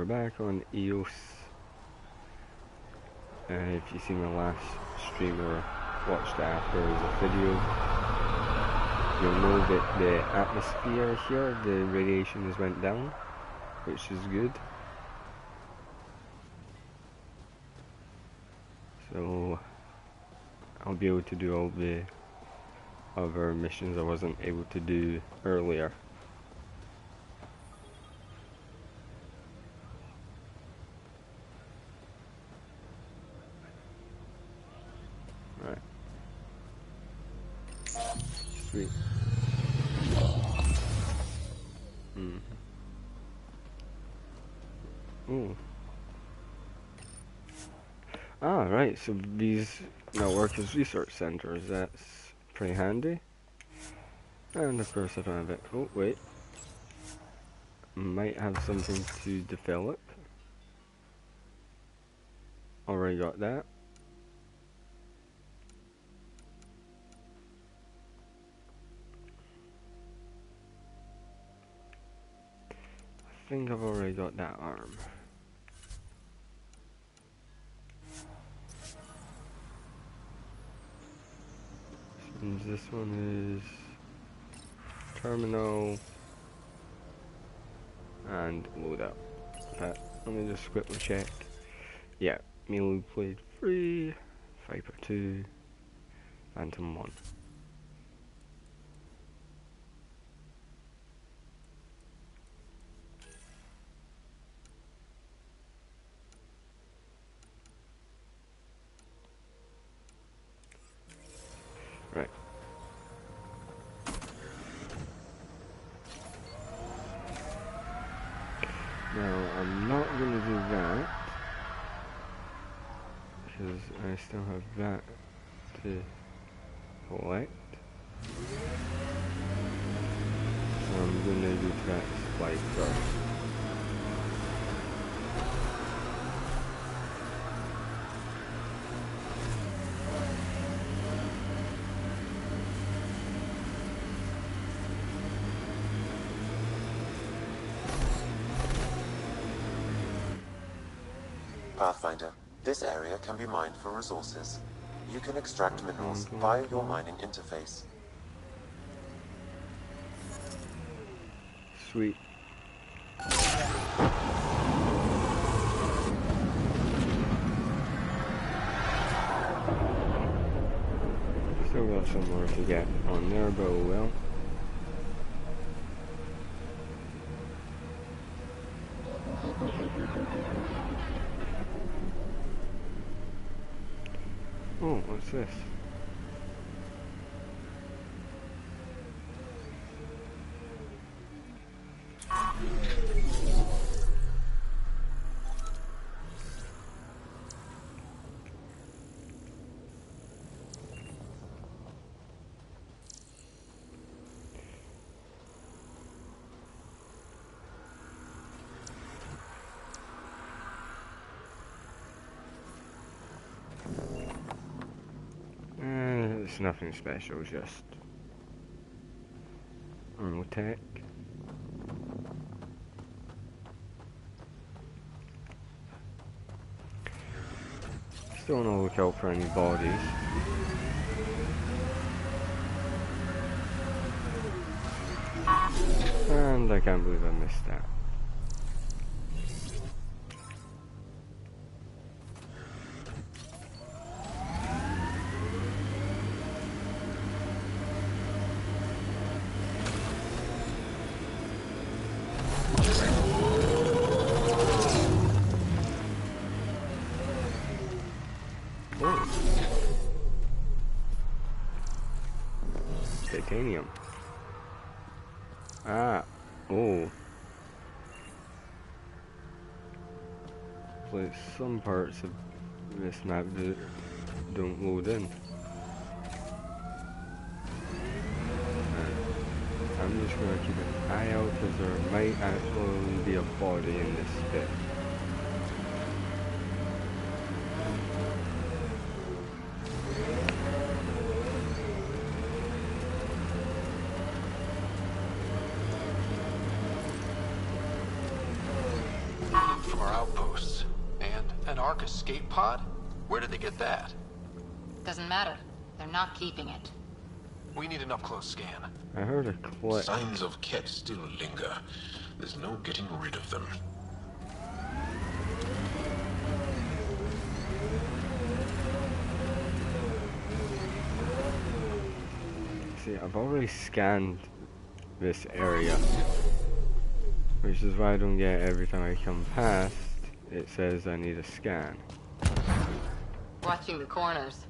back on EOS. If you see my last stream or watched it after the video, you'll know that the atmosphere here, the radiation has went down, which is good. So I'll be able to do all the other missions I wasn't able to do earlier. Right. Sweet. Ooh. Ah, right, so these now work as research centers, that's pretty handy. And of course I don't have it. Oh, wait. Might have something to develop. Already got that. I think I've already got that arm. And this one is terminal and load up. But let me just quickly check. Yeah, melee blade 3, Viper 2, Phantom 1. Right. Now, I'm not going to do that, because I still have that to collect. So I'm going to do that spike first. Pathfinder, this area can be mined for resources. You can extract minerals via your mining interface. Sweet. Still got some more to get on there, but oh well. Oh, what's this? It's nothing special, just ammo tech. Still on the lookout for any bodies. And I can't believe I missed that. Titanium. Ah, oh. Like some parts of this map that don't load in. I'm just gonna keep an eye out because there might actually be a body in this bit. our outposts. And an Ark escape pod? Where did they get that? Doesn't matter. They're not keeping it. We need an up-close scan. I heard a click. Signs of Ket still linger. There's no getting rid of them. See, I've already scanned this area, which is why I don't get every time I come past, it says I need a scan. Watching the corners.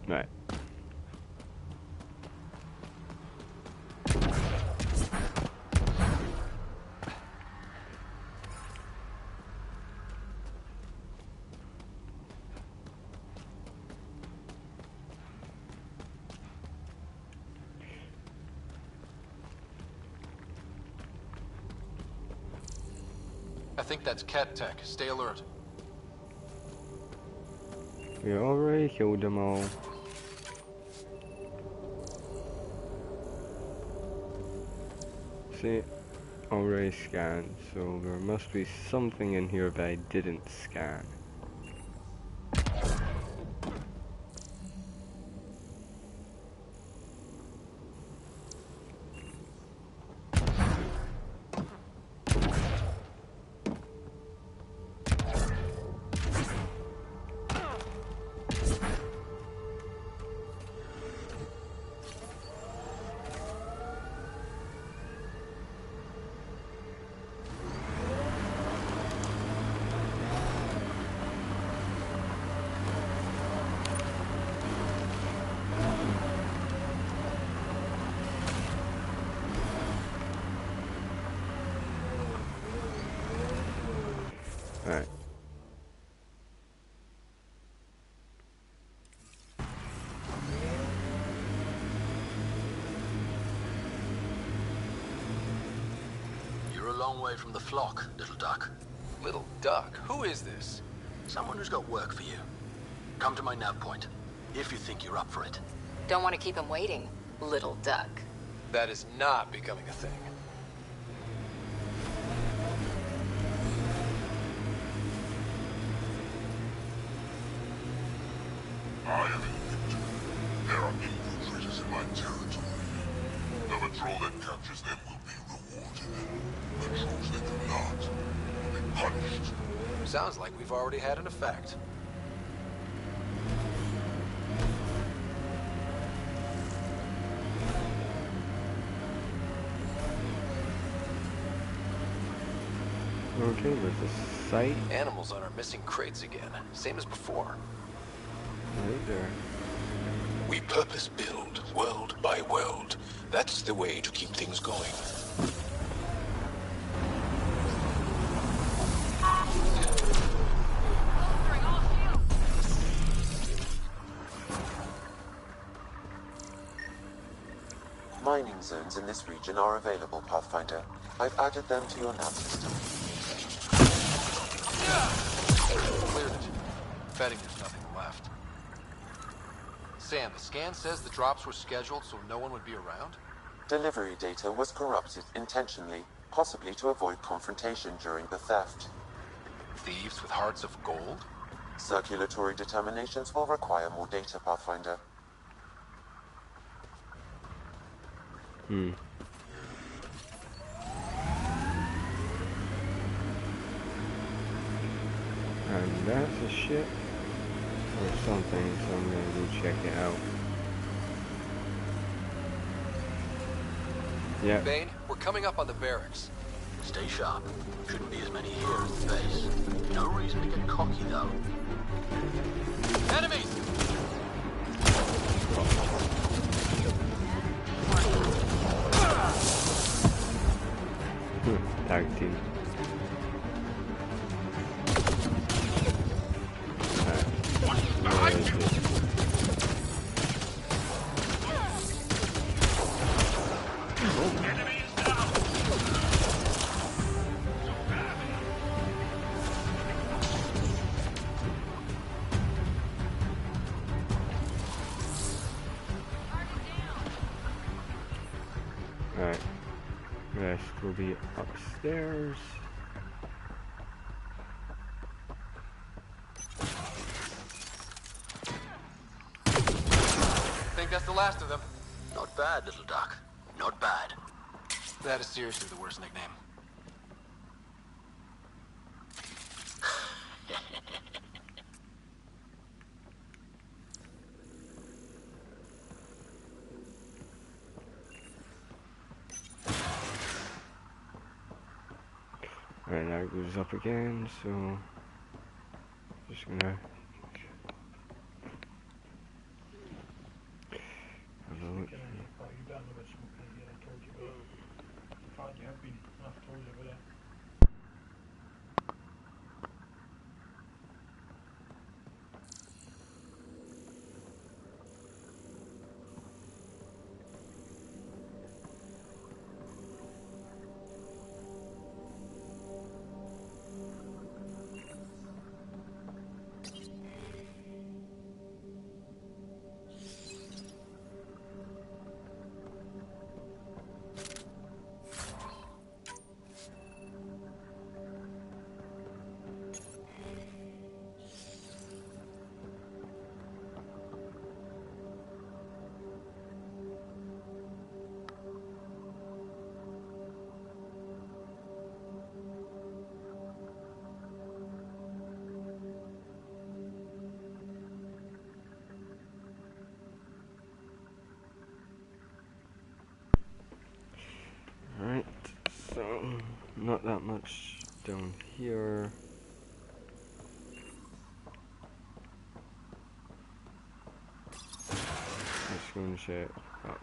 Right. I think that's Cat Tech. Stay alert. We already killed them all. See, already scanned, so there must be something in here that I didn't scan. Alright. You're a long way from the flock, little duck. Little Duck? Who is this? Someone who's got work for you. Come to my nav point, if you think you're up for it. Don't want to keep him waiting, little duck. That is not becoming a thing. I have admitted. There are infiltrators in my territory. The patrol that captures them will be rewarded. Patrols that do not will be punished. Sounds like we've already had an effect. Okay, there's a site Animals on our missing crates again. Same as before. right there. We purpose build, world by world. That's the way to keep things going. Mining zones in this region are available, Pathfinder. I've added them to your nav system. Cleared it. Betting there's nothing left. Sam, the scan says the drops were scheduled so no one would be around? Delivery data was corrupted intentionally, possibly to avoid confrontation during the theft. Thieves with hearts of gold? Circulatory determinations will require more data, Pathfinder. And that's a ship or something, so I'm gonna go check it out. Yeah. Bane, we're coming up on the barracks. Stay sharp. Shouldn't be as many here as the base. No reason to get cocky, though. Enemies! Tag team. Alright. Rest will be upstairs. Think that's the last of them. Not bad, little duck. Not bad. That is seriously the worst nickname. Right, now it goes up again, so just gonna have a look. Right, so not that much down here. Let's go and check up.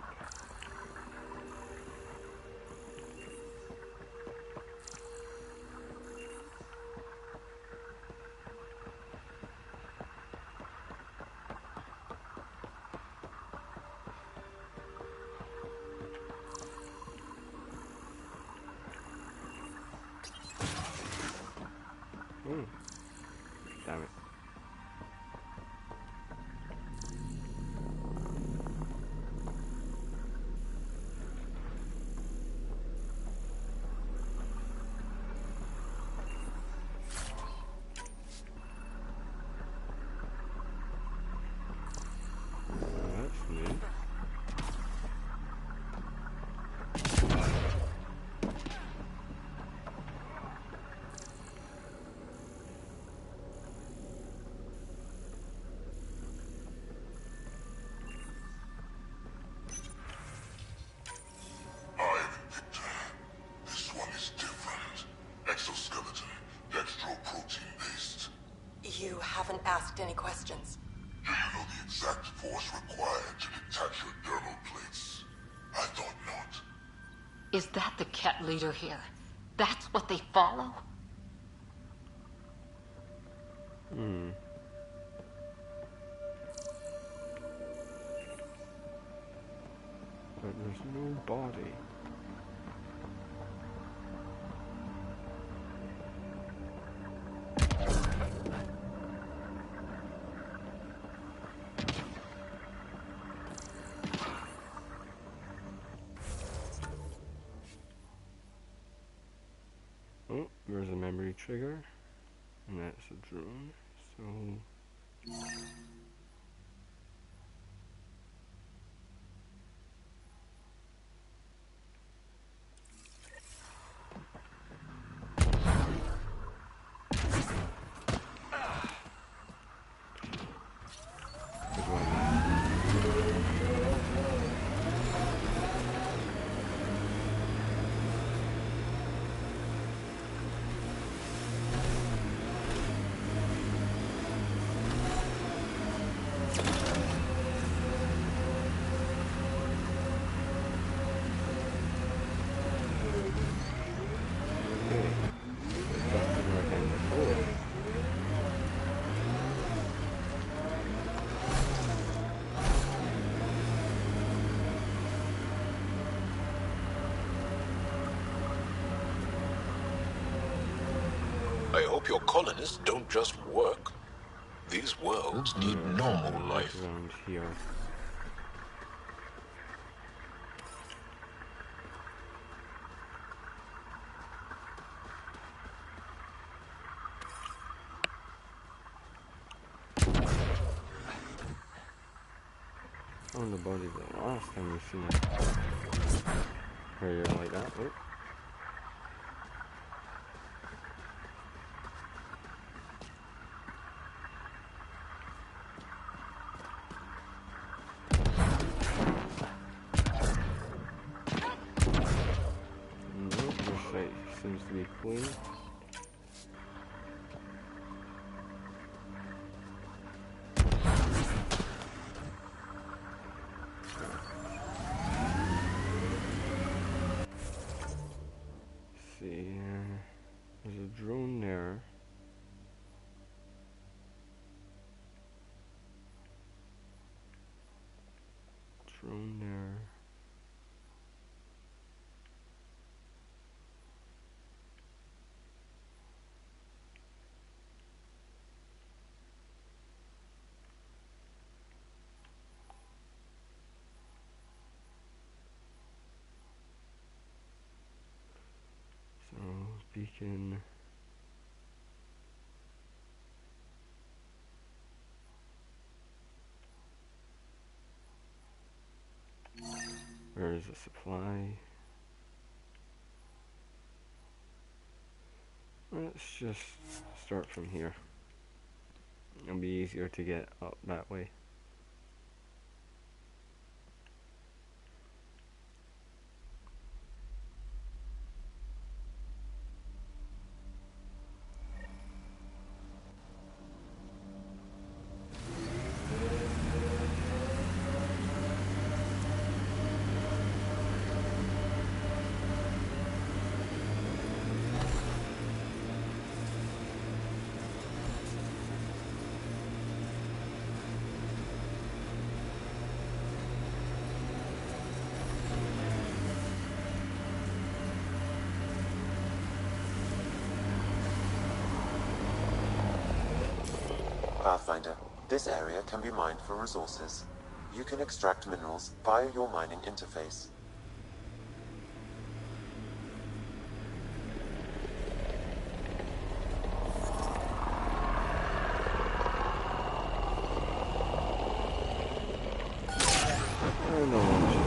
Oh, damn it. That's new. This one is different. Exoskeleton, dextroprotein based. You haven't asked any questions. Do you know the exact force required to detach your dermal plates? I thought not. Is that the cat leader here? That's what they follow? But there's no body. Oh, there's a memory trigger, and that's a drone, so... Good one. I hope your colonists don't just work. These worlds need normal life. Around here. On the body the last time we've seen it. Area like that. Oh. Nope, this site seems to be clean. See, there's a drone there. Drone there. So, beacon. Where is the supply? Let's just start from here. It'll be easier to get up that way. Pathfinder, this area can be mined for resources. You can extract minerals via your mining interface.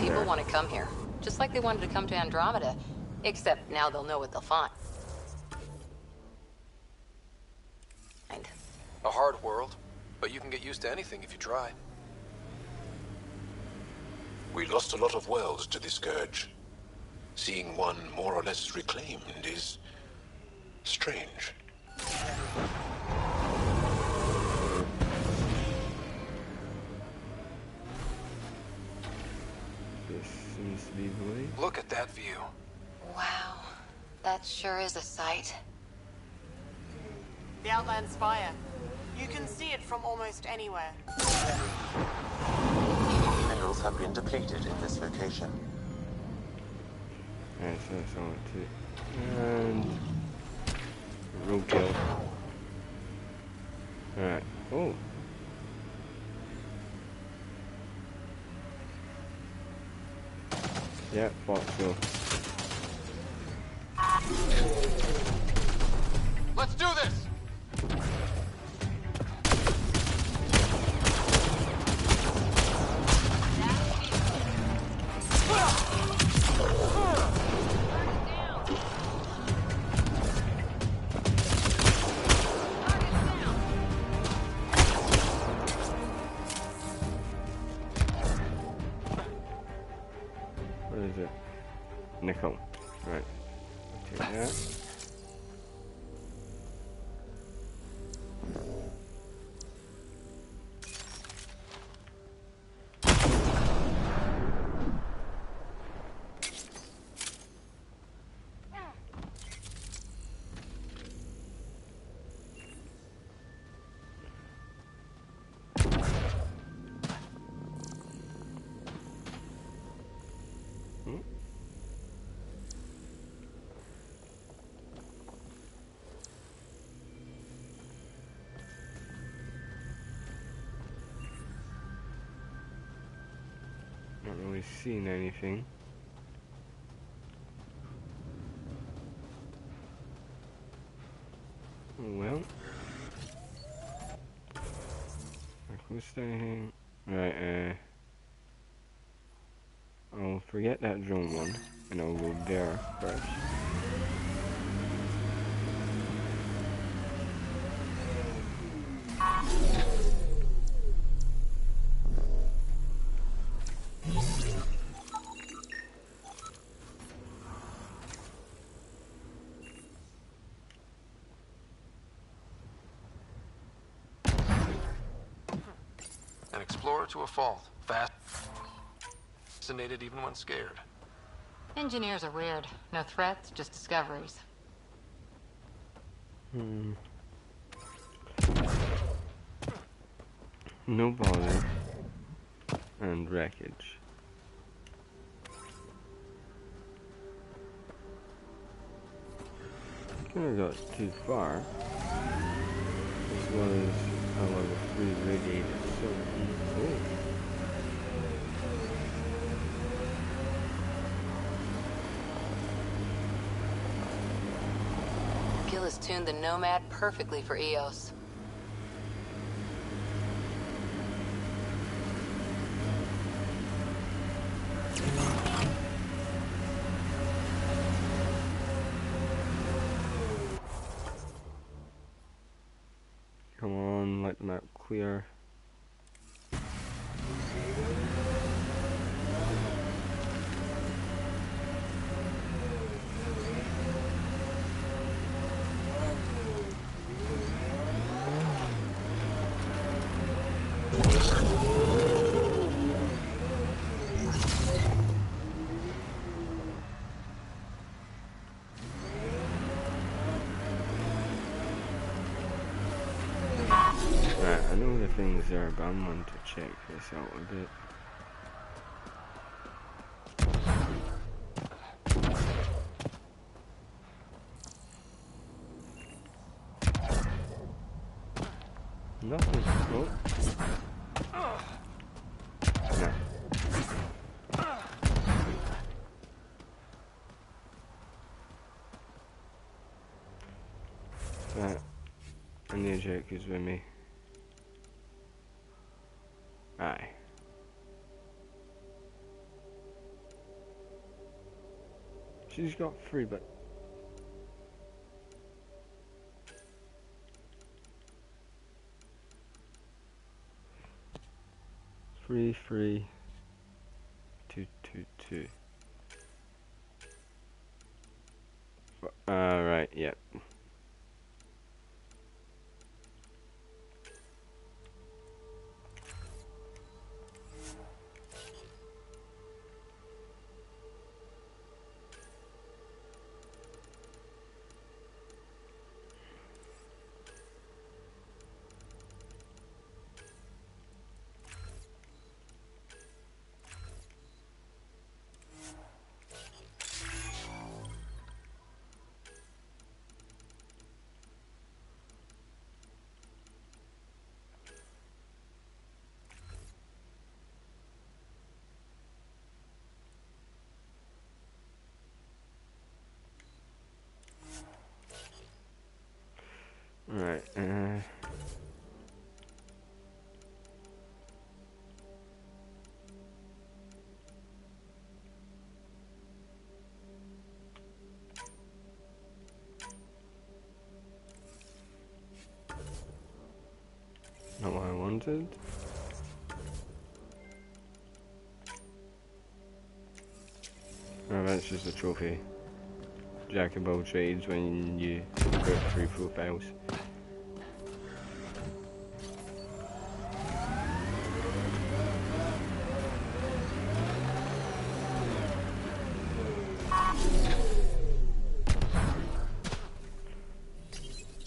People want to come here, just like they wanted to come to Andromeda, except now they'll know what they'll find. A hard world, but you can get used to anything if you try. We lost a lot of worlds to the Scourge. Seeing one more or less reclaimed is strange. This seems to be the way. Look at that view. Wow, that sure is a sight. The Outland Spire. You can see it from almost anywhere. Minerals have been depleted in this location. Alright, so that's all it took. And roadkill. Alright. Oh. Yeah, thought so. Let's do this! What is it? Nickel. Right. Take that. Not really seeing anything. Oh well. Who's staying? Right, I'll forget that drone one, and I'll go there first. An explorer to a fault. Fascinated even when scared. Engineers are weird. No threats, just discoveries. No bother. And wreckage. Kinda got too far. This was a level 3 radiated, so oh. Gil has tuned the Nomad perfectly for EOS. Come on, let the map clear. Right, I know the things there, but I'm going to check this out a bit. Nothing. Oh. No. Right. And the eject is with me. Aye. She's got 3, but three, 2, 2, 2. Right, yep. Right, not what I wanted. Oh, that's just a trophy. Jack of all trades when you put 3 profiles.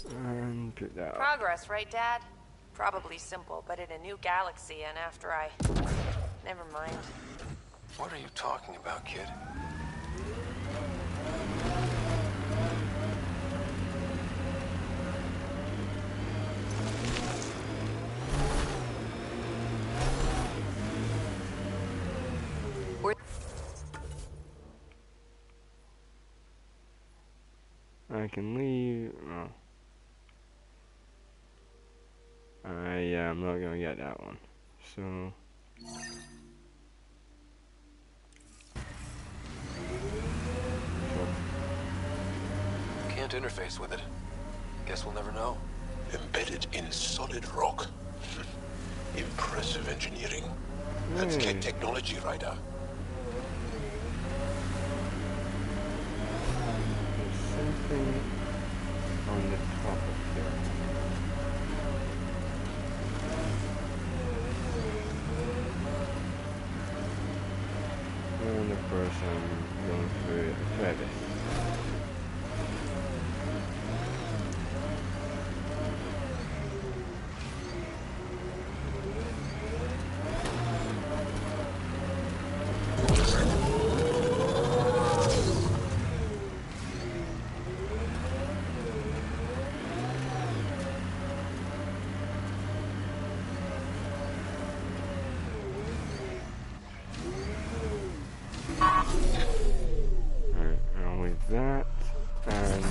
And put that up. Progress, right, Dad? Probably simple, but in a new galaxy, and after I... Never mind. What are you talking about, kid? I can leave. Oh. Yeah, I'm not gonna get that one. So. can't interface with it. Guess we'll never know. Embedded in solid rock. Impressive engineering. That's Kett technology, Ryder. There's something on the top of here. And of course I'm going through a crevice. That and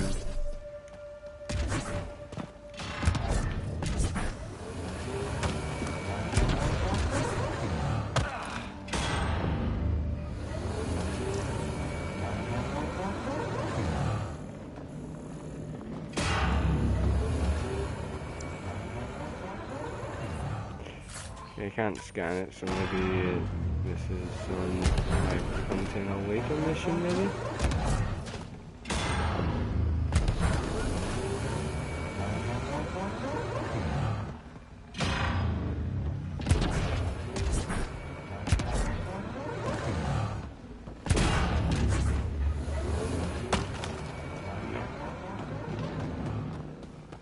I can't scan it, so maybe this is some like hunting a later mission, maybe.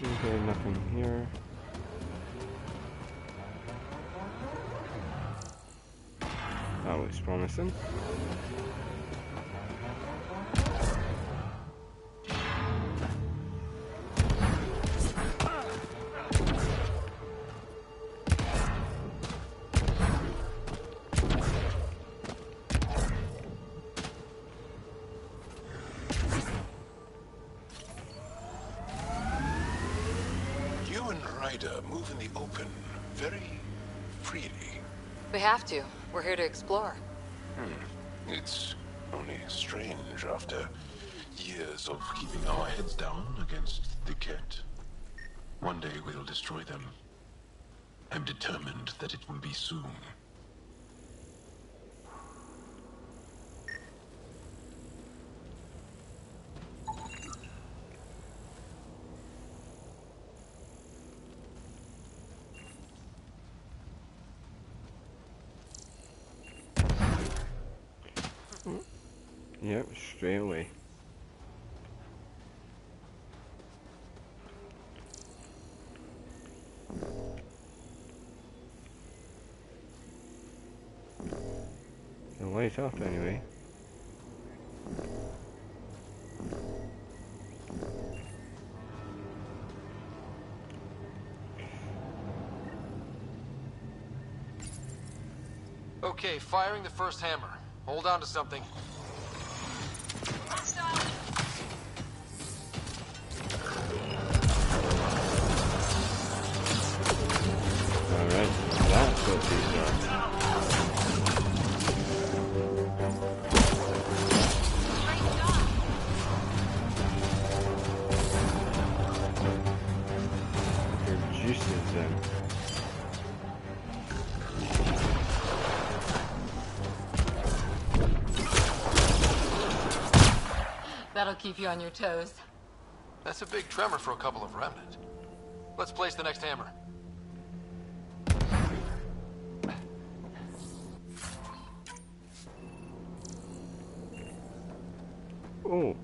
Okay, nothing here. That looks promising. You and Ryder move in the open very freely. We have to. We're here to explore. It's only strange after years of keeping our heads down against the Kett. One day we'll destroy them. I'm determined that it will be soon. Yep, straight away. The light up anyway. Okay, firing the first hammer. Hold on to something. Alright, that's what these are. They're juices then. That'll keep you on your toes. That's a big tremor for a couple of remnant. Let's place the next hammer. Oh.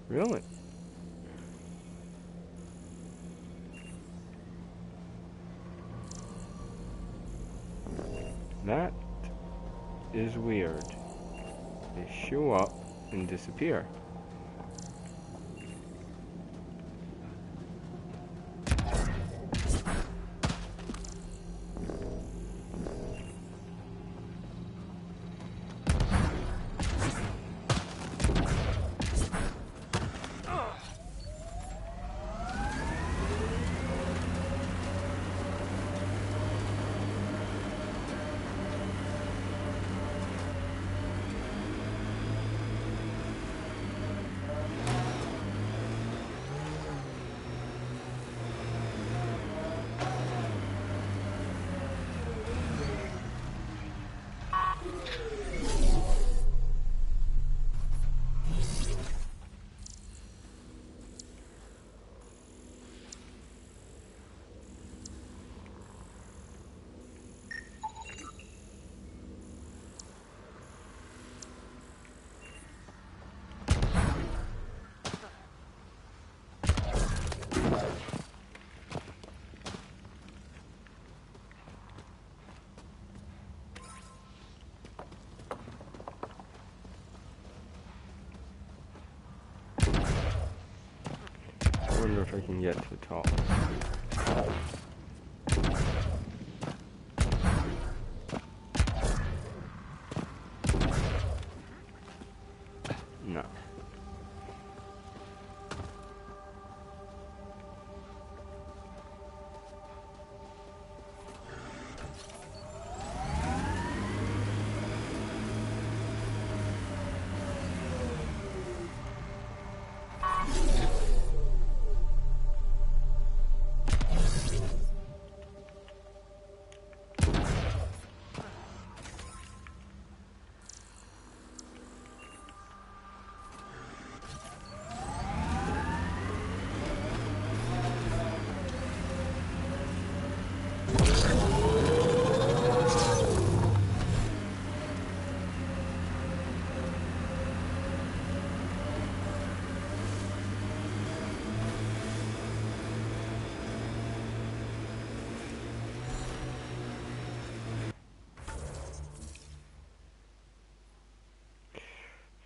Really? That is weird. They show up and disappear. if I can get to the top. No.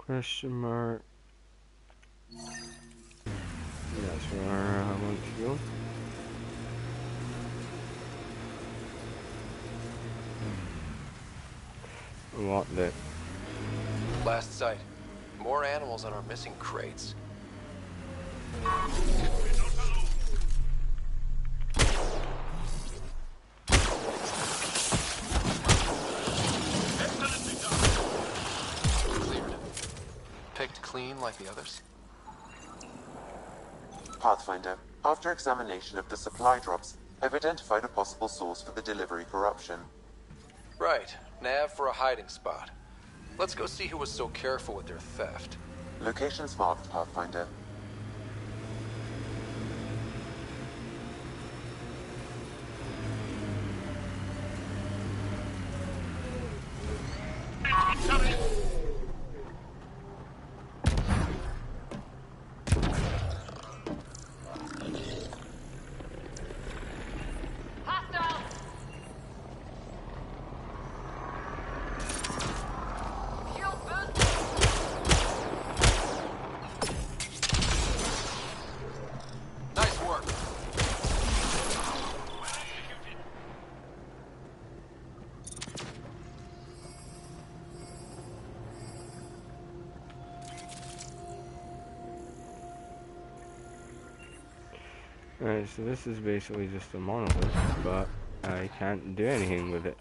Question mark. That's where I want to go. What the? Last sight. More animals on our missing crates. Cleared. Picked clean like the others? Pathfinder, after examination of the supply drops, I've identified a possible source for the delivery corruption. Right. Nav for a hiding spot. Let's go see who was so careful with their theft. Locations marked, Pathfinder. Nice work. Alright, so this is basically just a monolith, but I can't do anything with it.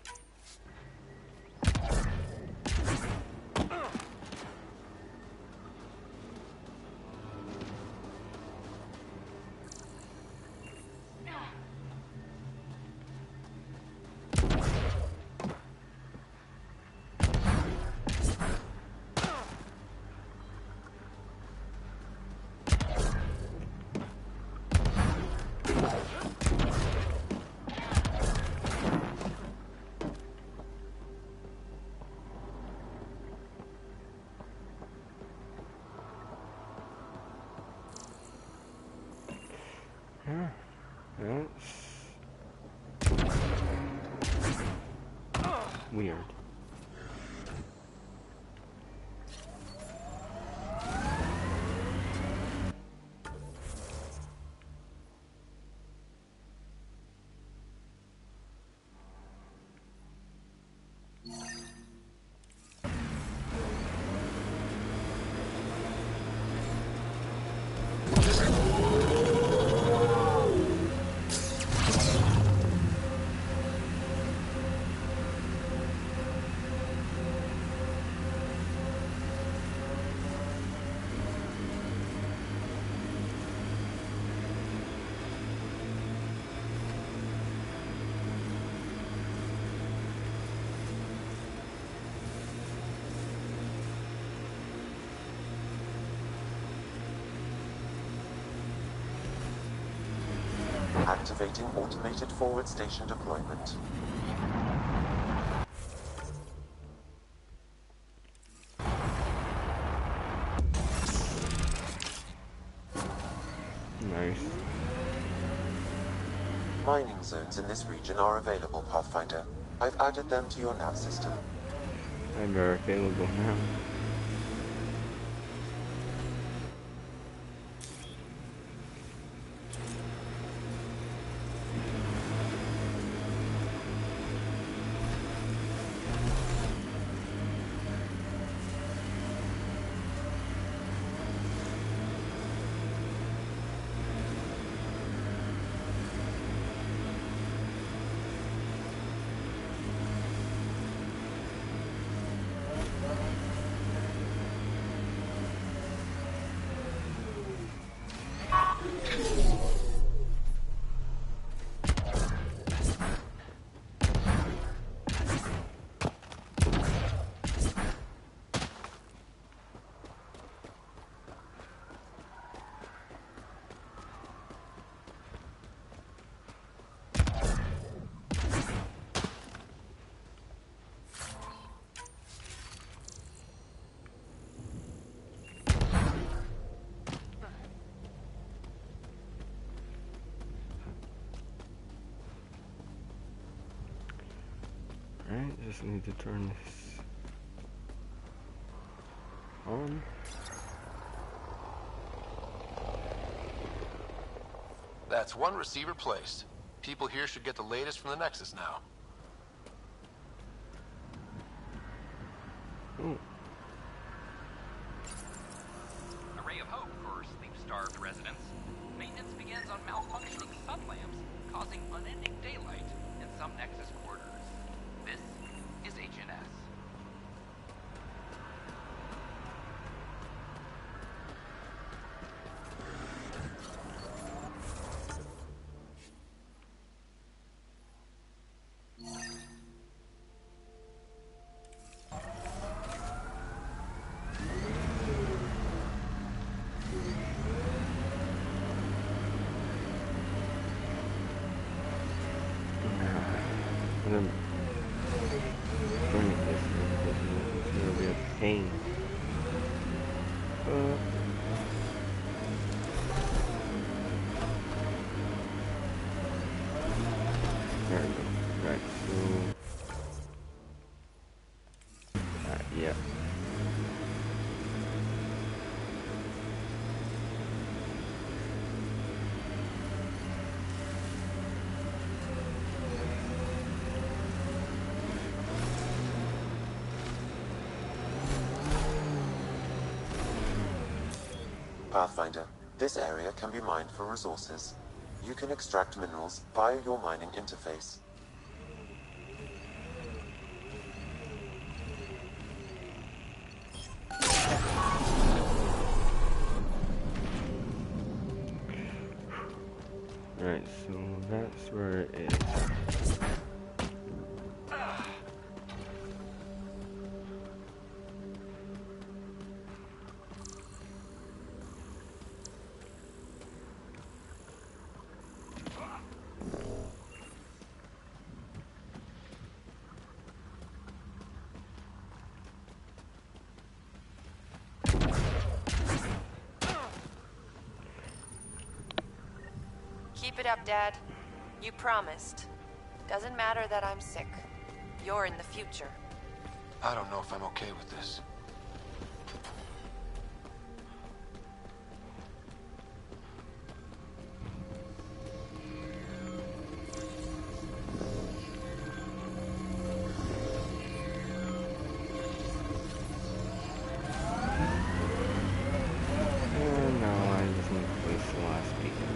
Yeah, that's weird. Activating automated forward station deployment. Nice. Mining zones in this region are available, Pathfinder. I've added them to your nav system. And they're available now. Alright, just need to turn this on. That's one receiver placed. People here should get the latest from the Nexus now. Oh. A ray of hope for sleep-starved residents. Maintenance begins on malfunctioning sun lamps, causing unending daylight in some Nexus quarters. This is HNS. I'm doing this because it'll be a pain. There we go. Right, so yeah. Pathfinder, this area can be mined for resources. You can extract minerals via your mining interface. Right, so that's where it is. Keep it up, Dad. You promised. Doesn't matter that I'm sick. You're in the future. I don't know if I'm okay with this. No, I just need to place the last beacon.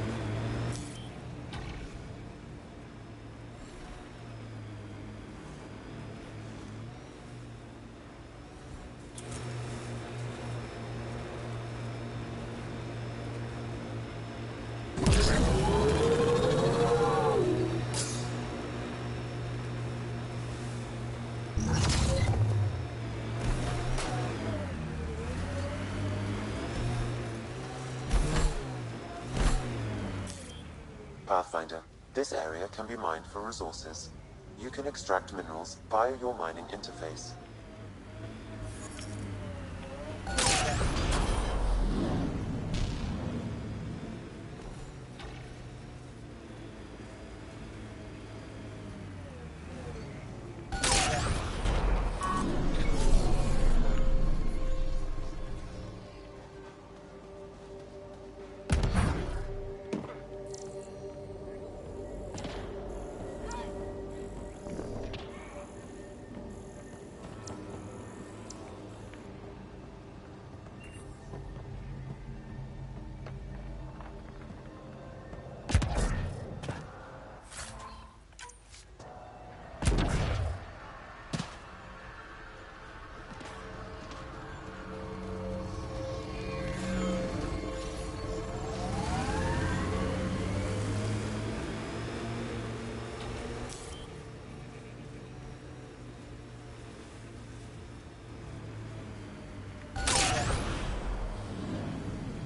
Pathfinder, this area can be mined for resources. You can extract minerals via your mining interface.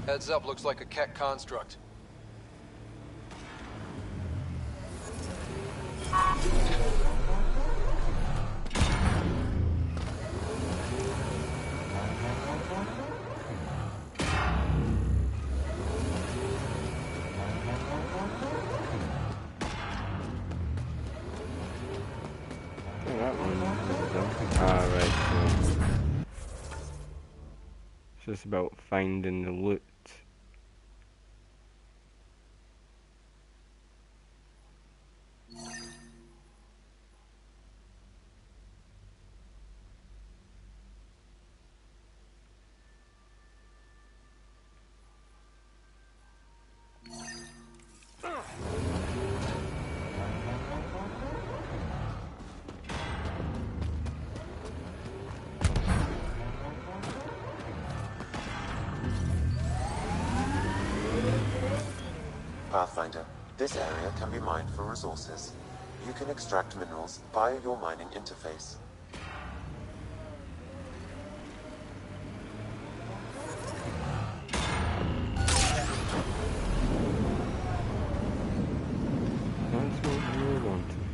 Heads up, looks like a Keck construct. Oh, that one just about finding the loot. Pathfinder, this area can be mined for resources. You can extract minerals via your mining interface. That's what we were wanting.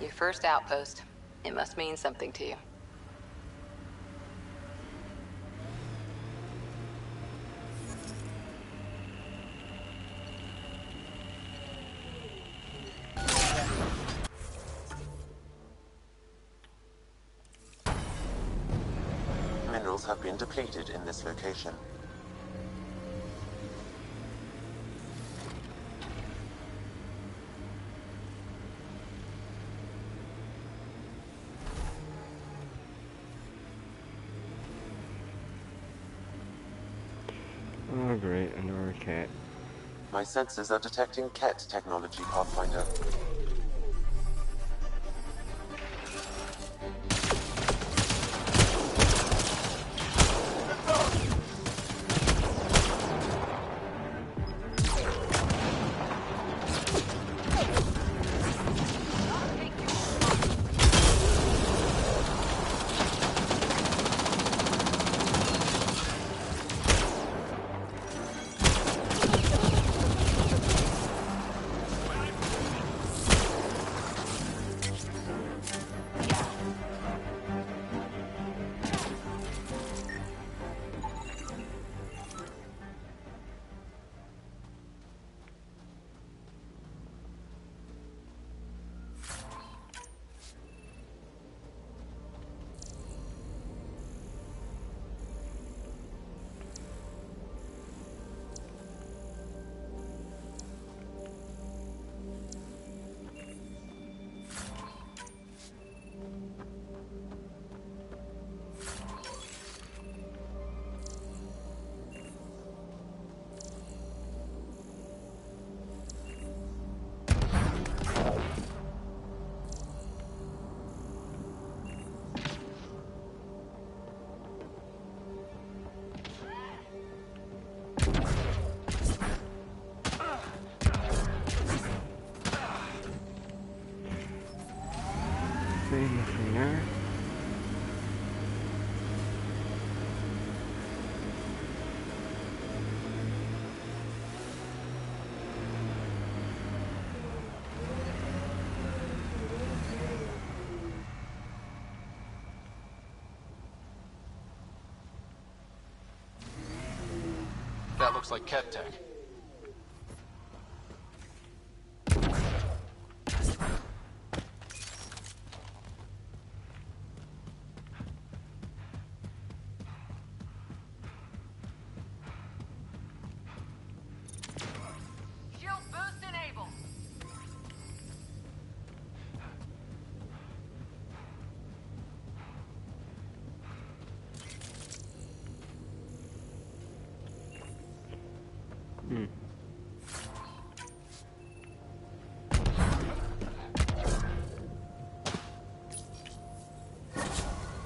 Your first outpost. It must mean something to you. Minerals have been depleted in this location. Oh great, another cat. My sensors are detecting cat technology, Pathfinder. Nothing there. That looks like Ket tech. Shield boost enabled.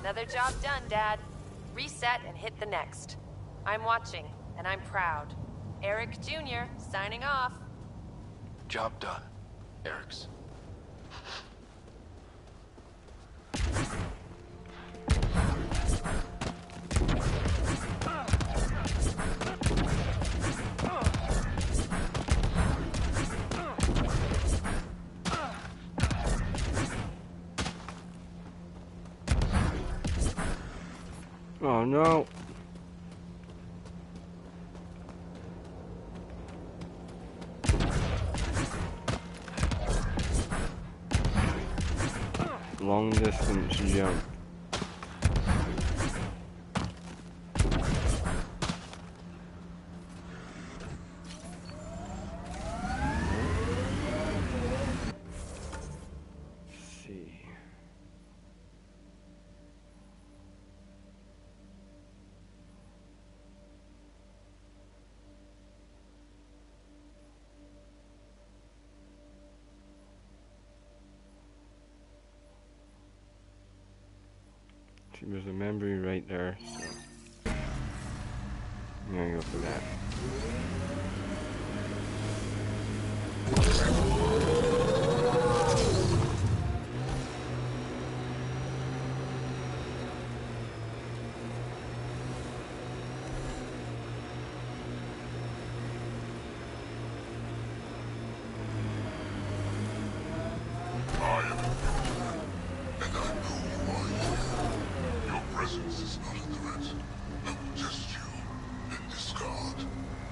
Another job done, Dad. Reset and hit the next. I'm watching, and I'm proud. Eric Jr. signing off. Job done. Eric's. Oh no. long distance jump. There's a memory right there, so I'm gonna go for that.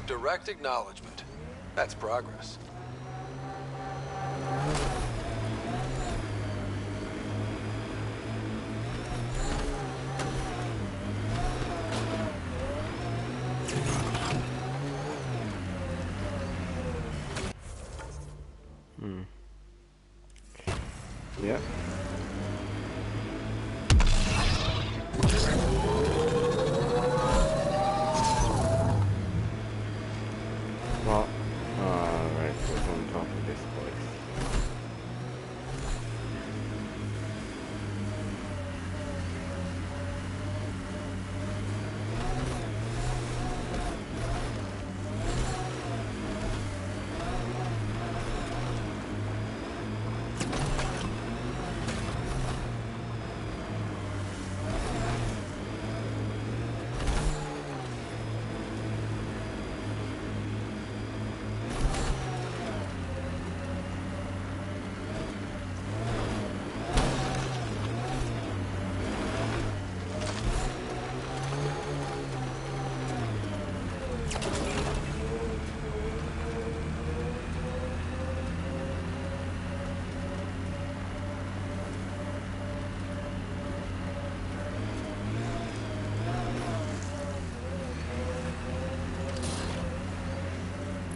Direct acknowledgement. That's progress. Yeah. Well, alright, so it's on top of this place.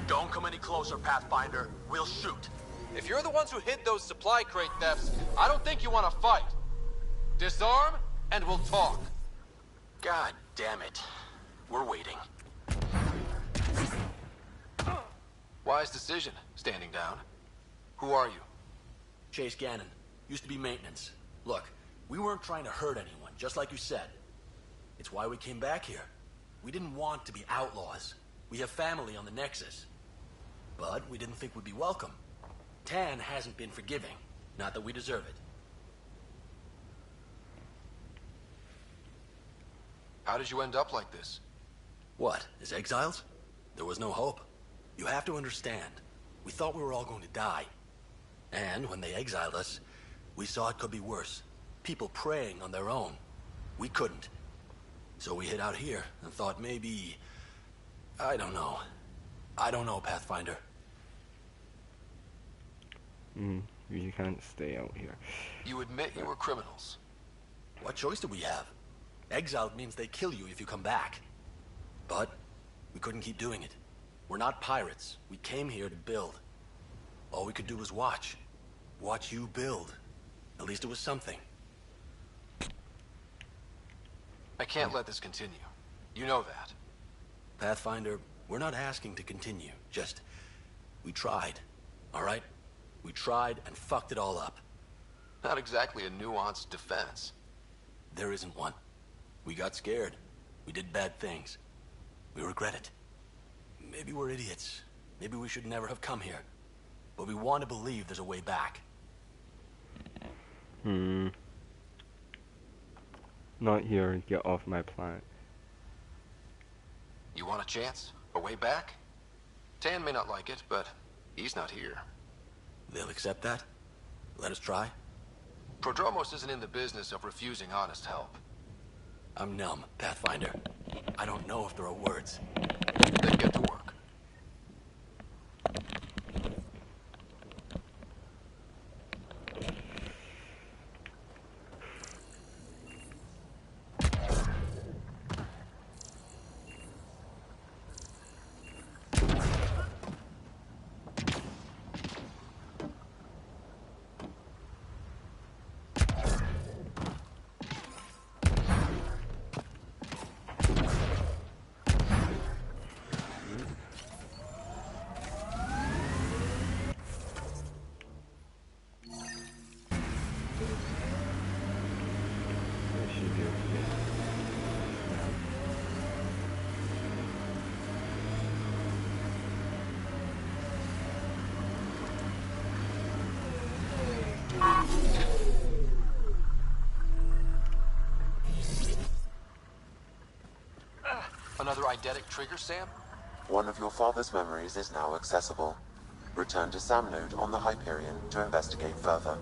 Don't come any closer, Pathfinder. We'll shoot. If you're the ones who hid those supply crate thefts, I don't think you want to fight. Disarm, and we'll talk. God damn it. We're waiting. Wise decision, standing down. Who are you? Chase Gannon. Used to be maintenance. Look, we weren't trying to hurt anyone, just like you said. It's why we came back here. We didn't want to be outlaws. We have family on the Nexus. But we didn't think we'd be welcome. Tan hasn't been forgiving. Not that we deserve it. How did you end up like this? What, as exiles? There was no hope. You have to understand. We thought we were all going to die. And when they exiled us, we saw it could be worse. People preying on their own. We couldn't. So we hid out here and thought maybe... I don't know. I don't know, Pathfinder. You can't stay out here. You admit you were criminals. What choice do we have? Exiled means they kill you if you come back. But we couldn't keep doing it. We're not pirates. We came here to build. All we could do was watch. Watch you build. At least it was something. I can't let this continue. You know that. Pathfinder, we're not asking to continue. Just, we tried. All right? We tried and fucked it all up. Not exactly a nuanced defense. There isn't one. We got scared. We did bad things. We regret it. Maybe we're idiots. Maybe we should never have come here. But we want to believe there's a way back. Not here. Get off my planet. You want a chance? A way back? Tan may not like it, but he's not here. They'll accept that? Let us try? Prodromos isn't in the business of refusing honest help. I'm numb, Pathfinder. I don't know if there are words. Then get to work. Another eidetic trigger, Sam? One of your father's memories is now accessible. Return to Sam Node on the Hyperion to investigate further.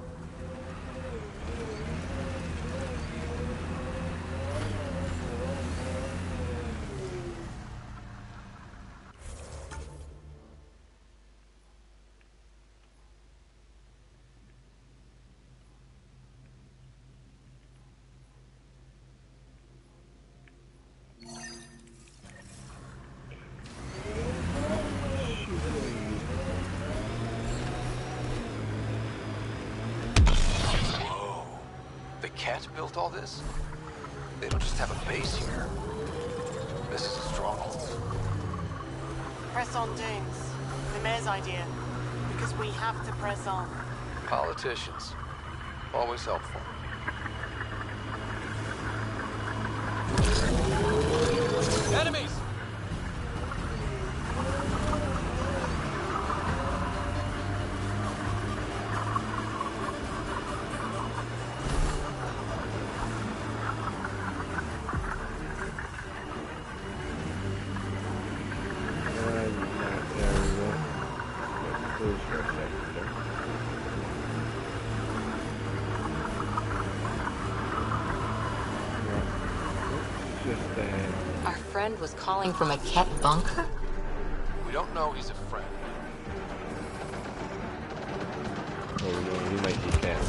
The Cat built all this? They don't just have a base here. This is a stronghold. Press on, James. The mayor's idea. Because we have to press on. Politicians. Always helpful. Enemies! Our friend was calling from a Ket bunker? We don't know he's a friend. Oh no, he might be Cat.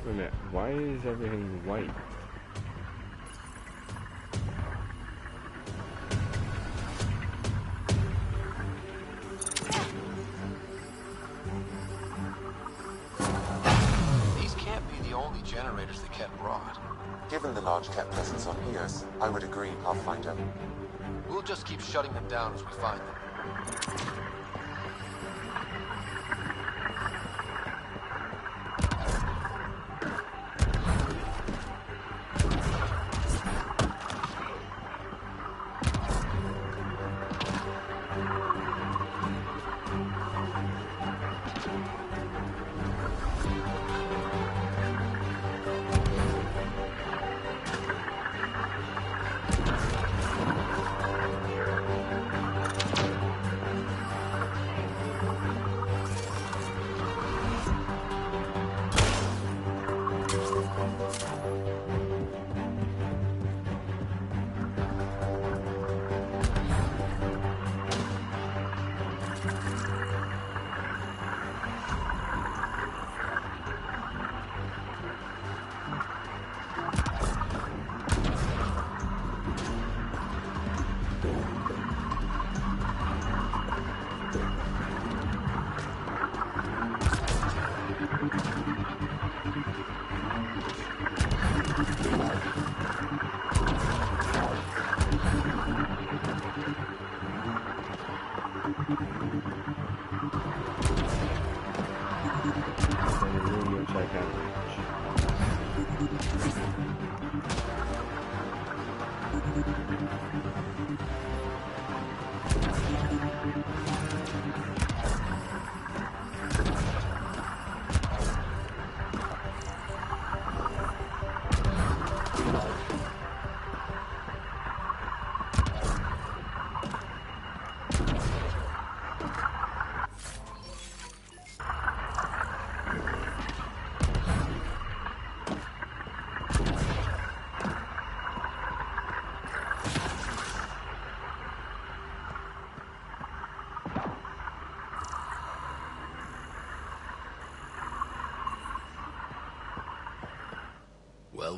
Wait a minute, why is everything white? These can't be the only generators the Ket brought. Given the large Ket presence on Eos, I would agree, Pathfinder. We'll just keep shutting them down as we find them.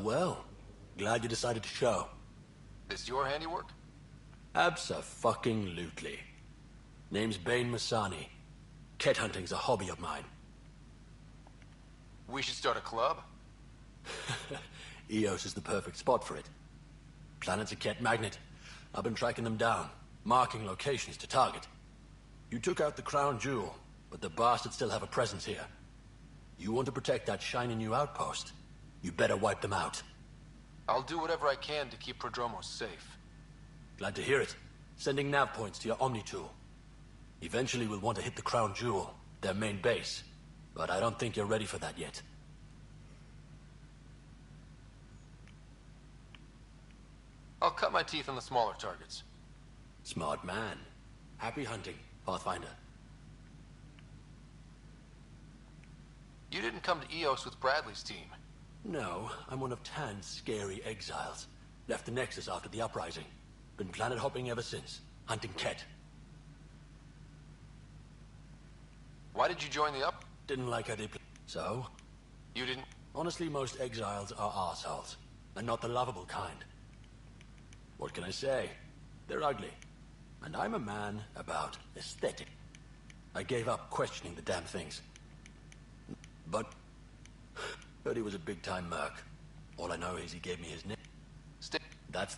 well. Glad you decided to show. This your handiwork? Abso-fucking-lutely. Name's Bane Masani. Ket hunting's a hobby of mine. We should start a club? Eos is the perfect spot for it. Planet's a Ket magnet. I've been tracking them down, marking locations to target. You took out the crown jewel, but the bastards still have a presence here. You want to protect that shiny new outpost? You better wipe them out. I'll do whatever I can to keep Prodromos safe. Glad to hear it. Sending nav points to your Omni tool. Eventually we'll want to hit the crown jewel, their main base. But I don't think you're ready for that yet. I'll cut my teeth on the smaller targets. Smart man. Happy hunting, Pathfinder. You didn't come to Eos with Bradley's team. No, I'm one of Tan's scary exiles. Left the Nexus after the uprising. Been planet hopping ever since, hunting Ket. Why did you join the up? Didn't like how they So? You didn't? Honestly, most exiles are arseholes, and not the lovable kind. What can I say? They're ugly. And I'm a man about aesthetic. I gave up questioning the damn things. But heard he was a big-time merc. All I know is he gave me his name. That's...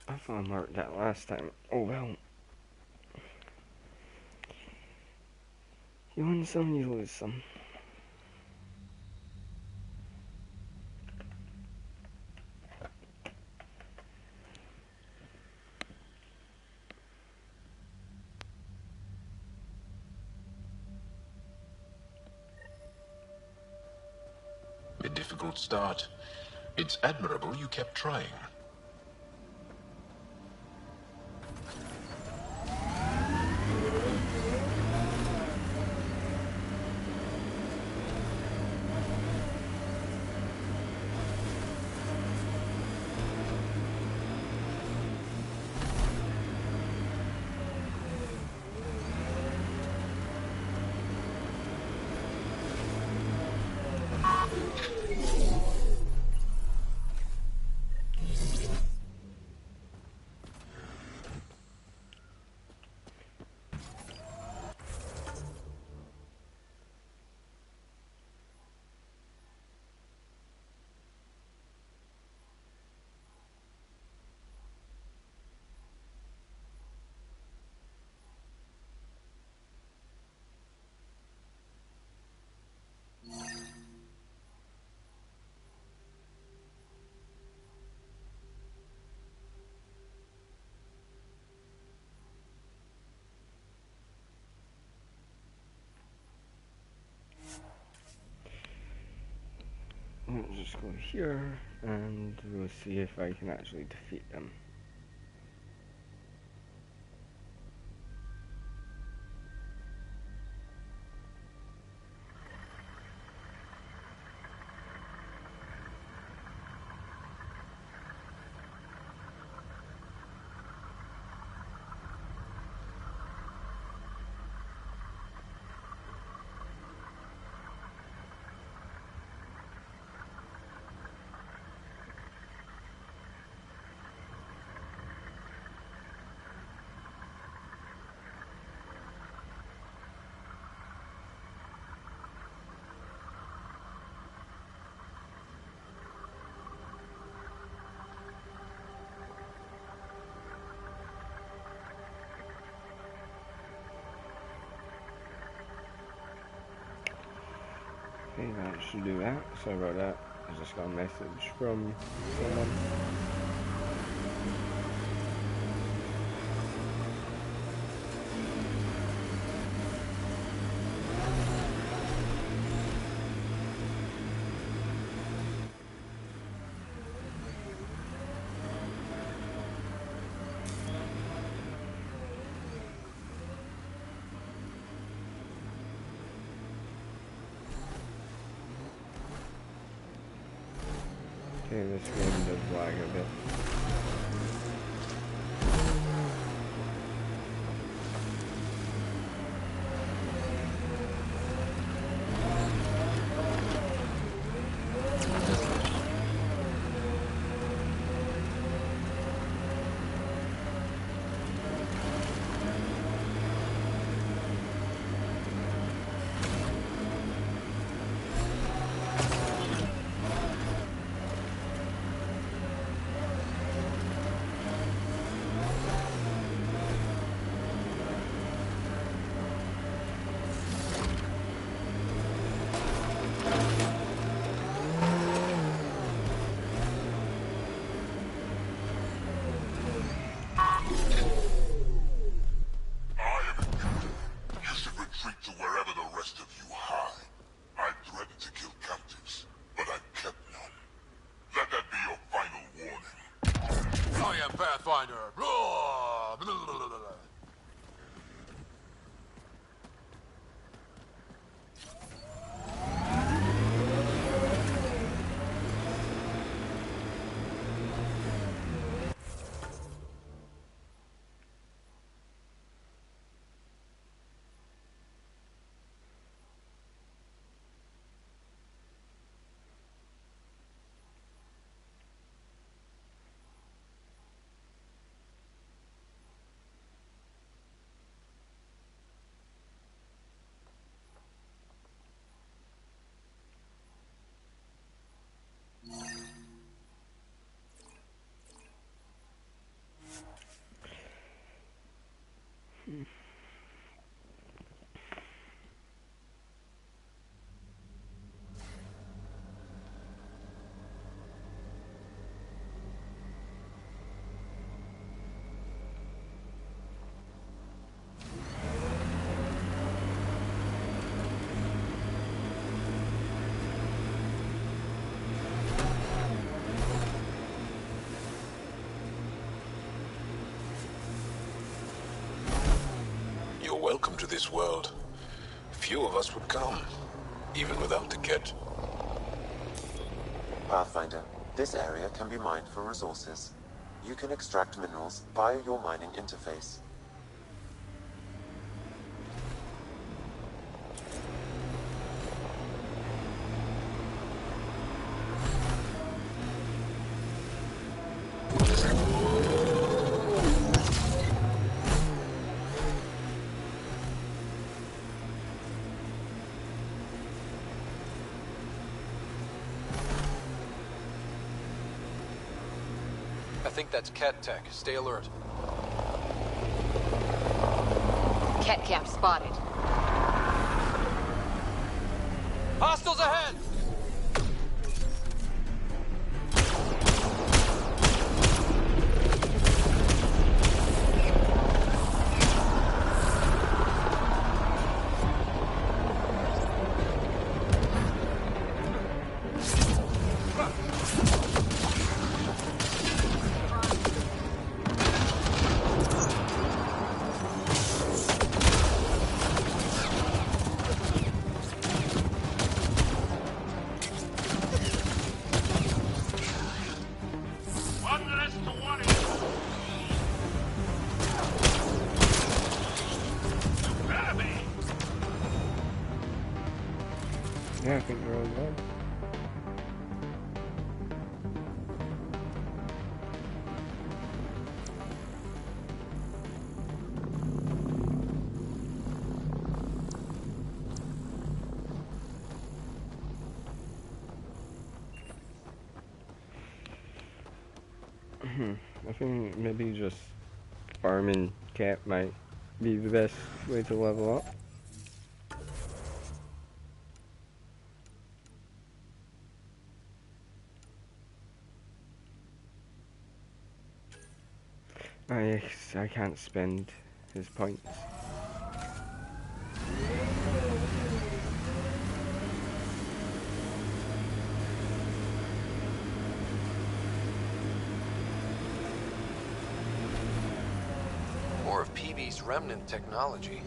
I thought I marked that last time. Oh well. You win some, you lose some. A difficult start. It's admirable you kept trying. Let's just go here and we'll see if I can actually defeat them. Okay, that should do that. Sorry about that. I just got a message from someone. Okay, this game does lag a bit. Pathfinder. You're welcome to this world. Few of us would come, even without the kit. Pathfinder, this area can be mined for resources. You can extract minerals via your mining interface. I think that's Cat Tech. Stay alert. Cat camp spotted. Hostiles ahead! Yeah, I think they're all done. I think maybe just farming cat might be the best way to level up. I can't spend his points. More of PB's remnant technology.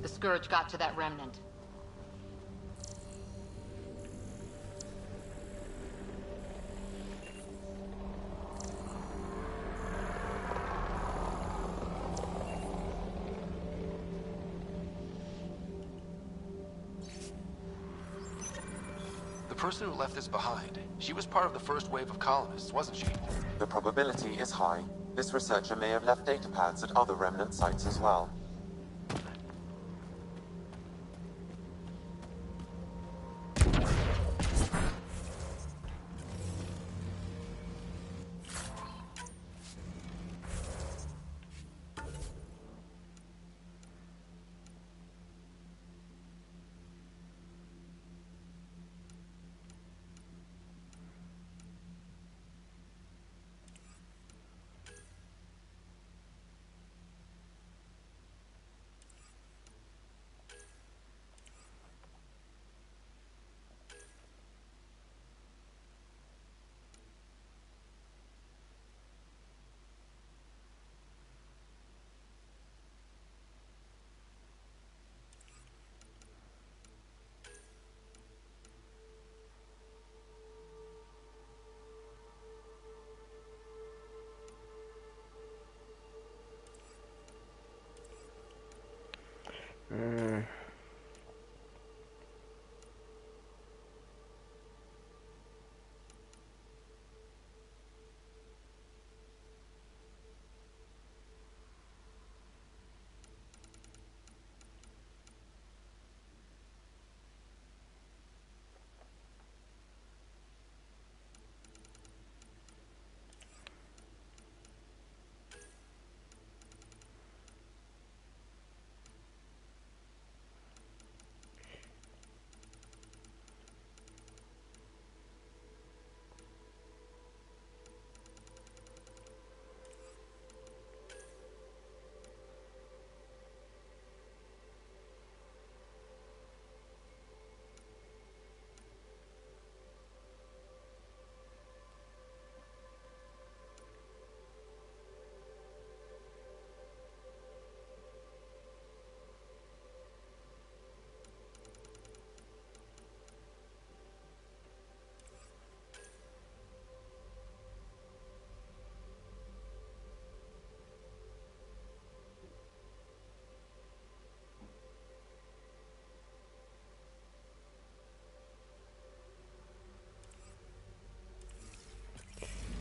The Scourge got to that remnant. The person who left this behind, she was part of the first wave of colonists, wasn't she? The probability is high. This researcher may have left data pads at other remnant sites as well.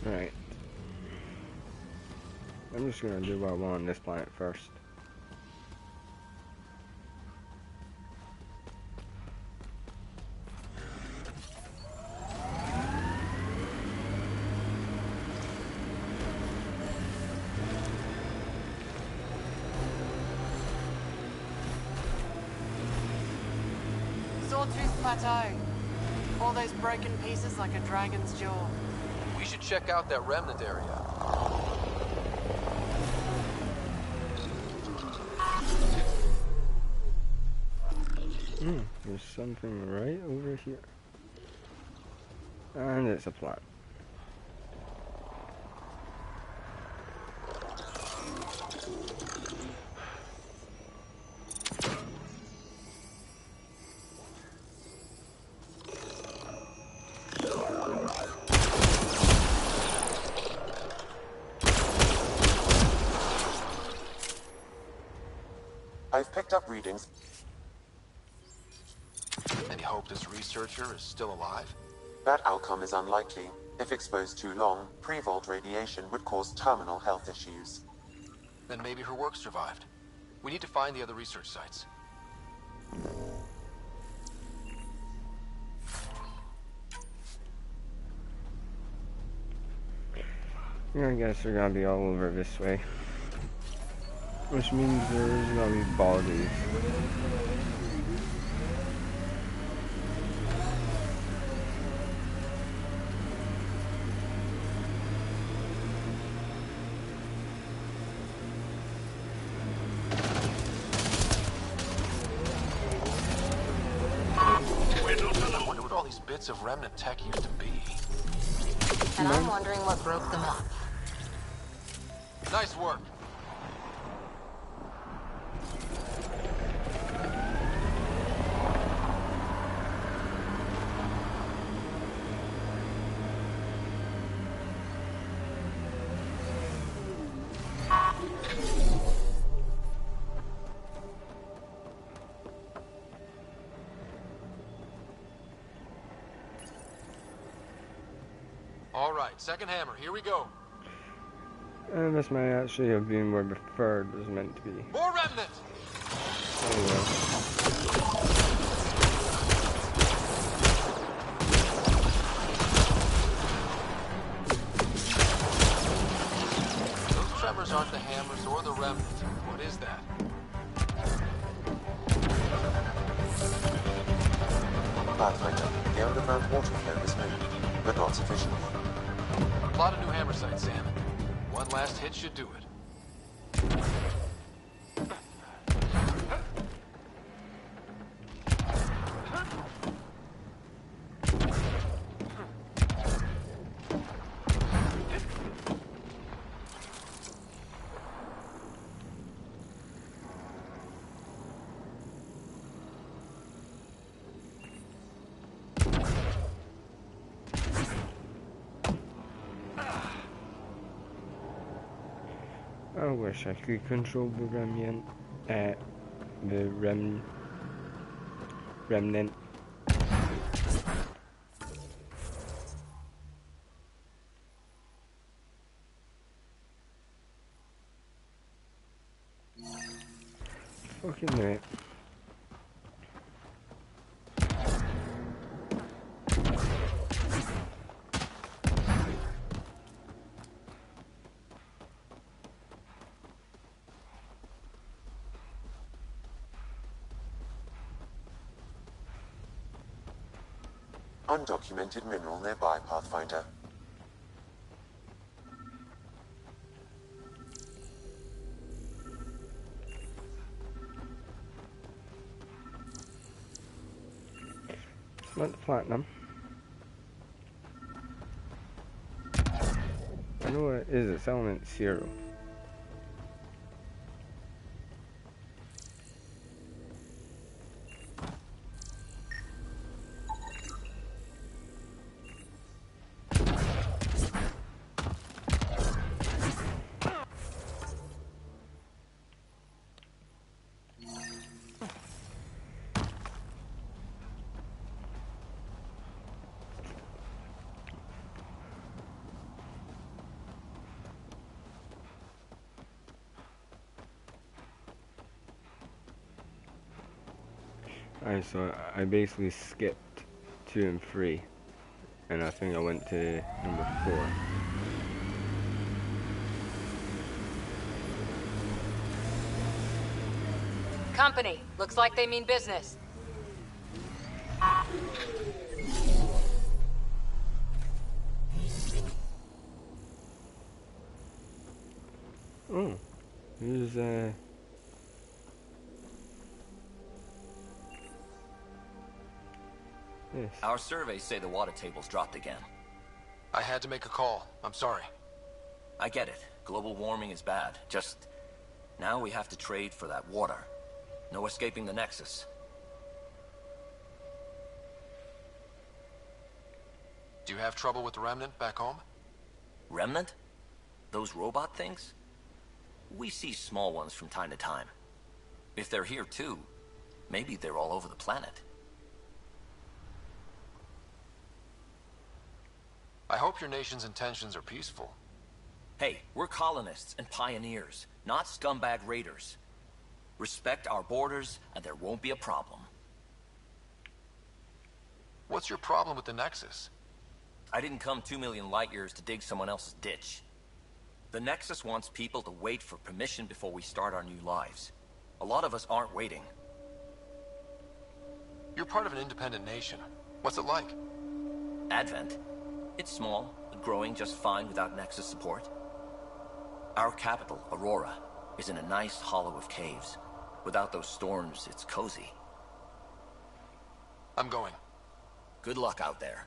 Right. I'm just gonna do what I want on this planet first. Sawtooth Plateau. All those broken pieces like a dragon's jaw. We should check out that remnant area. There's something right over here. And it's a plant. I've picked up readings. Any hope this researcher is still alive? That outcome is unlikely. If exposed too long, pre-vault radiation would cause terminal health issues. Then maybe her work survived. We need to find the other research sites. Yeah, I guess they're gonna be all over this way. Which means there's gonna be bodies. bits of remnant tech used to be. And I'm wondering what broke them up. Nice work. All right, second hammer, here we go. This might actually have been where the third was meant to be. More remnant! Oh well. Those tremors aren't the hammers or the remnant. What is that? Pathfinder, the underground water flow is moved, but not sufficiently. Plot a new hammer site, Sam. One last hit should do it. I wish I could control the remnant. Remnant. Fucking right. Undocumented mineral nearby, Pathfinder. Not the platinum. I know what it is, it's element 0. Alright, so I basically skipped 2 and 3, and I think I went to number 4. Company, looks like they mean business. Oh, who's Yes. Our surveys say the water table's dropped again. I had to make a call. I'm sorry. I get it. Global warming is bad. Just now we have to trade for that water. No escaping the Nexus. Do you have trouble with the remnant back home? Remnant? Those robot things? We see small ones from time to time. If they're here too, maybe they're all over the planet. I hope your nation's intentions are peaceful. Hey, we're colonists and pioneers, not scumbag raiders. Respect our borders, and there won't be a problem. What's your problem with the Nexus? I didn't come 2 million light years to dig someone else's ditch. The Nexus wants people to wait for permission before we start our new lives. A lot of us aren't waiting. You're part of an independent nation. What's it like? Advent. It's small, but growing just fine without Nexus support. Our capital, Aurora, is in a nice hollow of caves. Without those storms, it's cozy. I'm going. Good luck out there.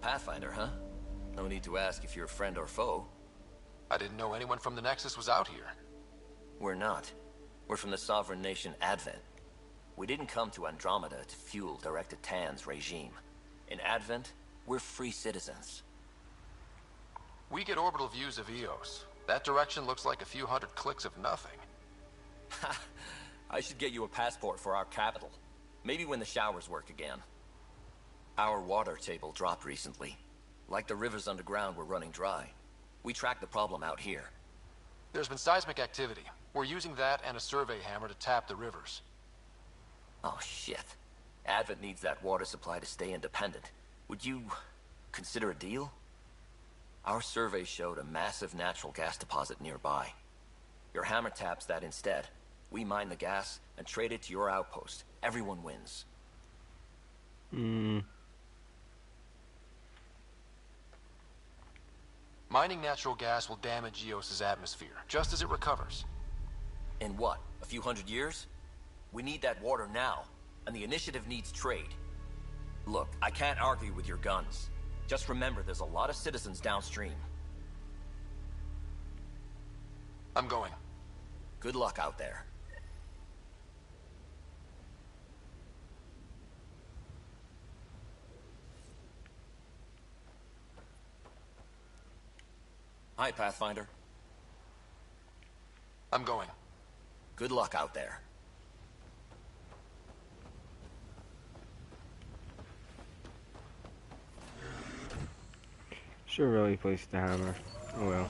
Pathfinder, huh? No need to ask if you're a friend or foe. I didn't know anyone from the Nexus was out here. We're not. We're from the sovereign nation Advent. We didn't come to Andromeda to fuel Director Tan's regime. In Advent, we're free citizens. We get orbital views of Eos. That direction looks like a few hundred clicks of nothing. Ha! I should get you a passport for our capital. Maybe when the showers work again. Our water table dropped recently. Like the rivers underground were running dry. We tracked the problem out here. There's been seismic activity. We're using that and a survey hammer to tap the rivers. Oh, shit. Advent needs that water supply to stay independent. Would you consider a deal? Our survey showed a massive natural gas deposit nearby. Your hammer taps that instead. We mine the gas and trade it to your outpost. Everyone wins. Mining natural gas will damage Eos's atmosphere, just as it recovers. In what, a few hundred years? We need that water now, and the initiative needs trade. Look, I can't argue with your guns. Just remember there's a lot of citizens downstream. I'm going. Good luck out there. Hi, Pathfinder. I'm going. Good luck out there. Should really place the hammer. Oh well.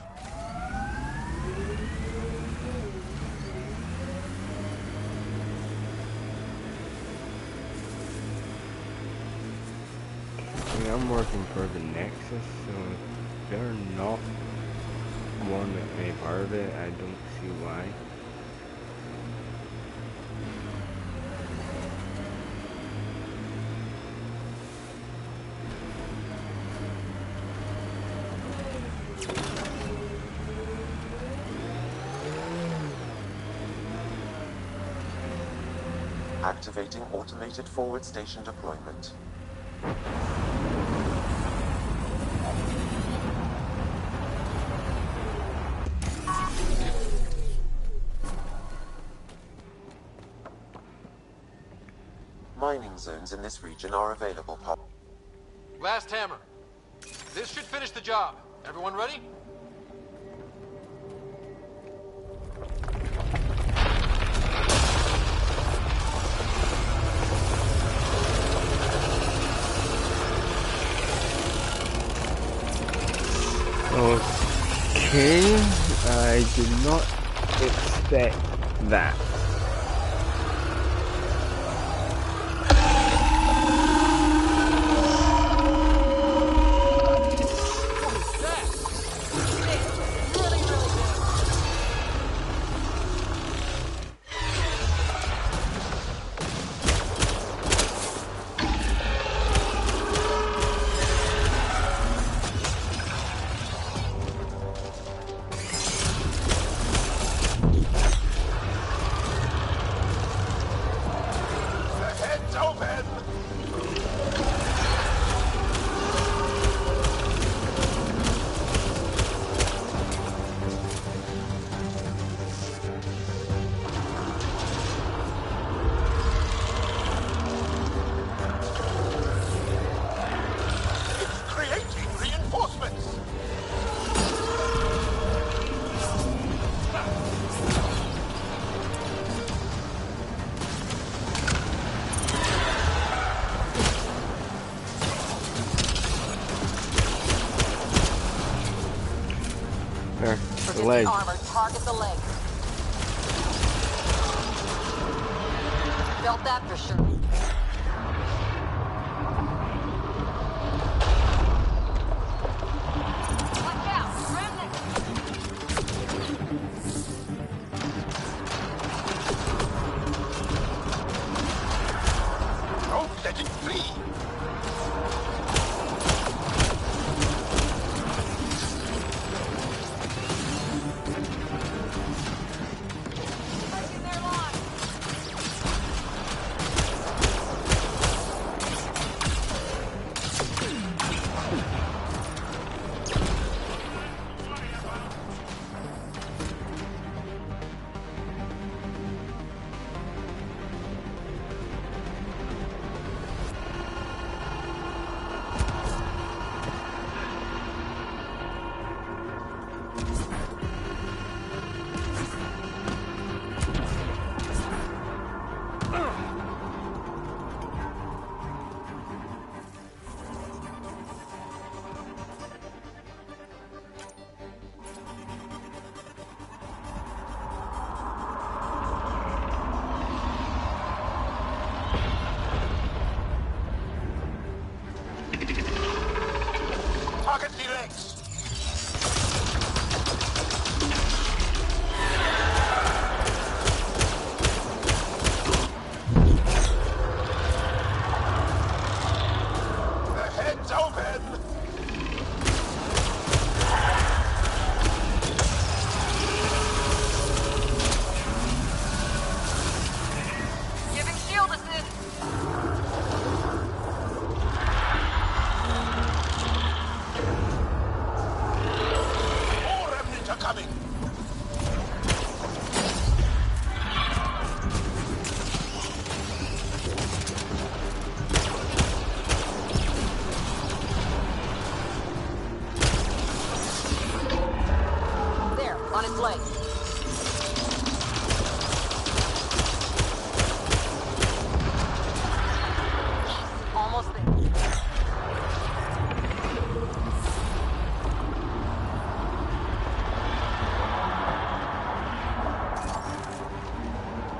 I mean, I'm working for the Nexus, so if they're not one that may part of it, I don't see why. Activating automated forward station deployment. Mining zones in this region are available. Last hammer. This should finish the job. Everyone ready? Okay, I did not expect that. leg. armor. Target the leg. Felt that for sure. Watch out! Remnant! Don't let it flee! Breaking their line. Target the legs! The head's open! Giving shield assist. More remnants are coming! There, on its leg. Almost there.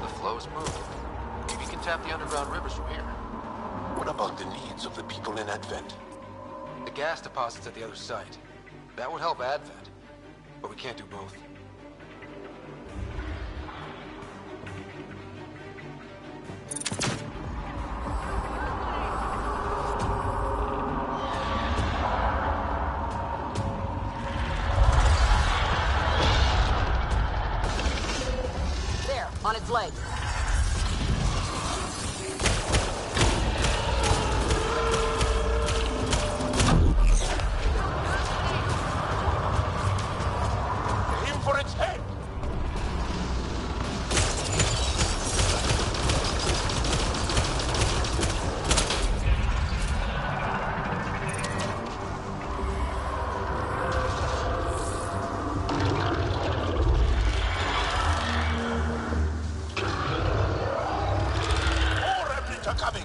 The flow's moving. Maybe you can tap the underground rivers from here. What about the needs of the people in Advent? The gas deposit's at the other site. That would help Advent. But we can't do both. There, on its leg. Aim for its head! More remnants are coming!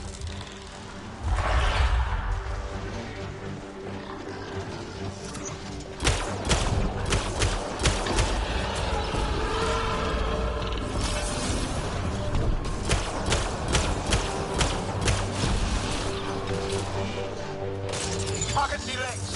Target the legs!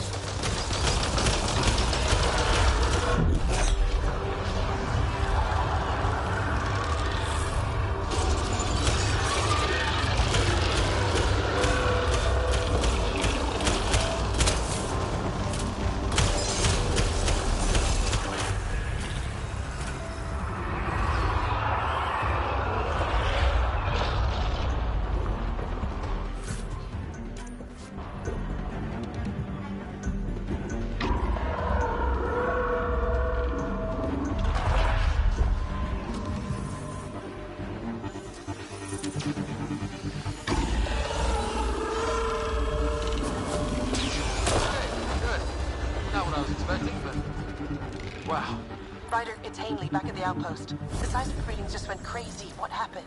Wow. Ryder, it's Ainley back at the outpost. The seismic readings just went crazy. What happened?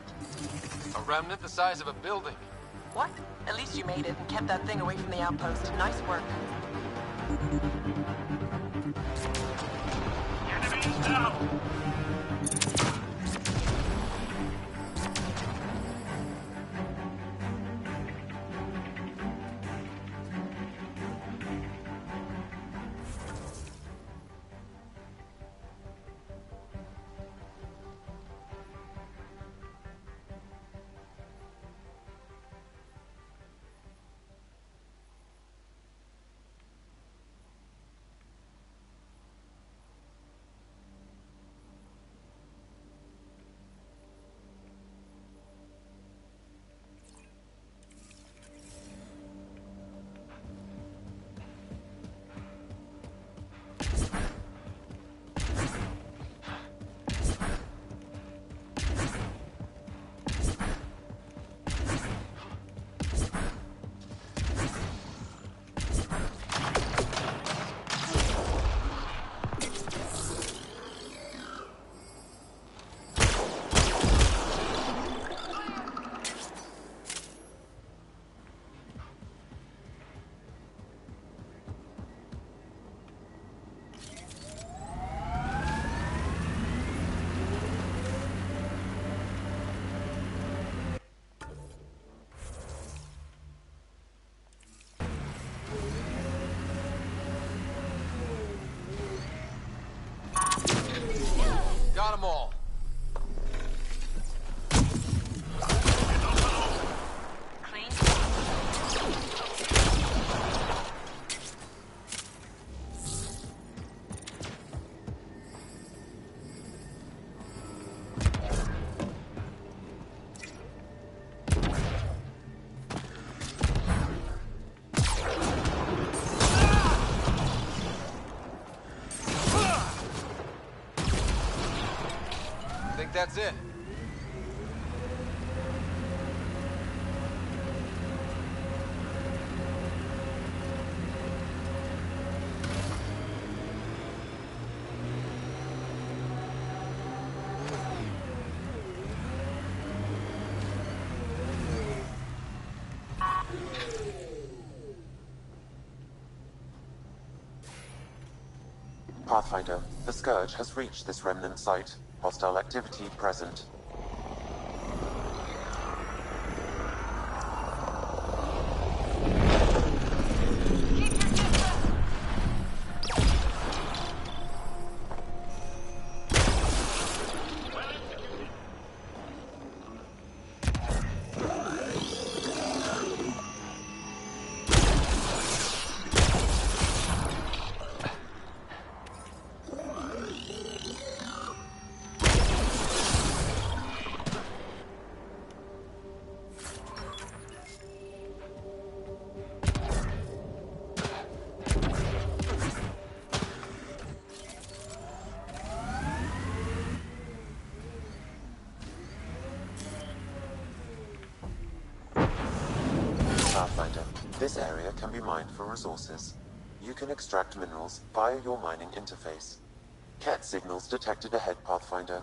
A remnant the size of a building. What? At least you made it and kept that thing away from the outpost. Nice work. Enemy Got them all. Think that's it. Pathfinder, the Scourge has reached this remnant site. Hostile activity present. Pathfinder, this area can be mined for resources. You can extract minerals via your mining interface. Cat signals detected ahead, Pathfinder.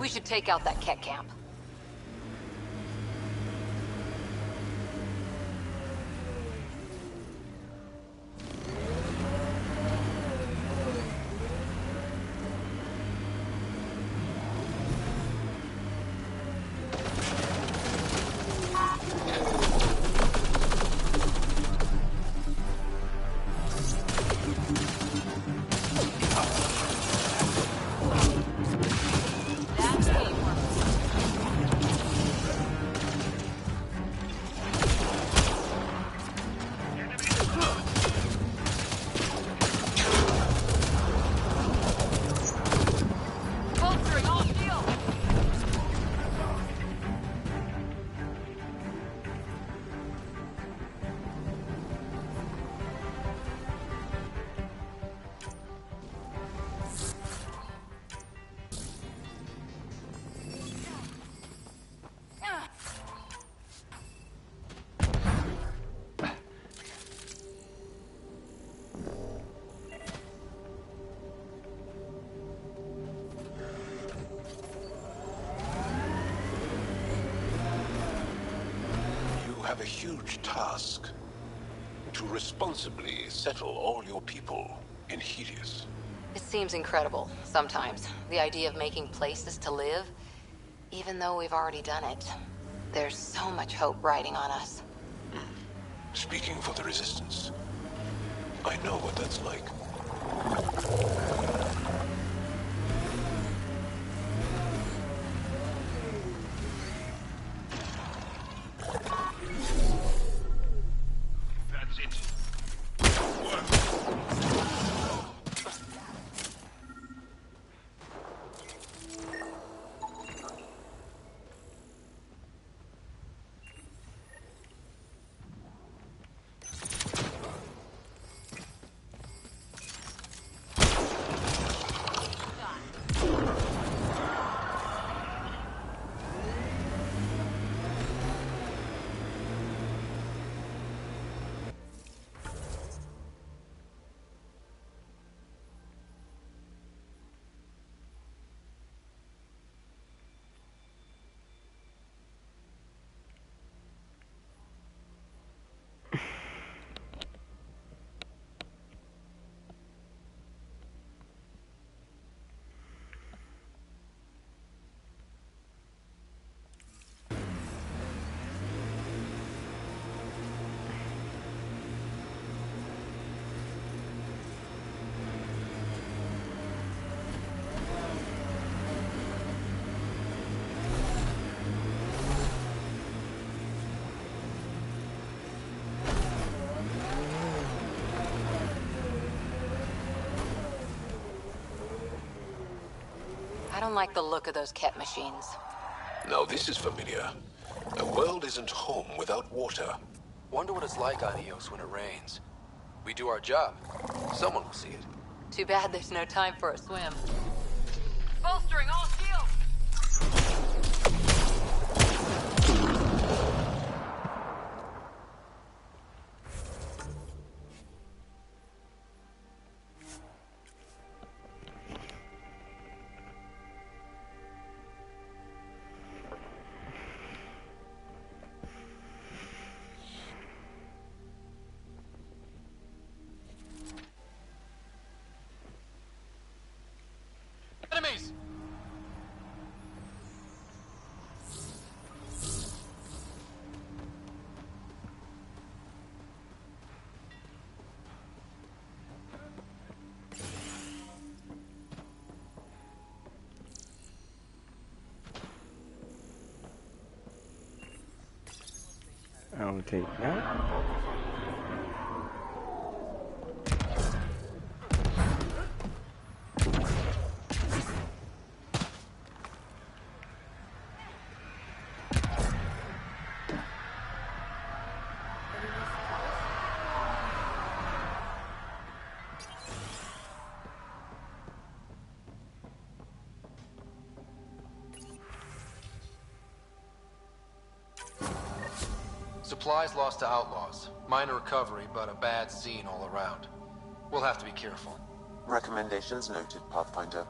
We should take out that Ket camp. Have a huge task to responsibly settle all your people in Helios. It seems incredible, sometimes. The idea of making places to live, even though we've already done it. There's so much hope riding on us. Speaking for the Resistance, I know what that's like. I don't like the look of those Ket machines. Now this is familiar. A world isn't home without water. Wonder what it's like on Eos when it rains. We do our job. Someone will see it. Too bad there's no time for a swim. Bolstering all shields! Enemies! I'll take that. Supplies lost to outlaws. Minor recovery, but a bad scene all around. We'll have to be careful. Recommendations noted, Pathfinder.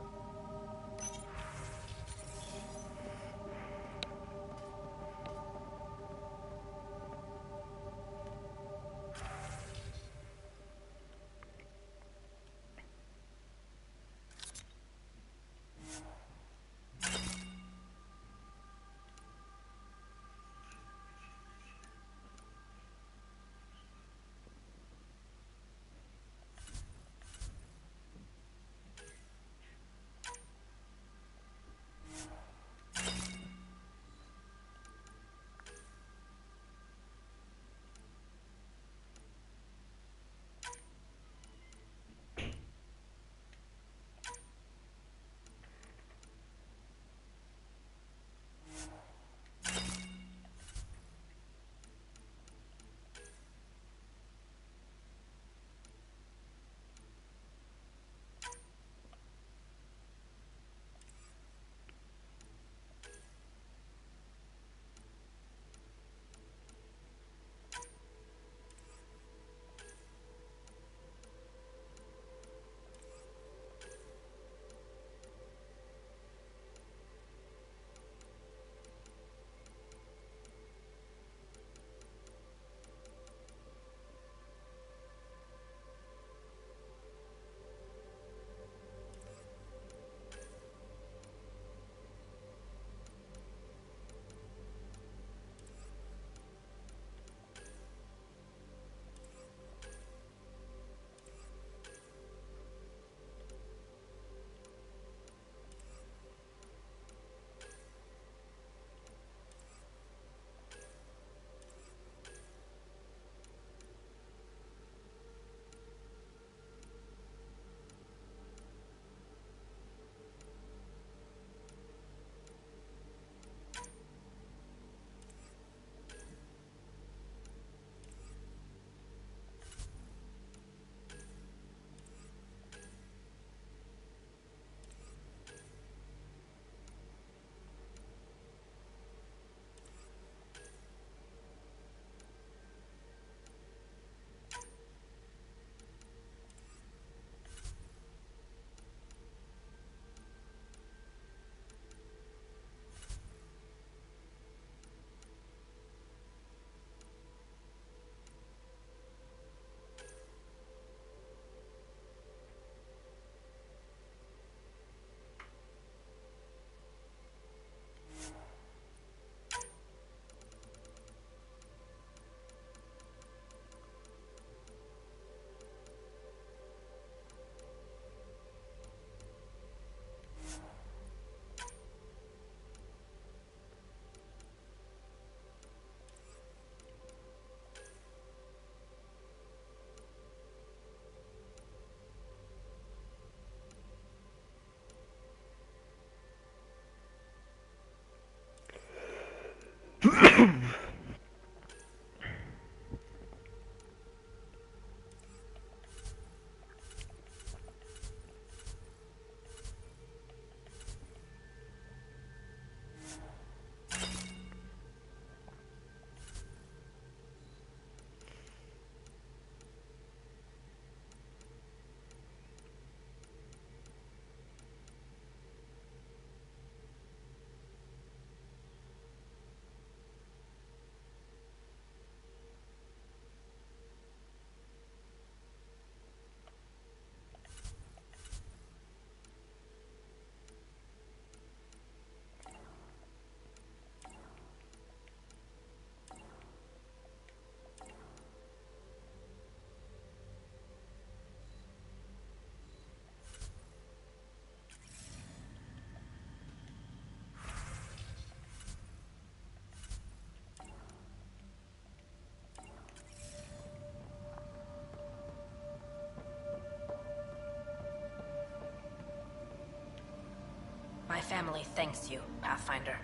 My family thanks you, Pathfinder.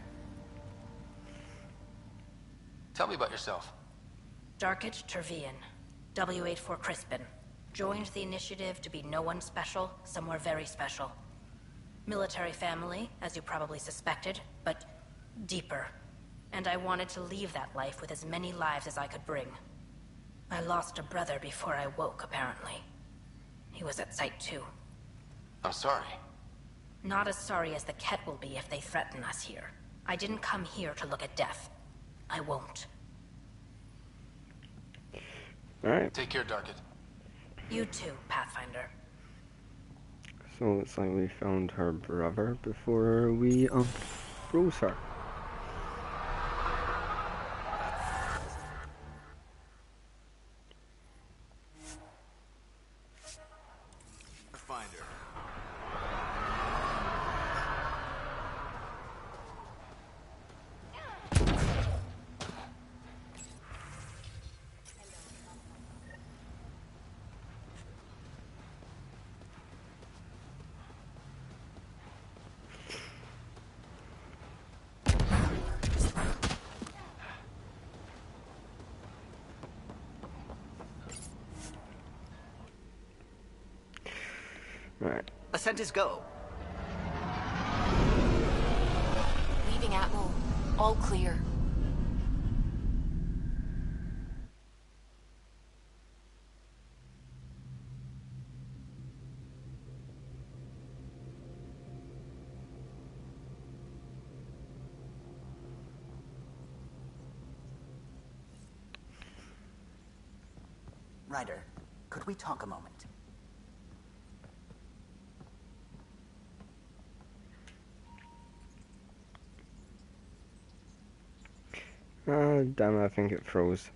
Tell me about yourself. Darkage Tervian, W84 Crispin. Joined the initiative to be no one special, somewhere very special. Military family, as you probably suspected, but deeper. And I wanted to leave that life with as many lives as I could bring. I lost a brother before I woke, apparently. He was at Site 2. I'm sorry. Not as sorry as the Ket will be if they threaten us here. I didn't come here to look at death. I won't. Alright. Take care, Darkit. You too, Pathfinder. So it's like we found her brother before we froze her. Right. Ascent is go. Leaving Atmo. All clear. Ryder, could we talk a moment? Damn it, I think it froze.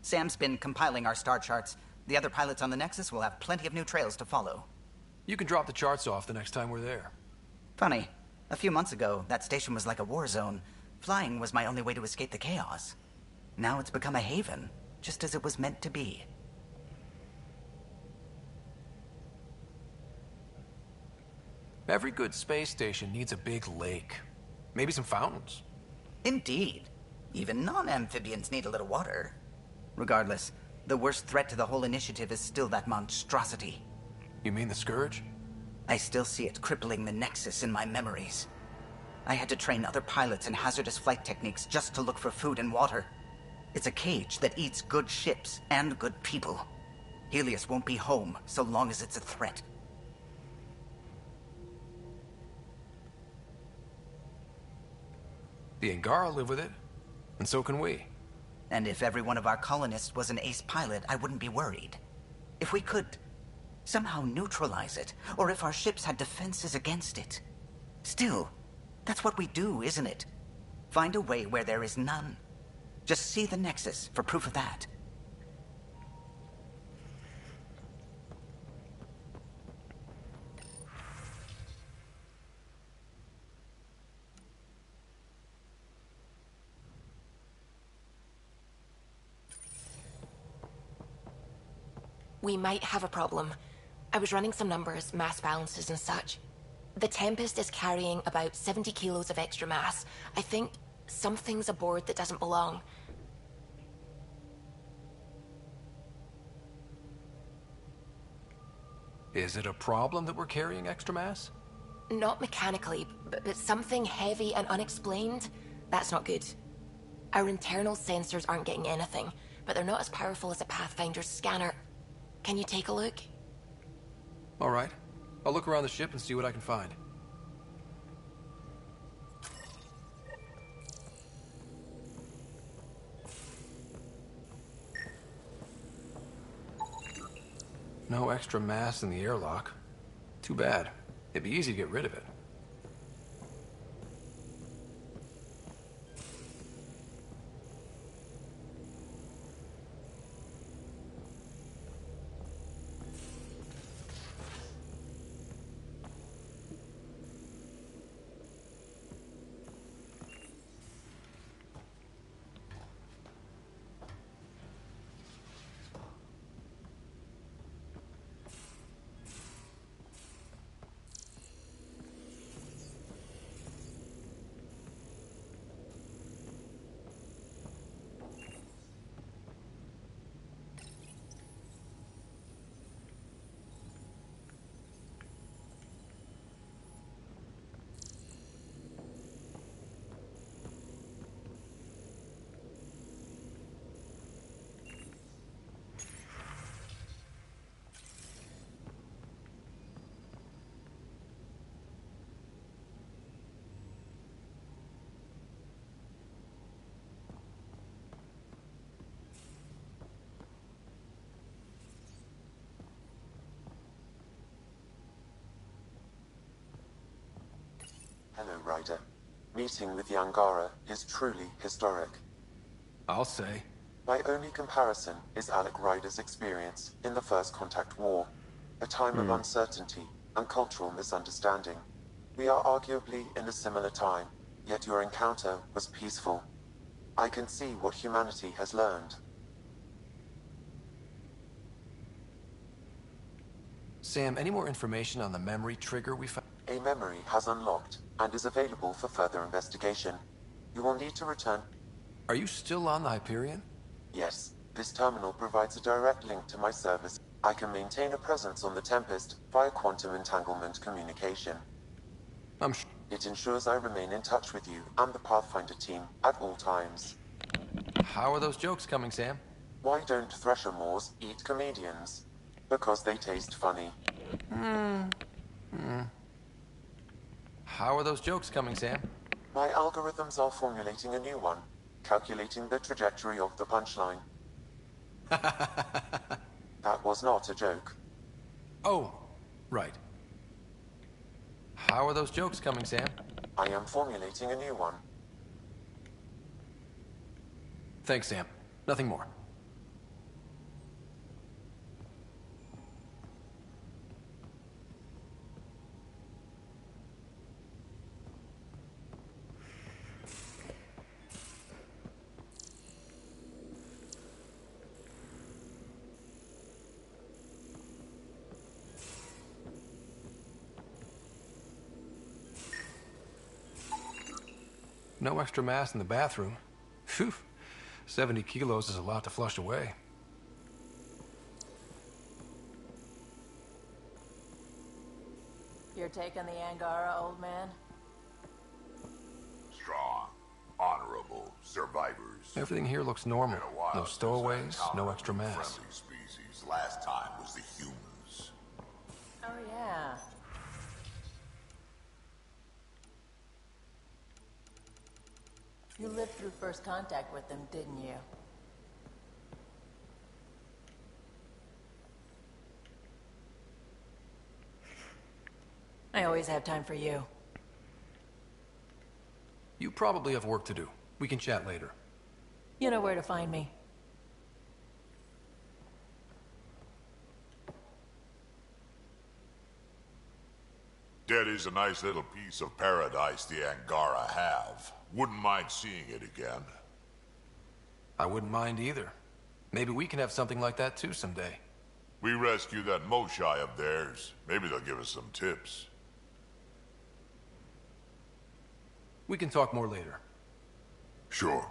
Sam's been compiling our star charts. The other pilots on the Nexus will have plenty of new trails to follow. You can drop the charts off the next time we're there. Funny. A few months ago, that station was like a war zone. Flying was my only way to escape the chaos. Now it's become a haven, just as it was meant to be. Every good space station needs a big lake. Maybe some fountains. Indeed. Even non-amphibians need a little water. Regardless, the worst threat to the whole initiative is still that monstrosity. You mean the Scourge? I still see it crippling the Nexus in my memories. I had to train other pilots in hazardous flight techniques just to look for food and water. It's a cage that eats good ships and good people. Helios won't be home so long as it's a threat. The Angara live with it, and so can we. And if every one of our colonists was an ace pilot, I wouldn't be worried. If we could somehow neutralize it, or if our ships had defenses against it. Still, that's what we do, isn't it? Find a way where there is none. Just see the Nexus for proof of that. We might have a problem. I was running some numbers, mass balances and such. The Tempest is carrying about 70 kilos of extra mass. I think something's aboard that doesn't belong. Is it a problem that we're carrying extra mass? Not mechanically, but something heavy and unexplained. That's not good. Our internal sensors aren't getting anything, but they're not as powerful as a Pathfinder's scanner. Can you take a look? All right. I'll look around the ship and see what I can find. No extra mass in the airlock. Too bad. It'd be easy to get rid of it. Hello, Ryder. Meeting with the Angara is truly historic. I'll say. My only comparison is Alec Ryder's experience in the First Contact War, a time of uncertainty and cultural misunderstanding. We are arguably in a similar time, yet your encounter was peaceful. I can see what humanity has learned. Sam, any more information on the memory trigger we found? A memory has unlocked and is available for further investigation. You will need to return. Are you still on the Hyperion? Yes, this terminal provides a direct link to my service. I can maintain a presence on the Tempest via quantum entanglement communication. I'm sure. It ensures I remain in touch with you and the Pathfinder team at all times. How are those jokes coming, Sam? Why don't Thresher Moors eat comedians? Because they taste funny. How are those jokes coming, Sam? My algorithms are formulating a new one, calculating the trajectory of the punchline. That was not a joke. Oh, right. How are those jokes coming, Sam? I am formulating a new one. Thanks, Sam. Nothing more. No extra mass in the bathroom. Phew. 70 kilos is a lot to flush away. You're taking the Angara, old man? Strong, honorable survivors. Everything here looks normal. Been a while No since stowaways, I no extra encountered a mass. friendly species. Last time was the humans. Oh, yeah. You lived through first contact with them, didn't you? I always have time for you. You probably have work to do. We can chat later. You know where to find me. That is a nice little piece of paradise the Angara have. Wouldn't mind seeing it again. I wouldn't mind either. Maybe we can have something like that too someday. We rescue that Moshai of theirs. Maybe they'll give us some tips. We can talk more later. Sure.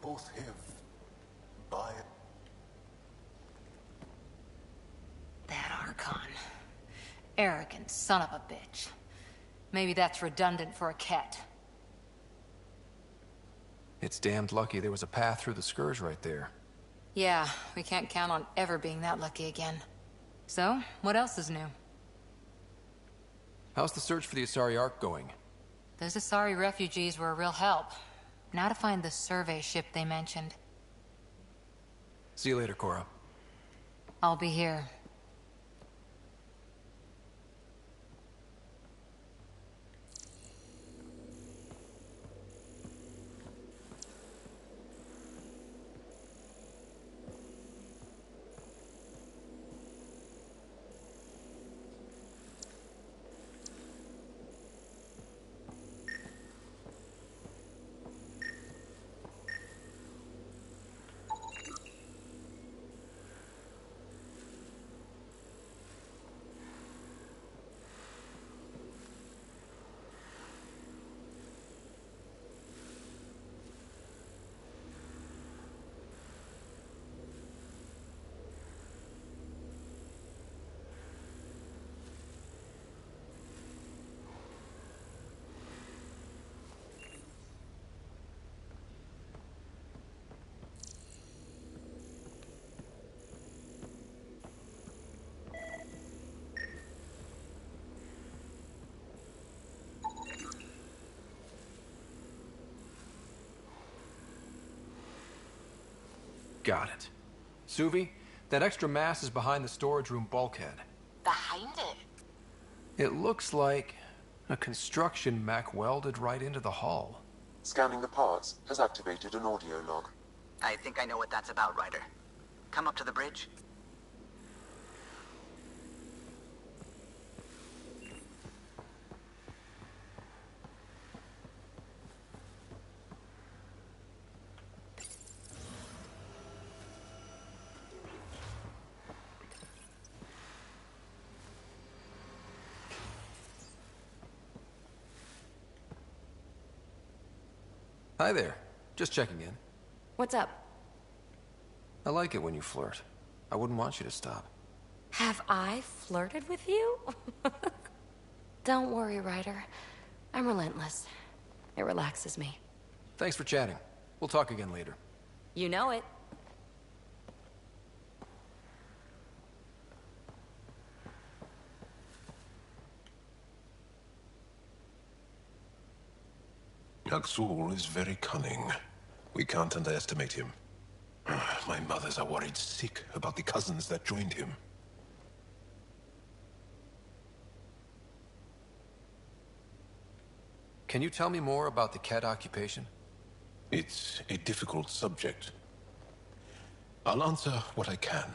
Both have by That Archon. Arrogant son of a bitch. Maybe that's redundant for a cat. It's damned lucky there was a path through the Scourge right there. Yeah, we can't count on ever being that lucky again. So, what else is new? How's the search for the Asari Ark going? Those Asari refugees were a real help. Now to find the survey ship they mentioned. See you later, Cora. I'll be here. Got it. Suvi, that extra mass is behind the storage room bulkhead. Behind it? It looks like a construction mech welded right into the hull. Scanning the parts has activated an audio log. I think I know what that's about, Ryder. Come up to the bridge. Hi there. Just checking in. What's up? I like it when you flirt. I wouldn't want you to stop. Have I flirted with you? Don't worry, Ryder. I'm relentless. It relaxes me. Thanks for chatting. We'll talk again later. You know it. Yaksul is very cunning. We can't underestimate him. My mothers are worried sick about the cousins that joined him. Can you tell me more about the Ket occupation? It's a difficult subject. I'll answer what I can.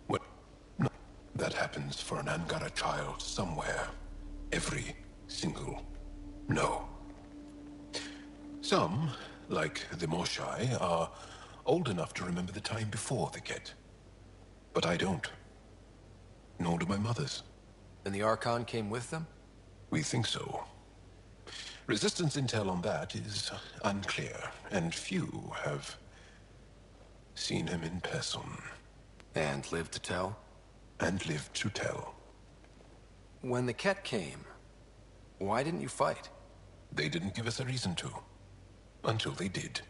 Well, no, that happens for an Angara child somewhere. Every single no. Some, like the Moshai, are old enough to remember the time before the Ket. But I don't. Nor do my mothers. And the Archon came with them? We think so. Resistance intel on that is unclear, and few have seen him in person. And lived to tell? And lived to tell. When the Ket came, why didn't you fight? They didn't give us a reason to. Until they did.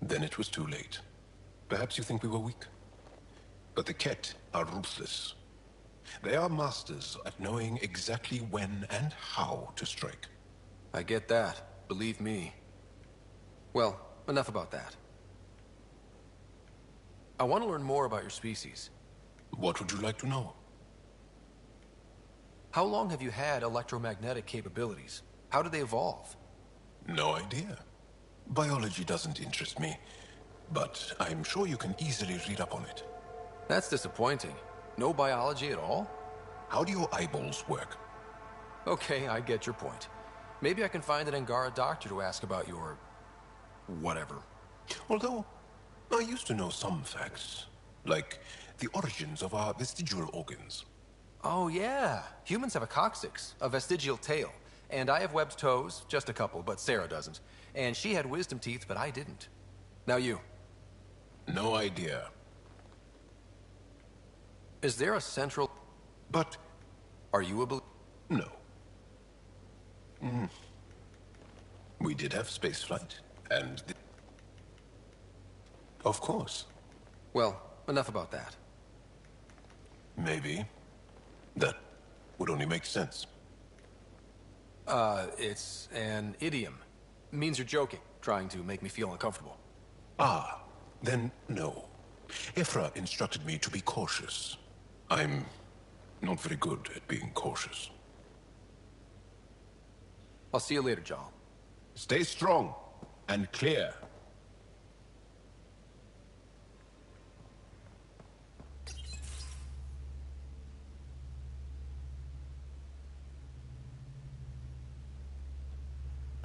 Then it was too late. Perhaps you think we were weak. But the Ket are ruthless. They are masters at knowing exactly when and how to strike. I get that. Believe me. Well, enough about that. I want to learn more about your species. What would you like to know? How long have you had electromagnetic capabilities? How did they evolve? No idea. Biology doesn't interest me, but I'm sure you can easily read up on it. That's disappointing. No biology at all? How do your eyeballs work? Okay, I get your point. Maybe I can find an Angara doctor to ask about your... whatever. Although, I used to know some facts, like the origins of our vestigial organs. Oh yeah, humans have a coccyx, a vestigial tail. And I have webbed toes, just a couple, but Sarah doesn't. And she had wisdom teeth, but I didn't. Now you. No idea. Is there a central... But... Are you a No. We did have spaceflight, and... Of course. Well, enough about that. Maybe. That would only make sense. It's an idiom. Means you're joking, trying to make me feel uncomfortable. Ah, then no. Ephra instructed me to be cautious. I'm not very good at being cautious. I'll see you later, Jal. Stay strong and clear.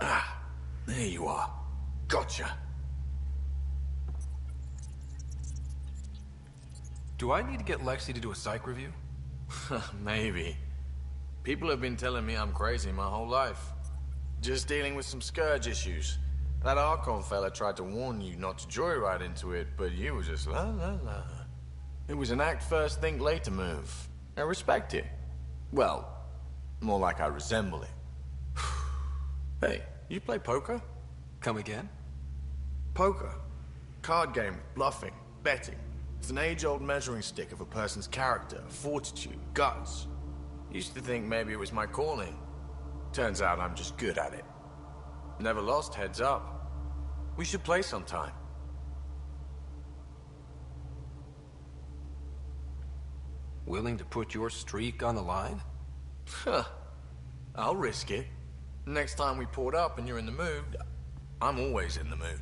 Ah, there you are. Gotcha. Do I need to get Lexi to do a psych review? Maybe. People have been telling me I'm crazy my whole life. Just dealing with some scourge issues. That Archon fella tried to warn you not to joyride into it, but you were just la la la. It was an act first, think later move. I respect it. Well, more like I resemble it. Hey, you play poker? Come again? Poker. Card game, bluffing, betting. It's an age-old measuring stick of a person's character, fortitude, guts. Used to think maybe it was my calling. Turns out I'm just good at it. Never lost heads up. We should play sometime. Willing to put your streak on the line? Huh. I'll risk it. Next time we port up and you're in the mood, I'm always in the mood.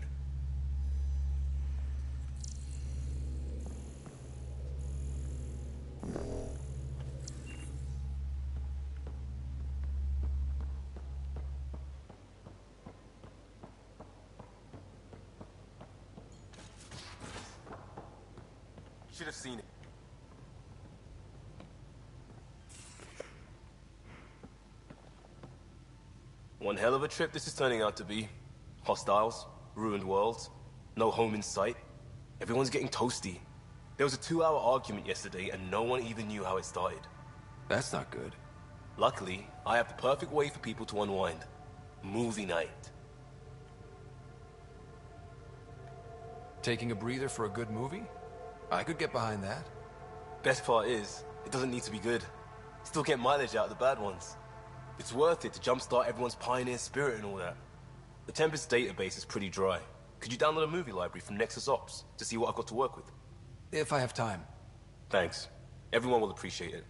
Should have seen it. One hell of a trip this is turning out to be. Hostiles, ruined worlds, no home in sight. Everyone's getting toasty. There was a 2-hour argument yesterday and no one even knew how it started. That's not good. Luckily, I have the perfect way for people to unwind. Movie night. Taking a breather for a good movie? I could get behind that. Best part is, it doesn't need to be good. Still get mileage out of the bad ones. It's worth it to jumpstart everyone's pioneer spirit and all that. The Tempest database is pretty dry. Could you download a movie library from Nexus Ops to see what I've got to work with? If I have time. Thanks. Everyone will appreciate it.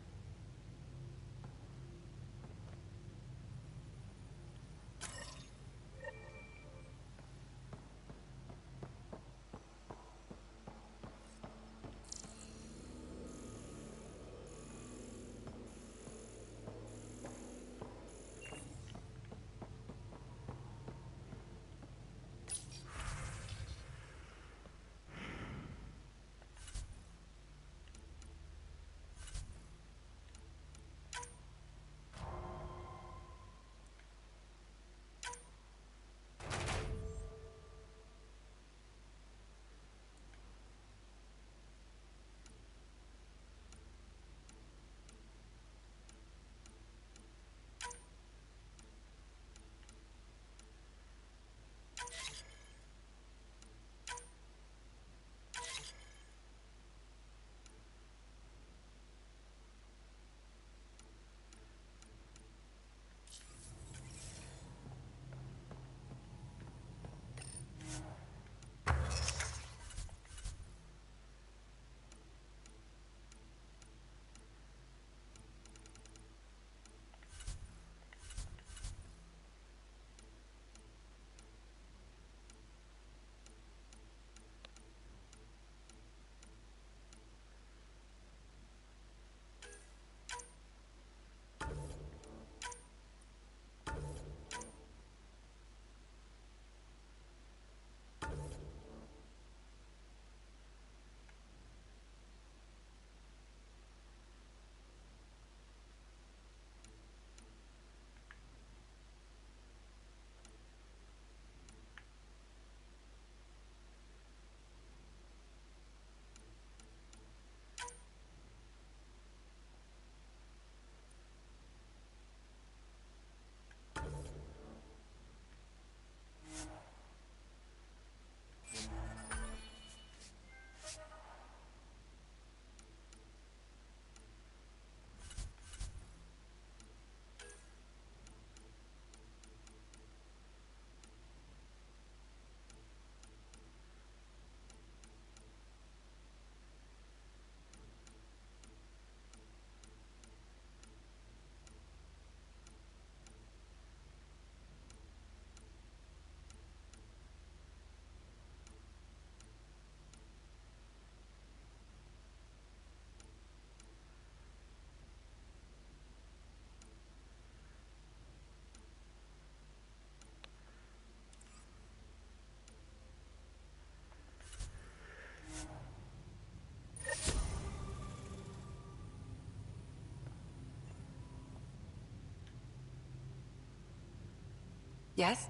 Yes?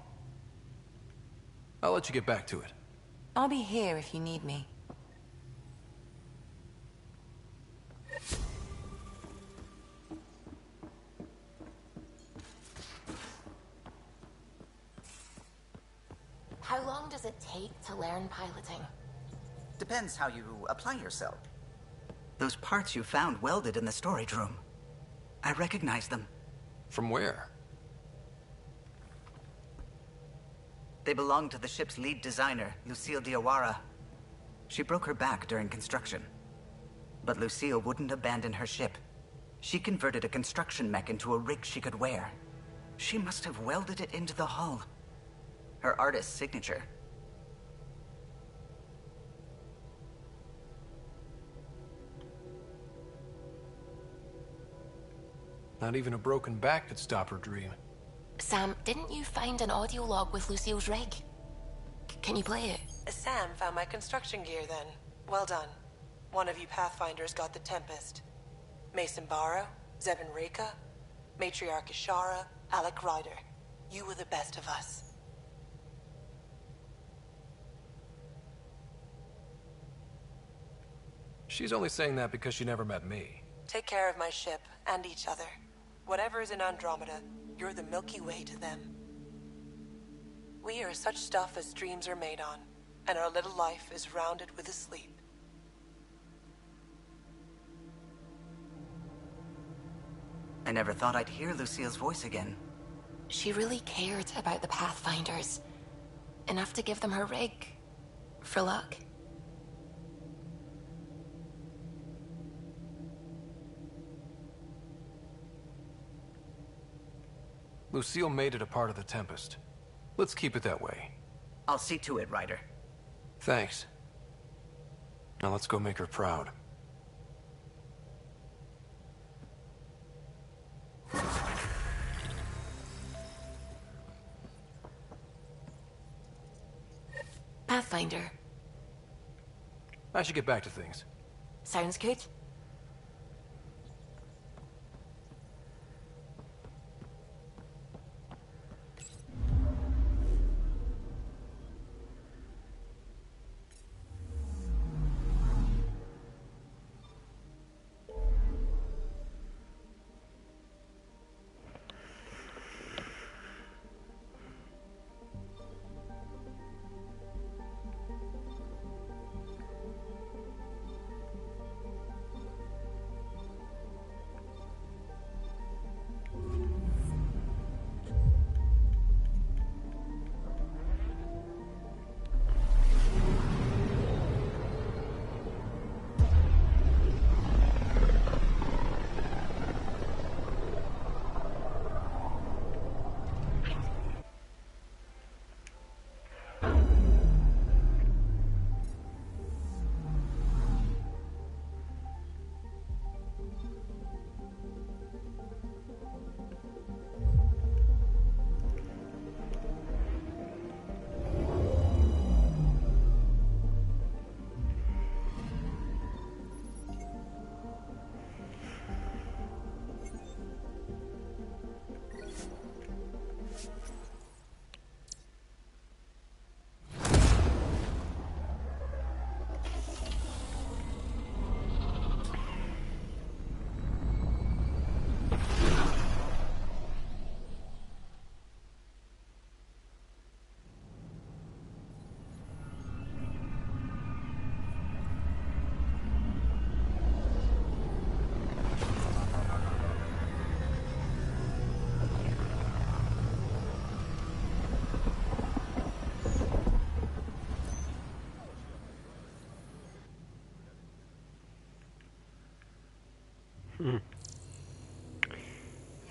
I'll let you get back to it. I'll be here if you need me. How long does it take to learn piloting? Depends how you apply yourself. Those parts you found welded in the storage room. I recognize them. From where? They belong to the ship's lead designer, Lucille Diawara. She broke her back during construction. But Lucille wouldn't abandon her ship. She converted a construction mech into a rig she could wear. She must have welded it into the hull. Her artist's signature. Not even a broken back could stop her dream. Sam, didn't you find an audio log with Lucille's rig? Can you play it? Sam found my construction gear then. Well done. One of you Pathfinders got the Tempest. Mason Barrow, Zevin Reka, Matriarch Ishara, Alec Ryder. You were the best of us. She's only saying that because she never met me. Take care of my ship and each other. Whatever is in Andromeda, you're the Milky Way to them. We are such stuff as dreams are made on, and our little life is rounded with a sleep. I never thought I'd hear Lucille's voice again. She really cared about the Pathfinders. Enough to give them her rig. For luck. Lucille made it a part of the Tempest. Let's keep it that way. I'll see to it, Ryder. Thanks. Now let's go make her proud. Pathfinder. I should get back to things. Sounds good.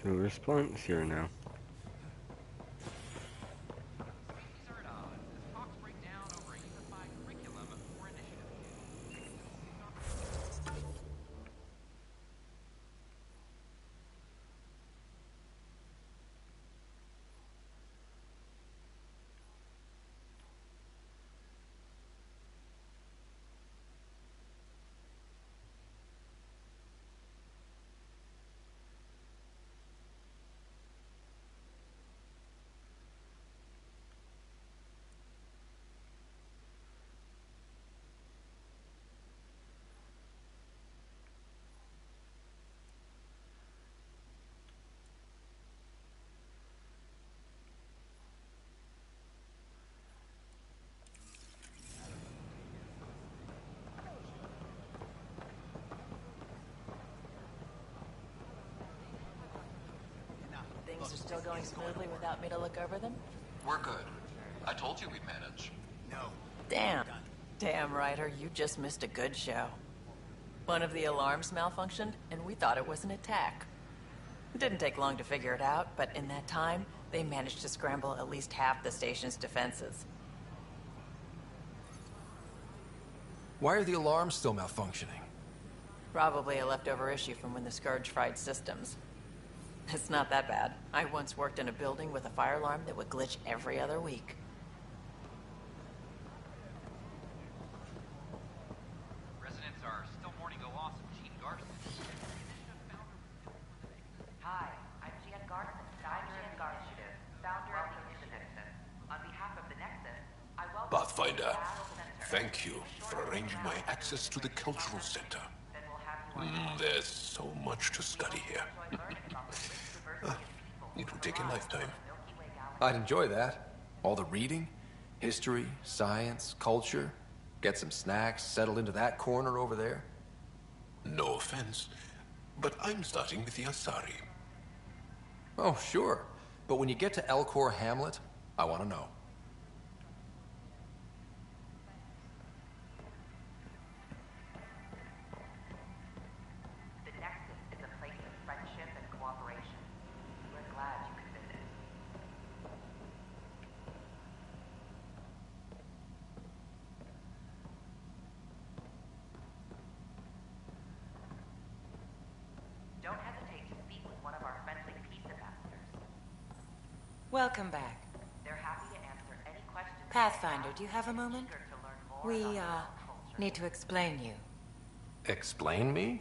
So response here now. Things are still going smoothly without me to look over them? We're good. I told you we'd manage. No. Damn. Damn, Ryder, you just missed a good show. One of the alarms malfunctioned, and we thought it was an attack. It didn't take long to figure it out, but in that time, they managed to scramble at least half the station's defenses. Why are the alarms still malfunctioning? Probably a leftover issue from when the Scourge fried systems. It's not that bad. I once worked in a building with a fire alarm that would glitch every other week. Residents are still mourning the loss of Gene Garson. Hi, I'm Jan Garson, founder of the Initiative, founder of the Nexus. On behalf of the Nexus, I welcome Pathfinder, thank you for arranging my access to the Cultural Center. There's so much to study here. It will take a lifetime. I'd enjoy that. All the reading, history, science, culture. Get some snacks, settle into that corner over there. No offense, but I'm starting with the Asari. Oh, sure. But when you get to Elcor Hamlet, I want to know. The Nexus is a place of friendship and cooperation. We're glad you could visit. Don't hesitate to speak with one of our friendly peace ambassadors. Welcome back. They're happy to answer any questions. Pathfinder, do you have a moment? We, need to explain you. Explain me?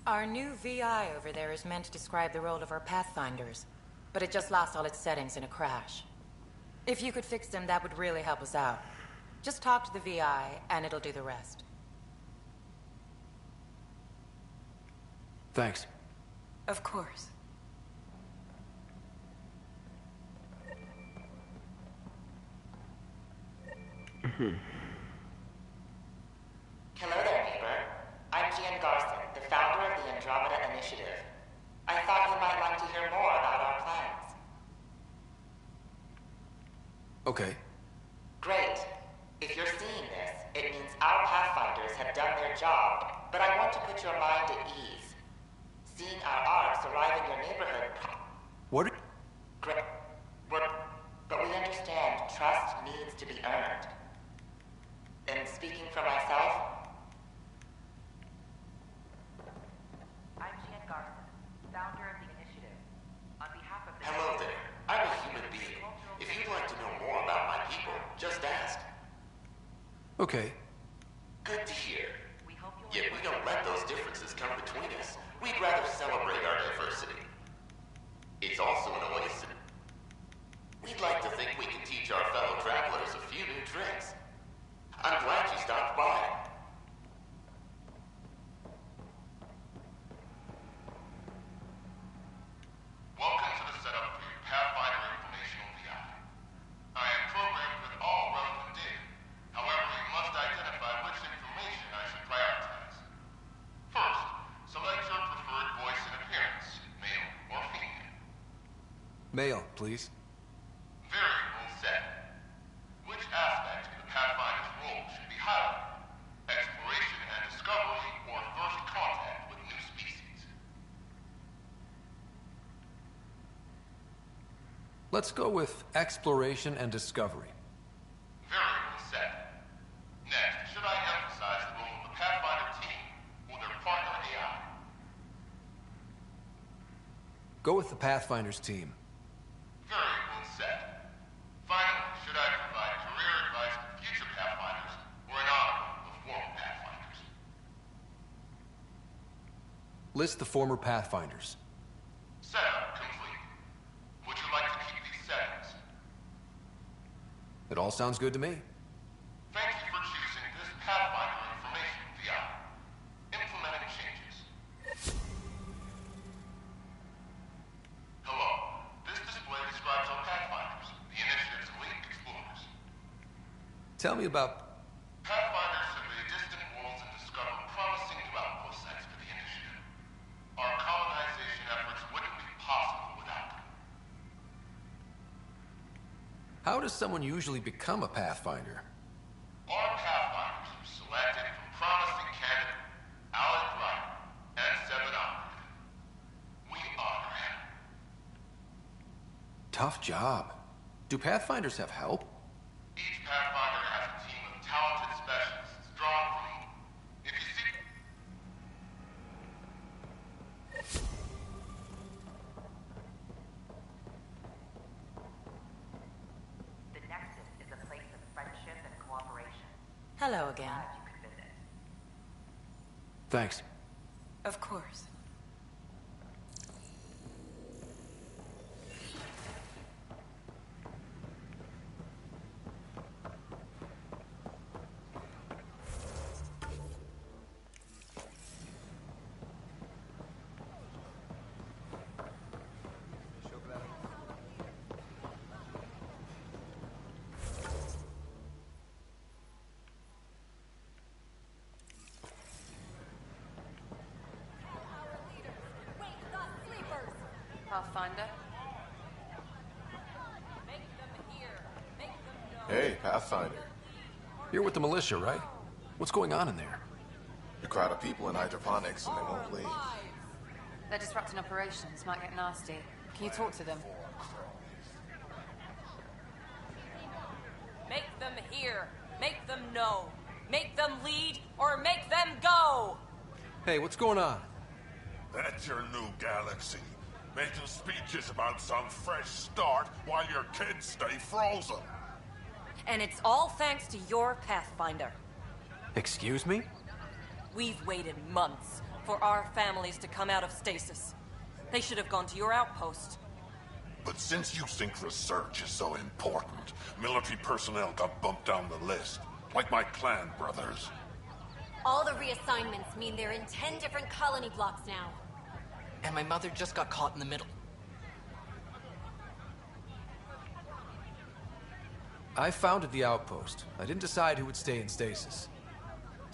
Our new VI over there is meant to describe the role of our Pathfinders, but it just lost all its settings in a crash. If you could fix them, that would really help us out. Just talk to the VI, and it'll do the rest. Thanks. Of course. Hello there, neighbor. I'm Gian Garson, the founder of the Andromeda Initiative. I thought you might like to hear more about our plans. Okay. Great. If you're seeing this, it means our Pathfinders have done their job, but I want to put your mind at ease. Seeing our arcs arrive in your neighborhood... What? Great. But we understand trust needs to be earned. And speaking for myself... I'm Gian Garson, founder of the Initiative. On behalf of the... Hello there. I'm a human being. If you'd like to know more about my people, just ask. Okay. Good to hear. Yet we don't let those differences come between us. We'd rather celebrate our diversity. It's also an oasis. We'd like to think we can teach our fellow travelers a few new tricks. I'm glad you stopped by. Welcome to the setup for your Pathfinder Informational VI. I am programmed with all relevant data. However, you must identify which information I should prioritize. First, select your preferred voice and appearance, male or female. Mail, please. Variable set. Which aspect of the Pathfinder's role should be highlighted? Exploration and discovery, or first contact with new species? Let's go with exploration and discovery. Variable set. Next, should I emphasize the role of the Pathfinder team or their partner AI? Go with the Pathfinders team. Variable set. Finally, should I provide career advice to future Pathfinders or an honor of former Pathfinders? List the former Pathfinders. Setup complete. Would you like to keep these settings? It all sounds good to me. Thank you for choosing this Pathfinder Information VI. Implementing changes. Hello. This display describes our Pathfinders, the Initiative's elite explorers. Tell me about... Pathfinders survey distant worlds and discover promising new outpost sites for the Initiative. Our colonization efforts wouldn't be possible How does someone usually become a Pathfinder? Our Pathfinders were selected from promising candidate Alec Wright and Seven Andromeda. We honor him. Tough job. Do Pathfinders have help? Each Pathfinder has a team of talented specialists drawn from... If you see... The Nexus is a place of friendship and cooperation. Hello again. Glad you could visit. Thanks. Of course. Pathfinder. Hey, Pathfinder. You're with the militia, right? What's going on in there? A crowd of people in hydroponics and they won't leave. They're disrupting operations. Might get nasty. Can you talk to them? Make them hear. Make them know. Make them lead or make them go! Hey, what's going on? That's your new galaxy. Making speeches about some fresh start while your kids stay frozen. And it's all thanks to your Pathfinder. Excuse me? We've waited months for our families to come out of stasis. They should have gone to your outpost. But since you think research is so important, military personnel got bumped down the list. Like my clan brothers. All the reassignments mean they're in 10 different colony blocks now. And my mother just got caught in the middle. I founded the outpost. I didn't decide who would stay in stasis.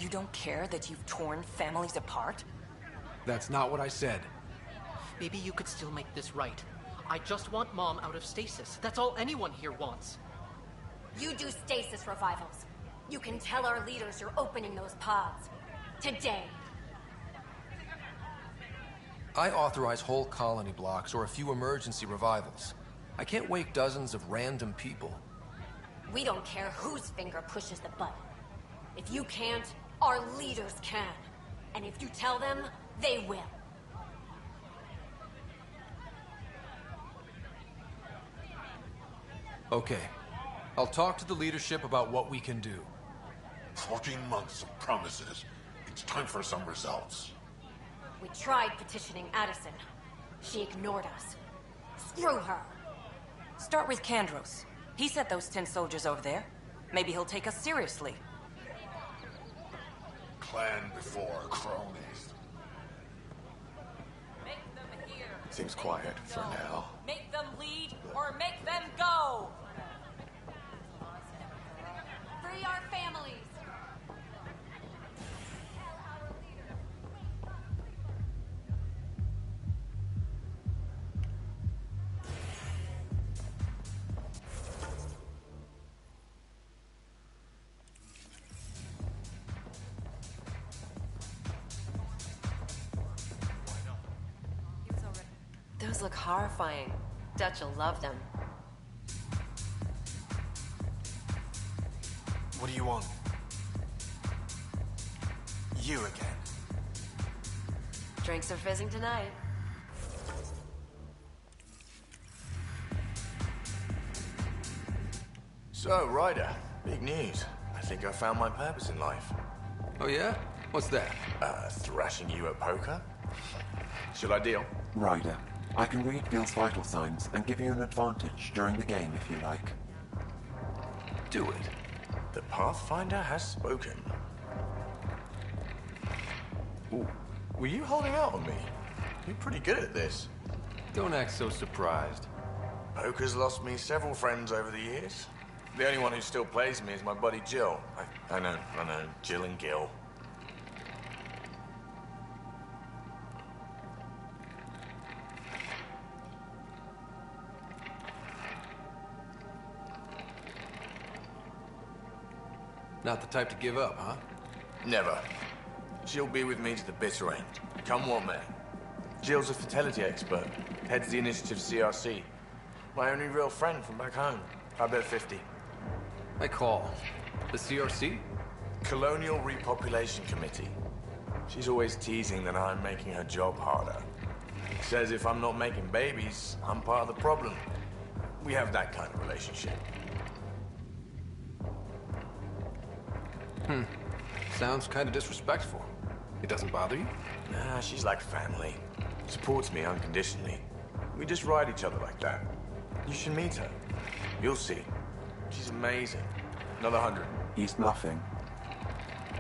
You don't care that you've torn families apart? That's not what I said. Maybe you could still make this right. I just want Mom out of stasis. That's all anyone here wants. You do stasis revivals. You can tell our leaders you're opening those pods. Today. I authorize whole colony blocks or a few emergency revivals. I can't wake dozens of random people. We don't care whose finger pushes the button. If you can't, our leaders can. And if you tell them, they will. Okay. I'll talk to the leadership about what we can do. 14 months of promises. It's time for some results. We tried petitioning Addison. She ignored us. Screw her. Start with Kandros. He sent those 10 soldiers over there. Maybe he'll take us seriously. Clan before cronies. Make them hear. Seems quiet for now. Make them lead or make them go! Free our families! Those look horrifying. Dutch will love them. What do you want? You again. Drinks are fizzing tonight. So, Ryder, big news. I think I found my purpose in life. Oh yeah? What's that? Thrashing you at poker? Should I deal? Ryder, I can read Gil's vital signs and give you an advantage during the game if you like. Do it. The Pathfinder has spoken. Ooh, were you holding out on me? You're pretty good at this. Don't act so surprised. Poker's lost me several friends over the years. The only one who still plays me is my buddy Jill. I know, Jill and Gil. Not the type to give up, huh? Never. She'll be with me to the bitter end. Come what may. Jill's a fertility expert. Heads the initiative CRC. My only real friend from back home. I bet 50. I call. The CRC? Colonial Repopulation Committee. She's always teasing that I'm making her job harder. Says if I'm not making babies, I'm part of the problem. We have that kind of relationship. Sounds kind of disrespectful. It doesn't bother you? Nah, she's like family. Supports me unconditionally. We just ride each other like that. You should meet her. You'll see. She's amazing. Another 100. He's bluffing.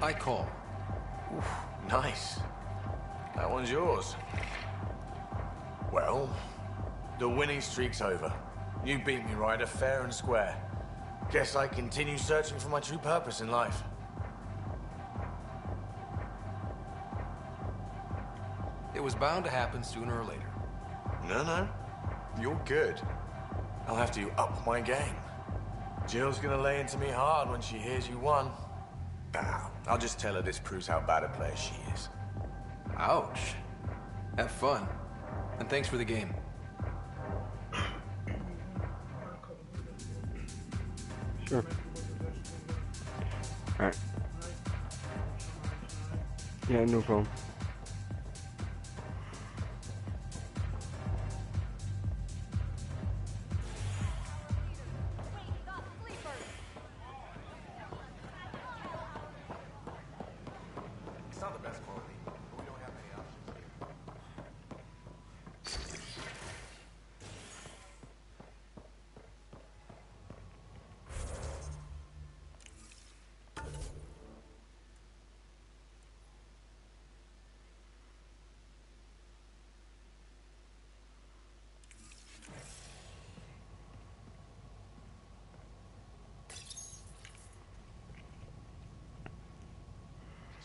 I call. Oof, nice. That one's yours. Well, the winning streak's over. You beat me, Ryder, fair and square. Guess I continue searching for my true purpose in life. It was bound to happen sooner or later. No. You're good. I'll have to up my game. Jill's gonna lay into me hard when she hears you won. I'll just tell her this proves how bad a player she is. Ouch. Have fun. And thanks for the game. Sure. Alright. Yeah, no problem. It's not the best quality, but we don't have many options here.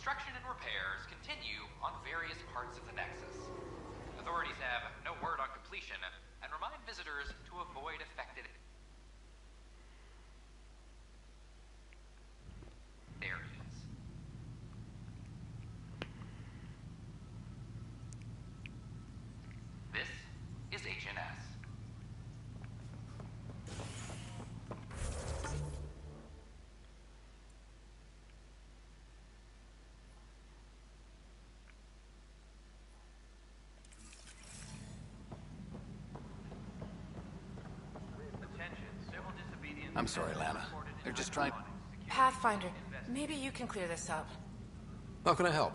Construction and repairs continue on various parts of the Nexus. Authorities have no word on completion and remind visitors to avoid affected areas. This is HNS. I'm sorry, Lana. They're just trying... Pathfinder, maybe you can clear this up. How can I help?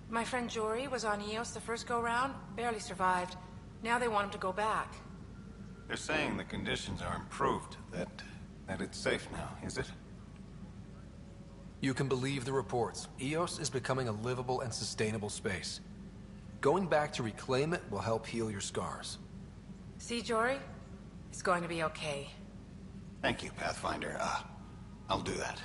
My friend Jory was on Eos the first go-round, barely survived. Now they want him to go back. They're saying the conditions are improved, that it's safe now, is it? You can believe the reports. Eos is becoming a livable and sustainable space. Going back to reclaim it will help heal your scars. See, Jory? It's going to be okay. Thank you, Pathfinder. I'll do that.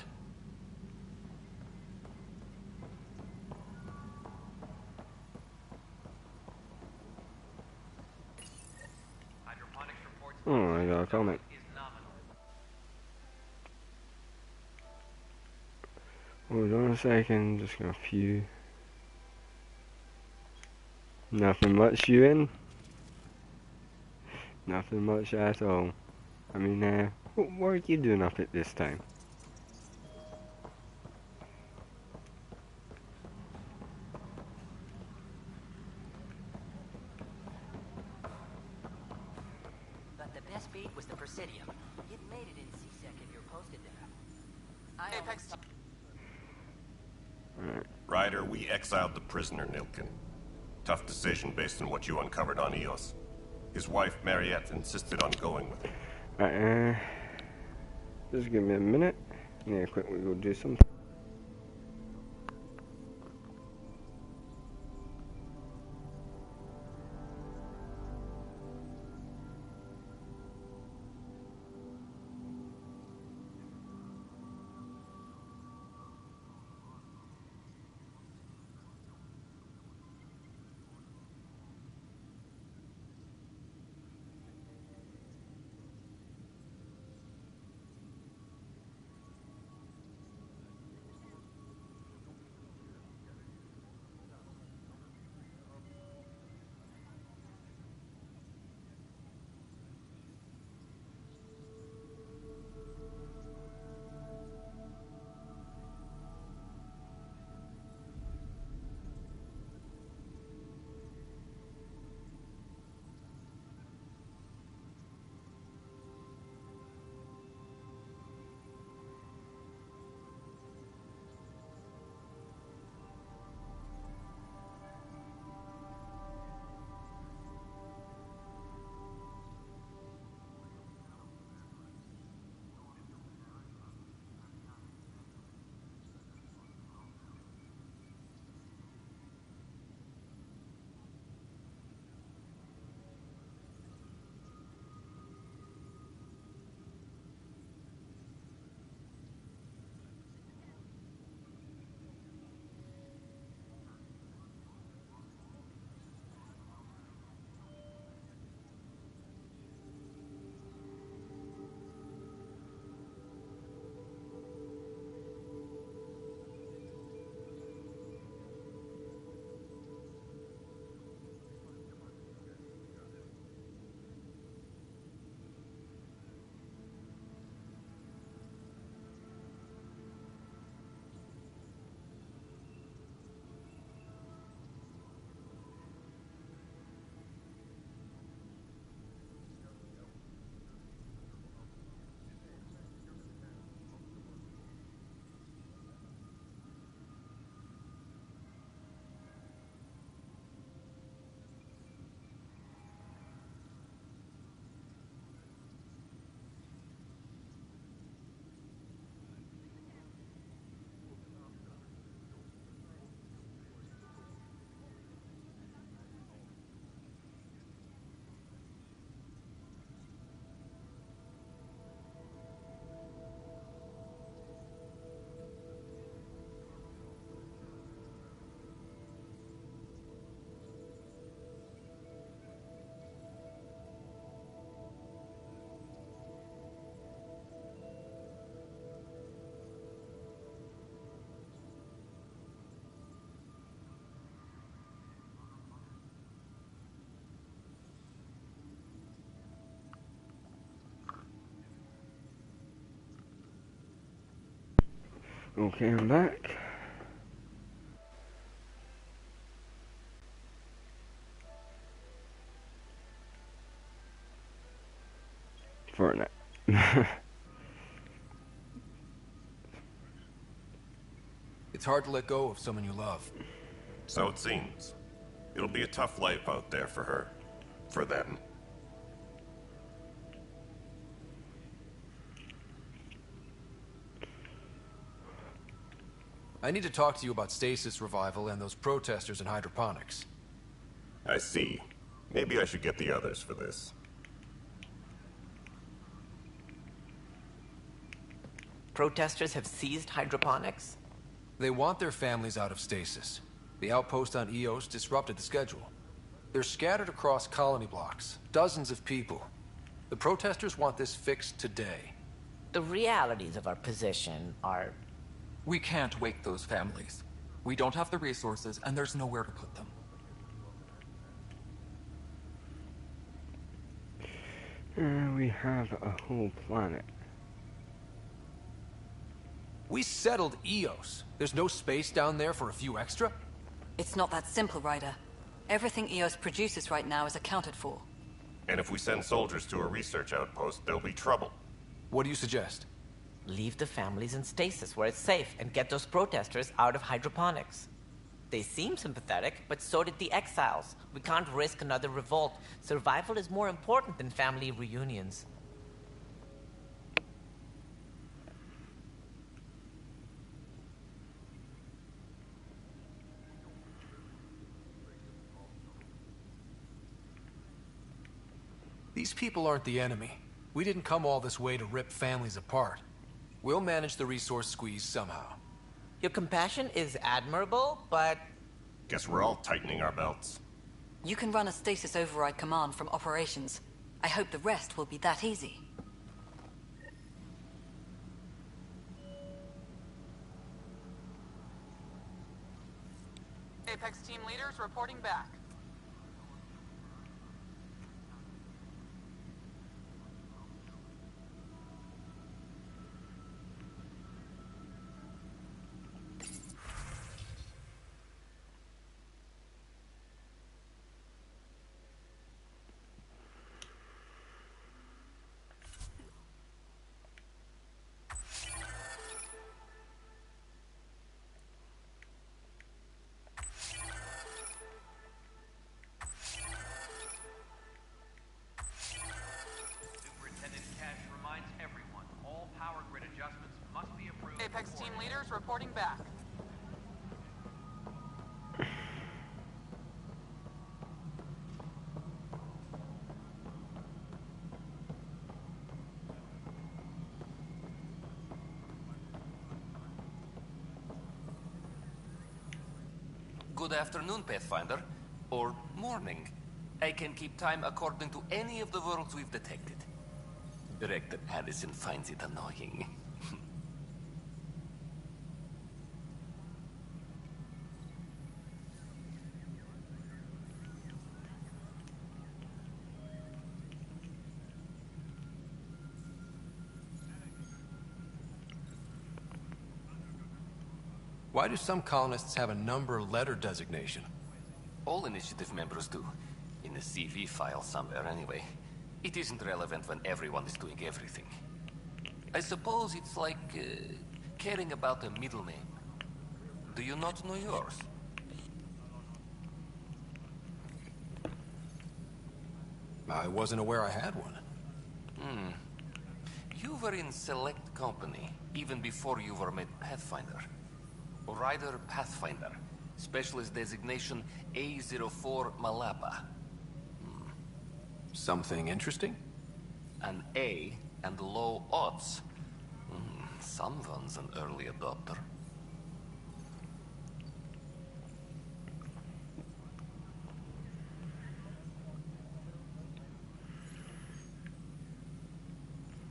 Oh, I got a comment. Hold on a second, just got a few. Nothing much, you in? Nothing much at all. I mean, what are you doing up at this time? But the best beat was the Presidium. It made it in C-Sec if you're posted there. Apex. Ryder, we exiled the prisoner, Nilkin. Tough decision based on what you uncovered on Eos. His wife, Mariette, insisted on going with him. Right, just give me a minute. Yeah, quickly go do something. Okay, I'm back. For now. It's hard to let go of someone you love. So it seems. It'll be a tough life out there for her. For them. I need to talk to you about stasis revival and those protesters in hydroponics. I see. Maybe I should get the others for this. Protesters have seized hydroponics? They want their families out of stasis. The outpost on Eos disrupted the schedule. They're scattered across colony blocks, dozens of people. The protesters want this fixed today. The realities of our position are... We can't wake those families. We don't have the resources, and there's nowhere to put them. We have a whole planet. We settled Eos. There's no space down there for a few extra? It's not that simple, Ryder. Everything Eos produces right now is accounted for. And if we send soldiers to a research outpost, there'll be trouble. What do you suggest? Leave the families in stasis where it's safe and get those protesters out of hydroponics. They seem sympathetic, but so did the exiles. We can't risk another revolt. Survival is more important than family reunions. These people aren't the enemy. We didn't come all this way to rip families apart. We'll manage the resource squeeze somehow. Your compassion is admirable, but... Guess we're all tightening our belts. You can run a stasis override command from operations. I hope the rest will be that easy. Apex team leaders reporting back. Apex team leaders reporting back. Good afternoon, Pathfinder. Or morning. I can keep time according to any of the worlds we've detected. Director Addison finds it annoying. Why do some colonists have a number letter designation? All initiative members do. In a CV file somewhere, anyway. It isn't relevant when everyone is doing everything. I suppose it's like caring about a middle name. Do you not know yours? I wasn't aware I had one. You were in select company, even before you were made Pathfinder. Ryder Pathfinder. Specialist designation A04 Malapa. Something interesting? An A and low odds. Someone's an early adopter.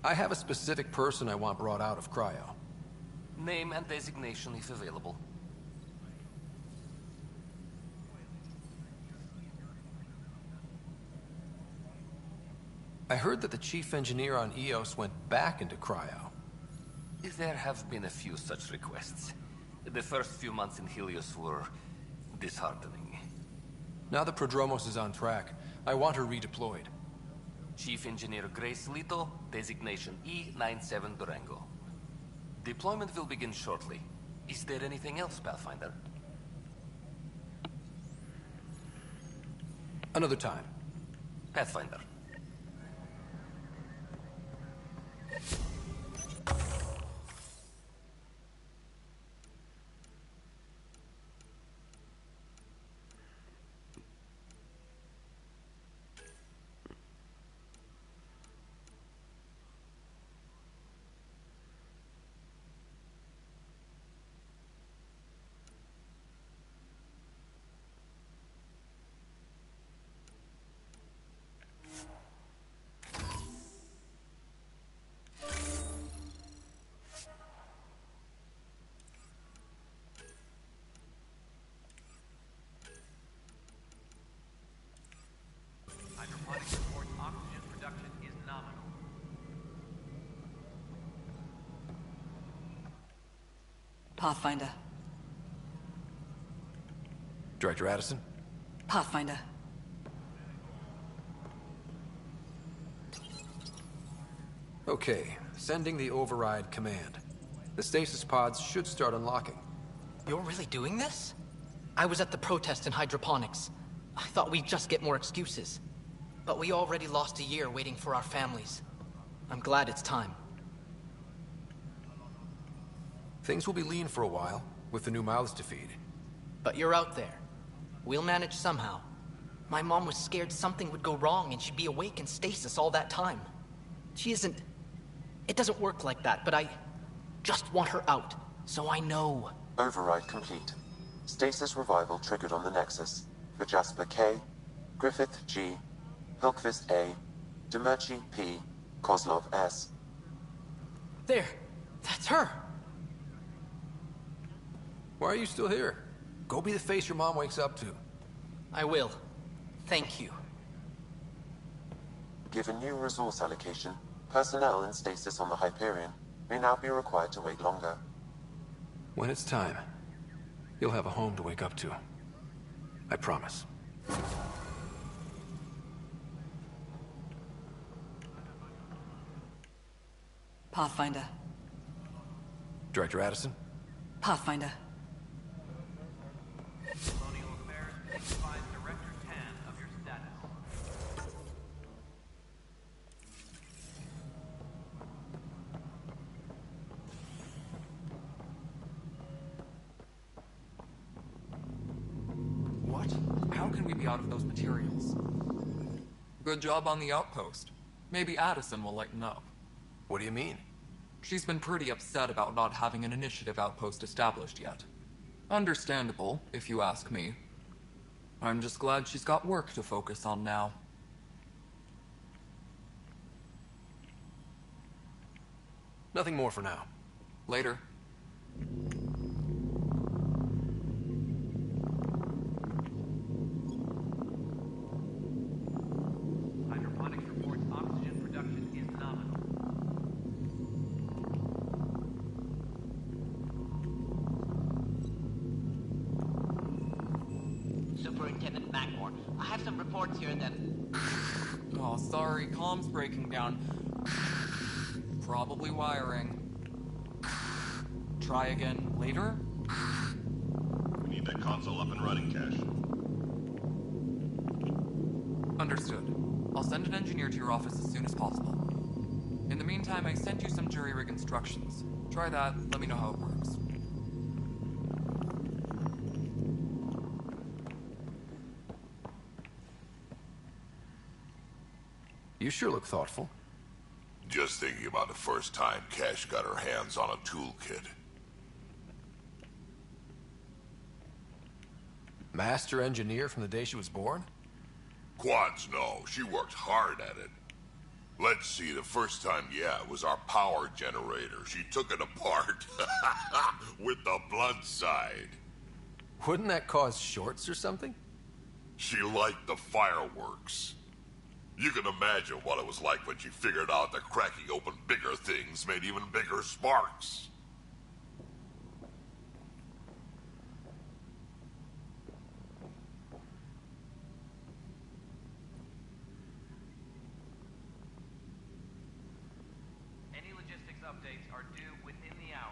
I have a specific person I want brought out of cryo. Name and designation if available. I heard that the chief engineer on Eos went back into cryo. There have been a few such requests. The first few months in Helios were disheartening. Now that Prodromos is on track, I want her redeployed. Chief Engineer Grace Lito, designation E97 Durango. Deployment will begin shortly. Is there anything else, Pathfinder? Another time. Pathfinder. Hydroponics reports oxygen production is nominal. Pathfinder. Director Addison? Pathfinder. Okay, sending the override command. The stasis pods should start unlocking. You're really doing this? I was at the protest in hydroponics. I thought we'd just get more excuses. But we already lost a year waiting for our families. I'm glad it's time. Things will be lean for a while, with the new mouths to feed. But you're out there. We'll manage somehow. My mom was scared something would go wrong and she'd be awake in stasis all that time. She isn't... It doesn't work like that, but I just want her out, so I know. Override complete. Stasis revival triggered on the Nexus. For Jasper K, Griffith G, Hilkvist A, Demerchi P, Kozlov S. There! That's her! Why are you still here? Go be the face your mom wakes up to. I will. Thank you. Given new resource allocation, personnel in stasis on the Hyperion may now be required to wait longer. When it's time, you'll have a home to wake up to. I promise. Pathfinder. Director Addison? Pathfinder. Colonial Affairs, please advise Director Tan of your status. What? How can we be out of those materials? Good job on the outpost. Maybe Addison will lighten up. What do you mean? She's been pretty upset about not having an initiative outpost established yet. Understandable, if you ask me. I'm just glad she's got work to focus on now. Nothing more for now. Later. Hydroponics reports oxygen production is nominal. Superintendent Magmore, I have some reports here that... Oh, sorry, comms breaking down. Probably wiring. Try again later? We need that console up and running, Cash. Understood. I'll send an engineer to your office as soon as possible. In the meantime, I sent you some jury rig instructions. Try that, let me know how it works. You sure look thoughtful. Just thinking about the first time Cash got her hands on a toolkit. Master engineer from the day she was born? Quads, no. She worked hard at it. Let's see, the first time, yeah, it was our power generator. She took it apart. With the blood side. Wouldn't that cause shorts or something? She liked the fireworks. You can imagine what it was like when she figured out that cracking open bigger things made even bigger sparks. Any logistics updates are due within the hour.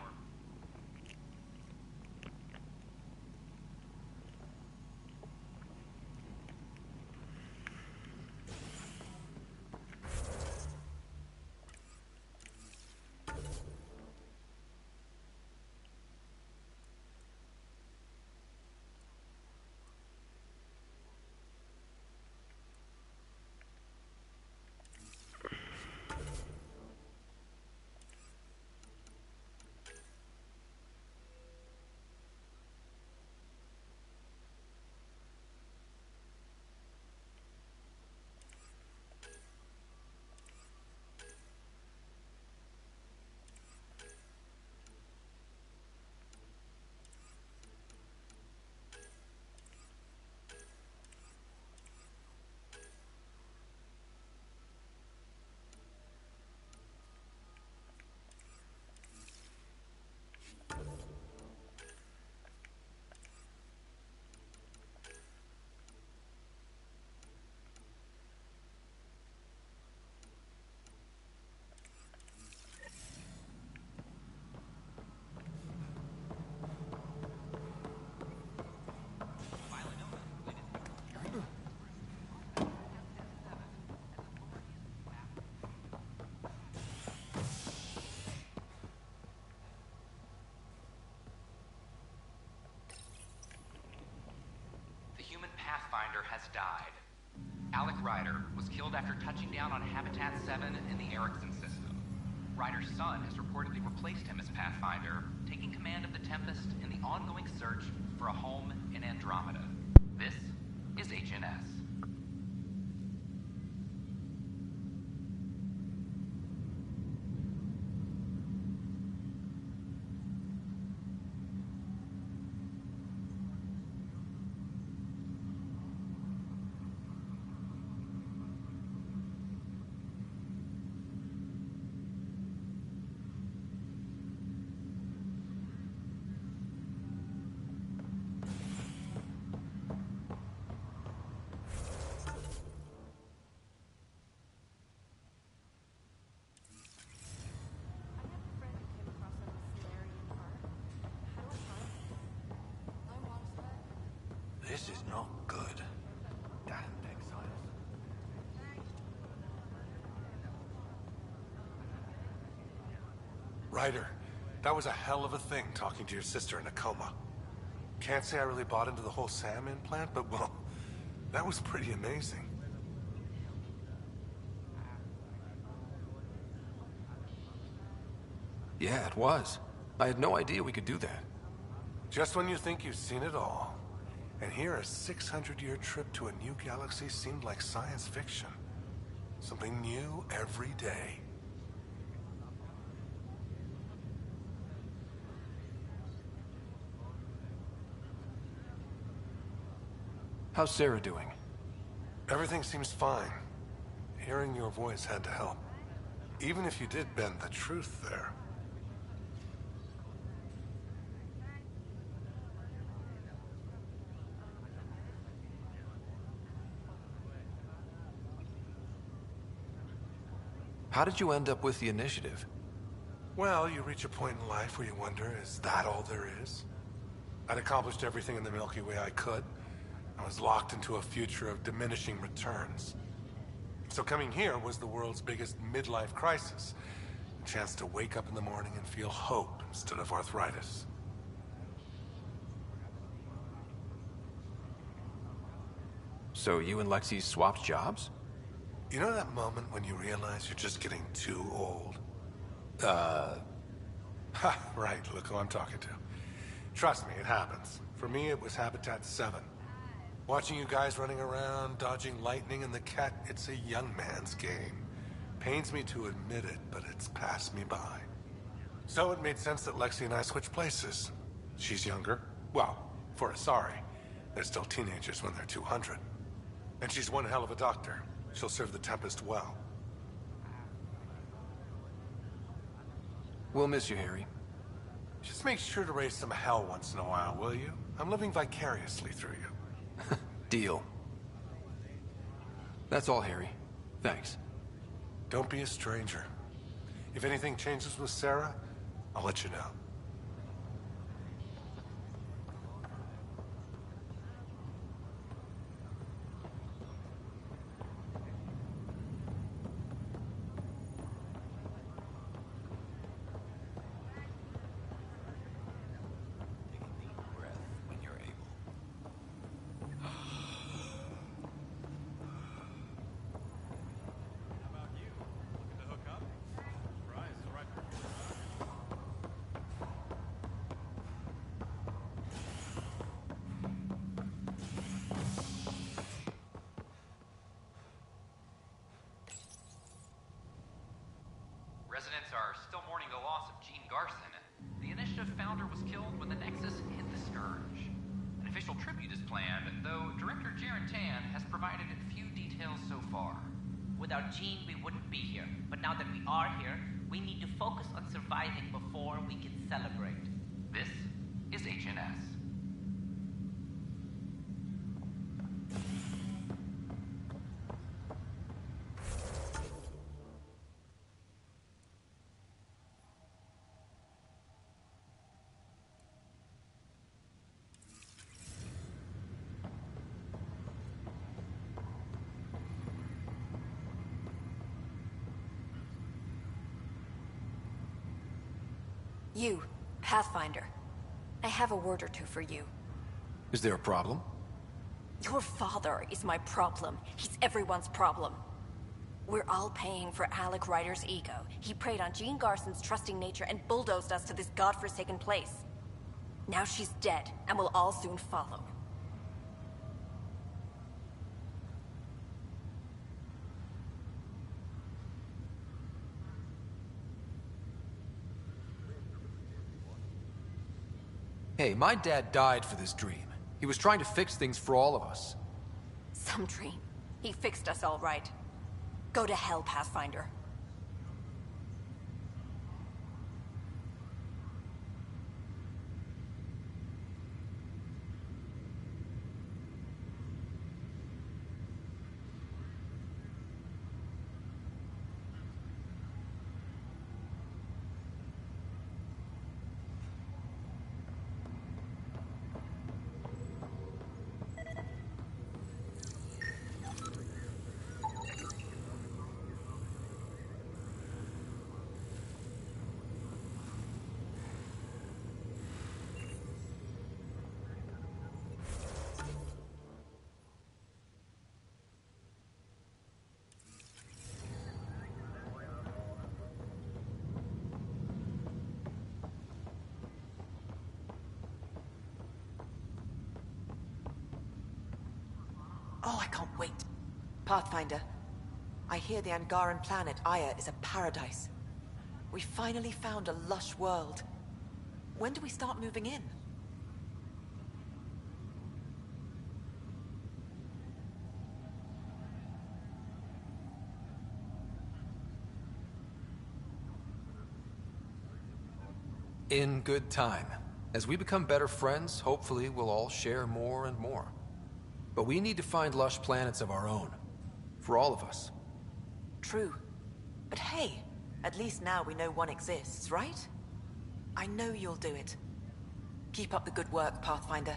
The human Pathfinder has died. Alec Ryder was killed after touching down on Habitat 7 in the Erickson system. Ryder's son has reportedly replaced him as Pathfinder, taking command of the Tempest in the ongoing search for a home in Andromeda. This is HNS. This is not good. Damn exiles. Ryder, that was a hell of a thing talking to your sister in a coma. Can't say I really bought into the whole Sam implant, but well, that was pretty amazing. Yeah, it was. I had no idea we could do that. Just when you think you've seen it all. And here a 600-year trip to a new galaxy seemed like science fiction. Something new every day. How's Sarah doing? Everything seems fine. Hearing your voice had to help. Even if you did bend the truth there. How did you end up with the initiative? Well, you reach a point in life where you wonder, is that all there is? I'd accomplished everything in the Milky Way I could. I was locked into a future of diminishing returns. So coming here was the world's biggest midlife crisis. A chance to wake up in the morning and feel hope instead of arthritis. So you and Lexi swapped jobs? You know that moment when you realize you're just getting too old? Ha, right, look who I'm talking to. Trust me, it happens. For me, it was Habitat 7. Watching you guys running around, dodging lightning and the cat, it's a young man's game. Pains me to admit it, but it's passed me by. So it made sense that Lexi and I switched places. She's younger. Well, for Asari. They're still teenagers when they're 200. And she's one hell of a doctor. She'll serve the Tempest well. We'll miss you, Harry. Just make sure to raise some hell once in a while, will you? I'm living vicariously through you. Deal. That's all, Harry. Thanks. Don't be a stranger. If anything changes with Sarah, I'll let you know. Residents are still mourning the loss of Gene Garson. The initiative founder was killed when the Nexus hit the Scourge. An official tribute is planned, though Director Jaren Tan has provided few details so far. Without Gene, we wouldn't be here. But now that we are here, we need to focus on surviving before we can celebrate. This is HNS. You, Pathfinder. I have a word or two for you. Is there a problem? Your father is my problem. He's everyone's problem. We're all paying for Alec Ryder's ego. He preyed on Jean Garson's trusting nature and bulldozed us to this godforsaken place. Now she's dead, and we'll all soon follow. Hey, my dad died for this dream. He was trying to fix things for all of us. Some dream. He fixed us all right. Go to hell, Pathfinder. Oh, I can't wait. Pathfinder, I hear the Angaran planet Aya is a paradise. We finally found a lush world. When do we start moving in? In good time. As we become better friends, hopefully we'll all share more and more. But we need to find lush planets of our own. For all of us. True. But hey, at least now we know one exists, right? I know you'll do it. Keep up the good work, Pathfinder.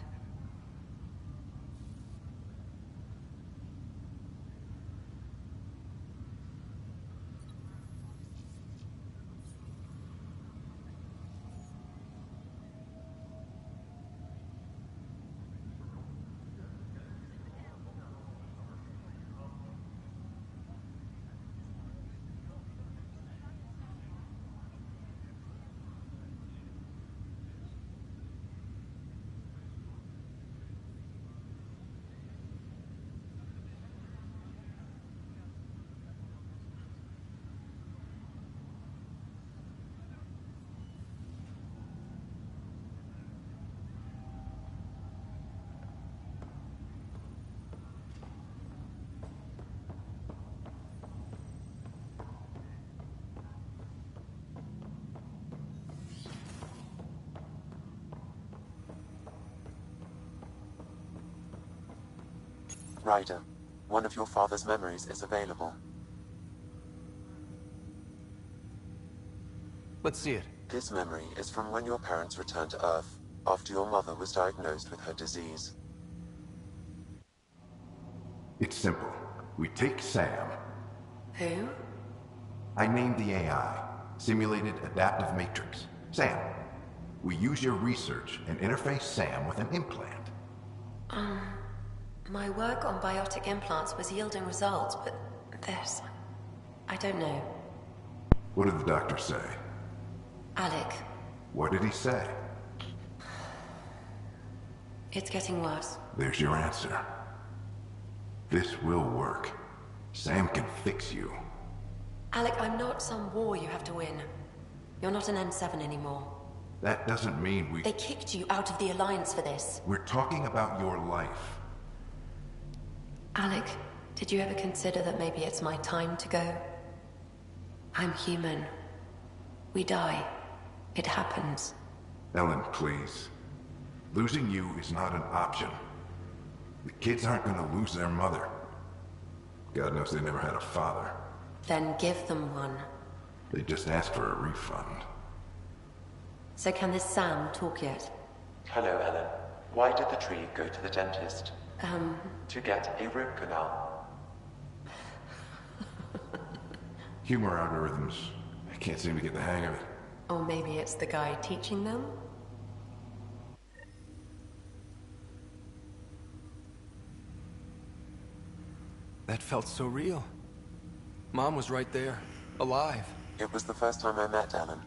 Ryder, one of your father's memories is available. Let's see it. This memory is from when your parents returned to Earth, after your mother was diagnosed with her disease. It's simple. We take Sam. Who? I named the AI, Simulated Adaptive Matrix. Sam. We use your research and interface Sam with an implant. My work on biotic implants was yielding results, but this... I don't know. What did the doctor say? Alec, What did he say? it's getting worse. There's your answer. This will work. Sam can fix you. Alec, I'm not some war you have to win. You're not an N7 anymore. That doesn't mean we... They kicked you out of the Alliance for this. We're talking about your life. Alec, did you ever consider that maybe it's my time to go? I'm human. We die. It happens. Ellen, please. Losing you is not an option. The kids aren't gonna lose their mother. God knows they never had a father. Then give them one. They just asked for a refund. So can this Sam talk yet? Hello, Ellen. Why did the tree go to the dentist? To get a root canal. Humor algorithms. I can't seem to get the hang of it. Or maybe it's the guy teaching them? That felt so real. Mom was right there, alive. It was the first time I met Ellen.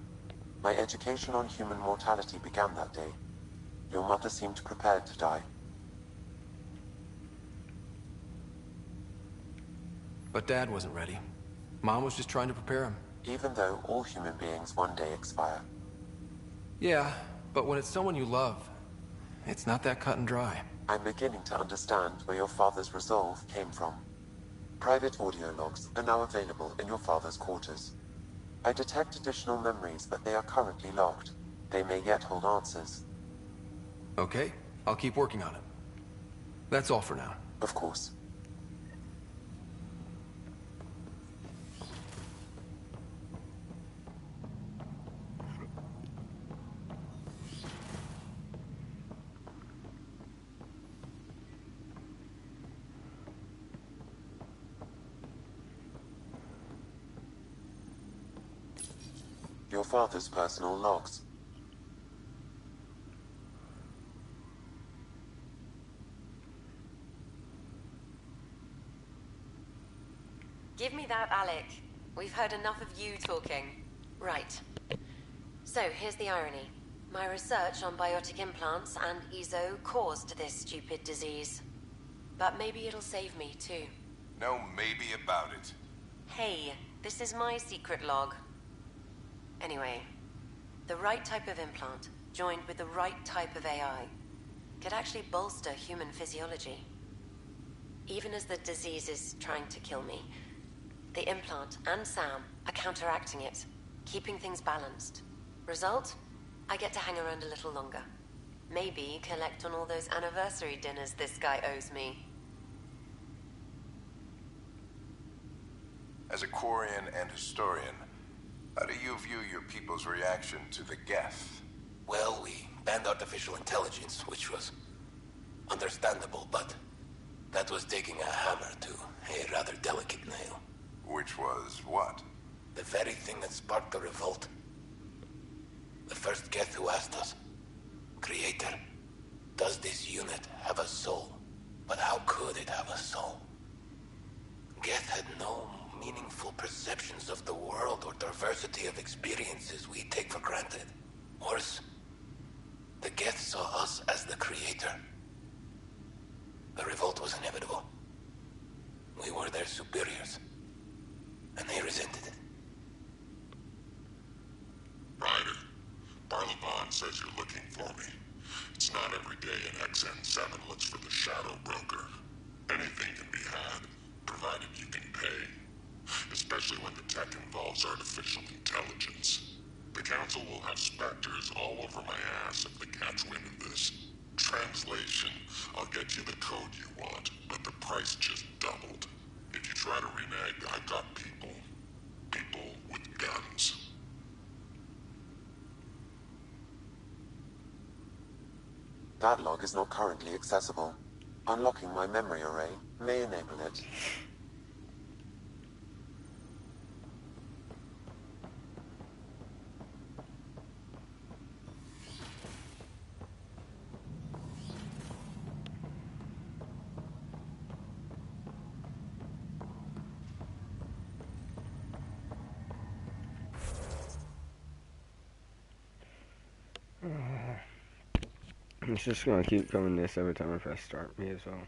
My education on human mortality began that day. Your mother seemed prepared to die. But Dad wasn't ready. Mom was just trying to prepare him. Even though all human beings one day expire. Yeah, but when it's someone you love, it's not that cut and dry. I'm beginning to understand where your father's resolve came from. Private audio logs are now available in your father's quarters. I detect additional memories, but they are currently locked. They may yet hold answers. Okay, I'll keep working on it. That's all for now. Of course. Your father's personal logs. Give me that, Alec. We've heard enough of you talking. Right. So, here's the irony. My research on biotic implants and EZO caused this stupid disease. But maybe it'll save me, too. No maybe about it. Hey, this is my secret log. Anyway, the right type of implant, joined with the right type of AI, could actually bolster human physiology. Even as the disease is trying to kill me, the implant and Sam are counteracting it, keeping things balanced. Result? I get to hang around a little longer. Maybe collect on all those anniversary dinners this guy owes me. As a Quarian and historian, how do you view your people's reaction to the Geth? Well, we banned artificial intelligence, which was understandable, but that was taking a hammer to a rather delicate nail. Which was what? The very thing that sparked the revolt. The first Geth who asked us, Creator, does this unit have a soul? But how could it have a soul? Geth had no meaningful perceptions of the world or diversity of experiences we take for granted. Worse, the Geth saw us as the Creator. The revolt was inevitable. We were their superiors, and they resented it. Ryder, Barlevon says you're looking for me. It's not every day an XN7 looks for the Shadow Broker. Anything can be had, provided you can pay. Especially when the tech involves artificial intelligence. The Council will have specters all over my ass if they catch wind of this. Trust translation. I'll get you the code you want, but the price just doubled. If you try to renege, I've got people. People with guns. That log is not currently accessible. Unlocking my memory array may enable it. It's just gonna keep coming this every time I press start, me as well.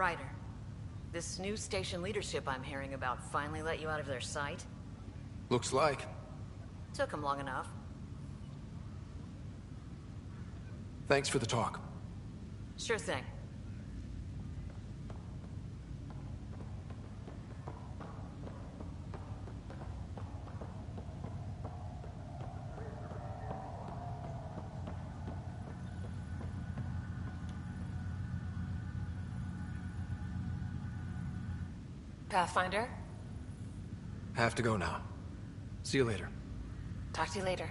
Ryder, this new station leadership I'm hearing about finally let you out of their sight? Looks like. Took them long enough. Thanks for the talk. Sure thing. Pathfinder? Have to go now. See you later. Talk to you later.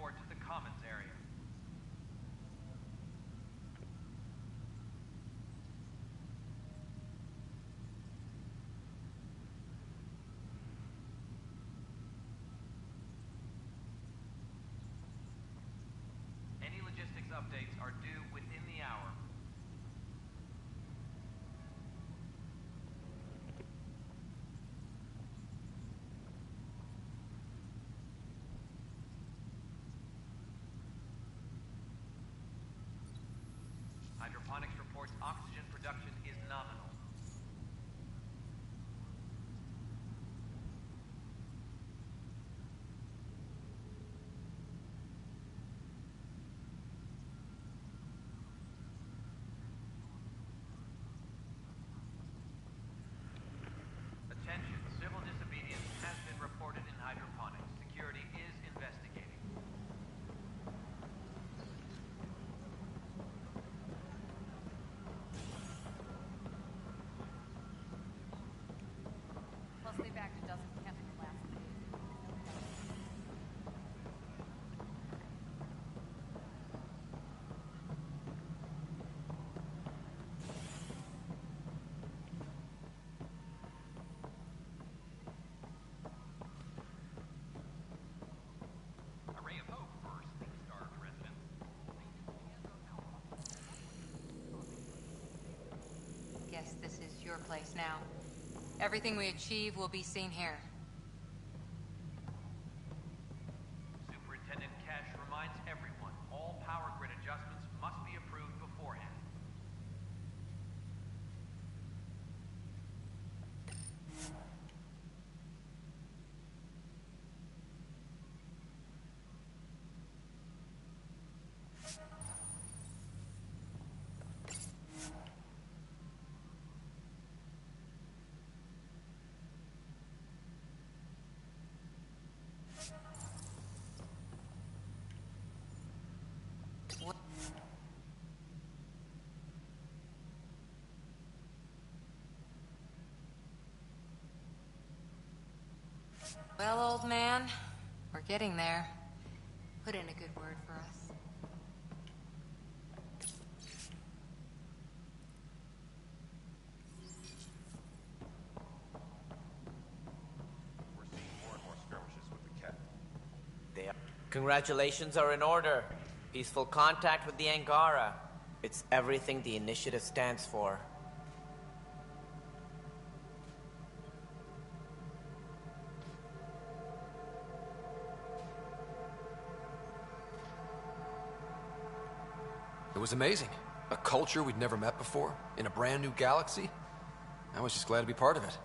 report to the commons area. Any logistics updates are due within the hour. Hydroponics reports oxygen production is nominal. Attention, civil disobedience has been reported in hydroponics. Security is investigating. Plus, they bagged a dozen chemical labs. A ray of hope for sleep-starved residents. Guess this is your place now. Everything we achieve will be seen here. Superintendent Cash reminds everyone, all power grid adjustments must be approved beforehand. Well, old man, we're getting there. Put in a good word for us. We're seeing more and more skirmishes with the cat. Congratulations are in order. Peaceful contact with the Angara. It's everything the initiative stands for. It was amazing. A culture we'd never met before, in a brand new galaxy. I was just glad to be part of it.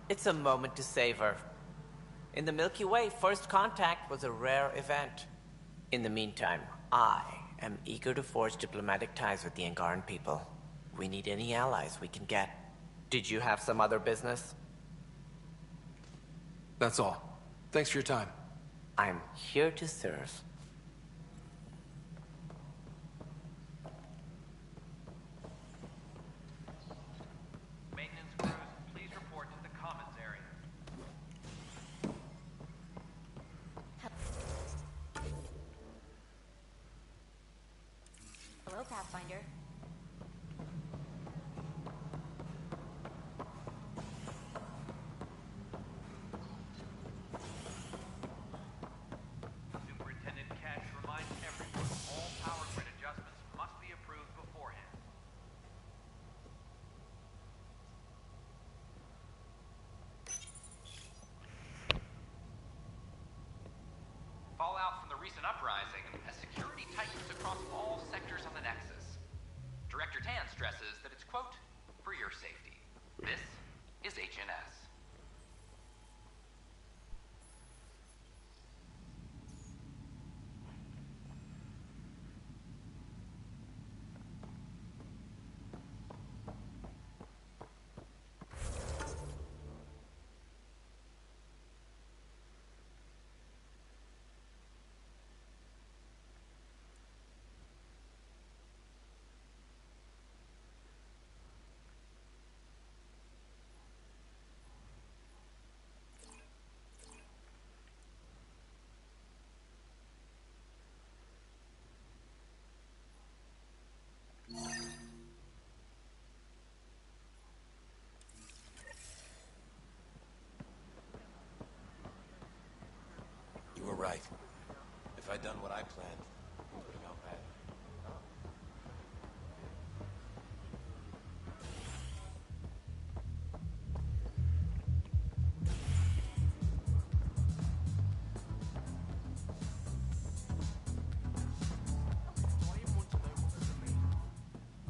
It's a moment to savor. In the Milky Way, first contact was a rare event. In the meantime, I am eager to forge diplomatic ties with the Angaran people. We need any allies we can get. Did you have some other business? That's all. Thanks for your time. I'm here to serve. Maintenance crews, please report to the commons area. Hello, Pathfinder. Superintendent Cash reminds everyone, all power grid adjustments must be approved beforehand. Fallout from the recent uprising has security tightens across all sectors of the Nexus. Director Tan stresses that it's, quote, for your safety. This is HNS. right. If I'd done what I planned, it would have gone bad.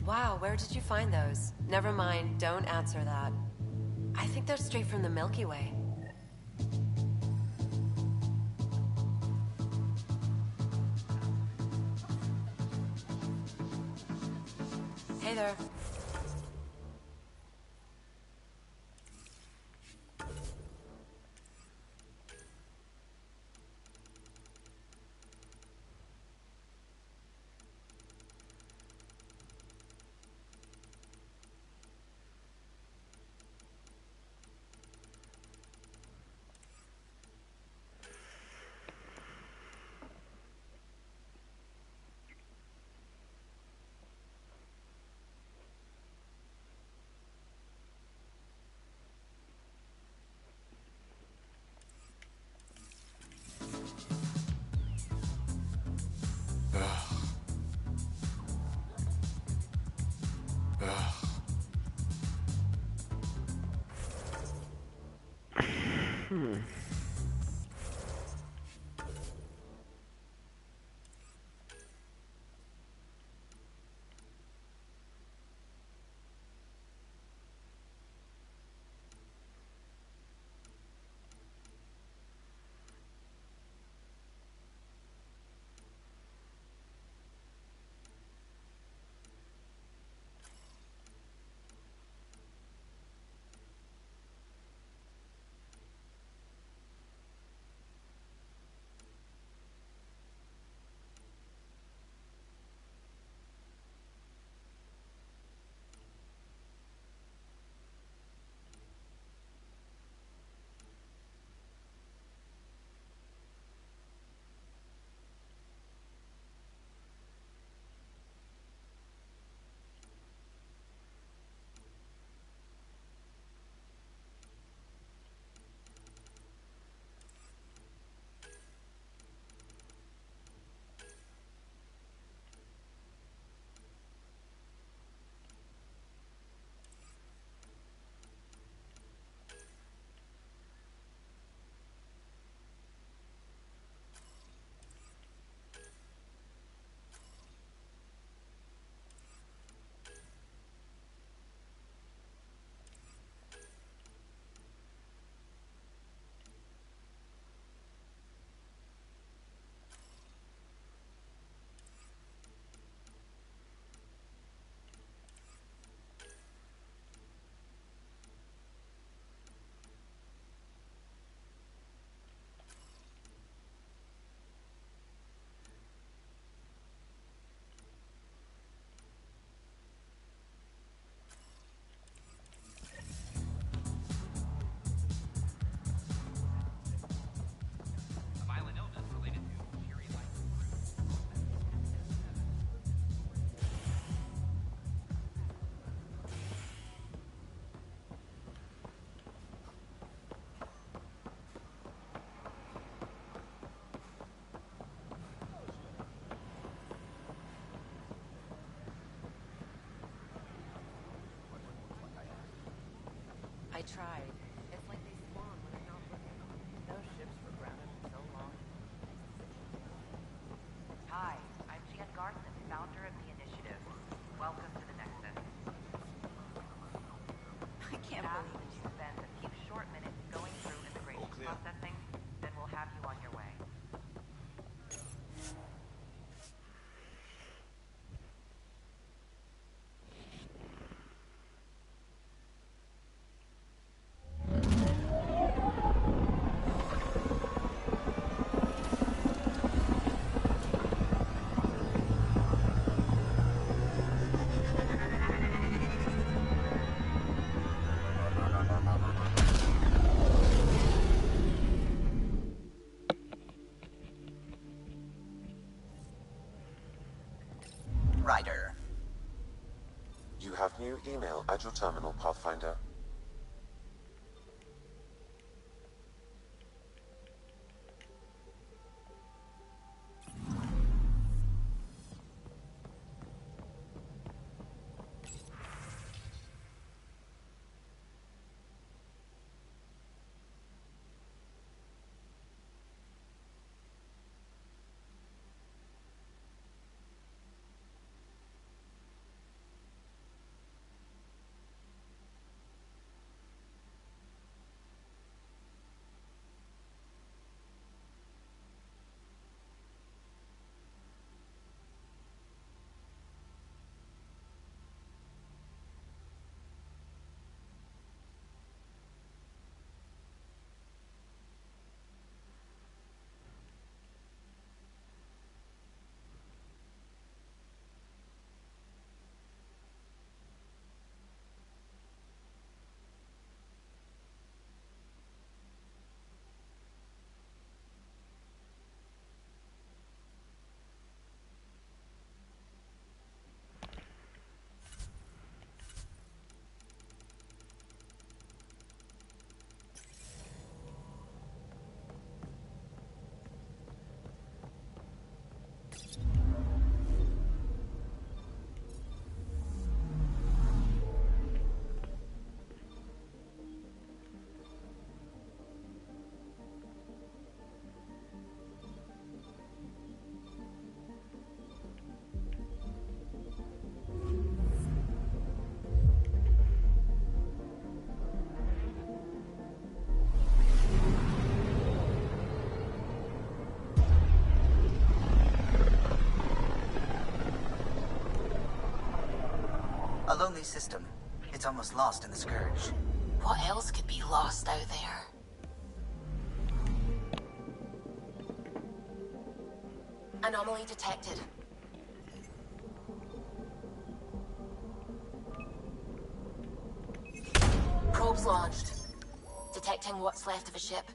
Wow, where did you find those? Never mind, don't answer that. I think they're straight from the Milky Way. Hey there. I tried. It's like they spawn when I'm not looking. Those ships were grounded for so long. Hi, I'm Jan Garson, founder of the initiative. Welcome to the Nexus. I can't believe it. You spend a few short minutes going through immigration processing, then we'll have you on your way. Ryder. You have new email at your terminal, Pathfinder. lonely system. It's almost lost in the Scourge. What else could be lost out there? Anomaly detected. Probes launched. Detecting what's left of a ship.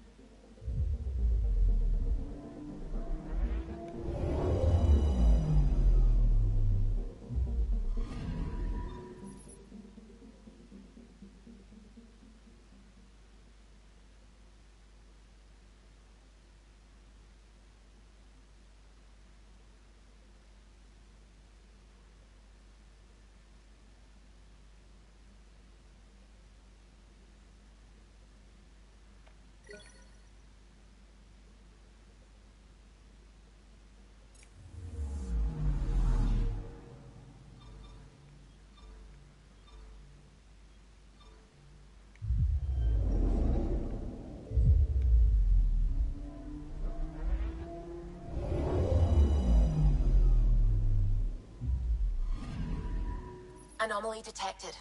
Anomaly detected.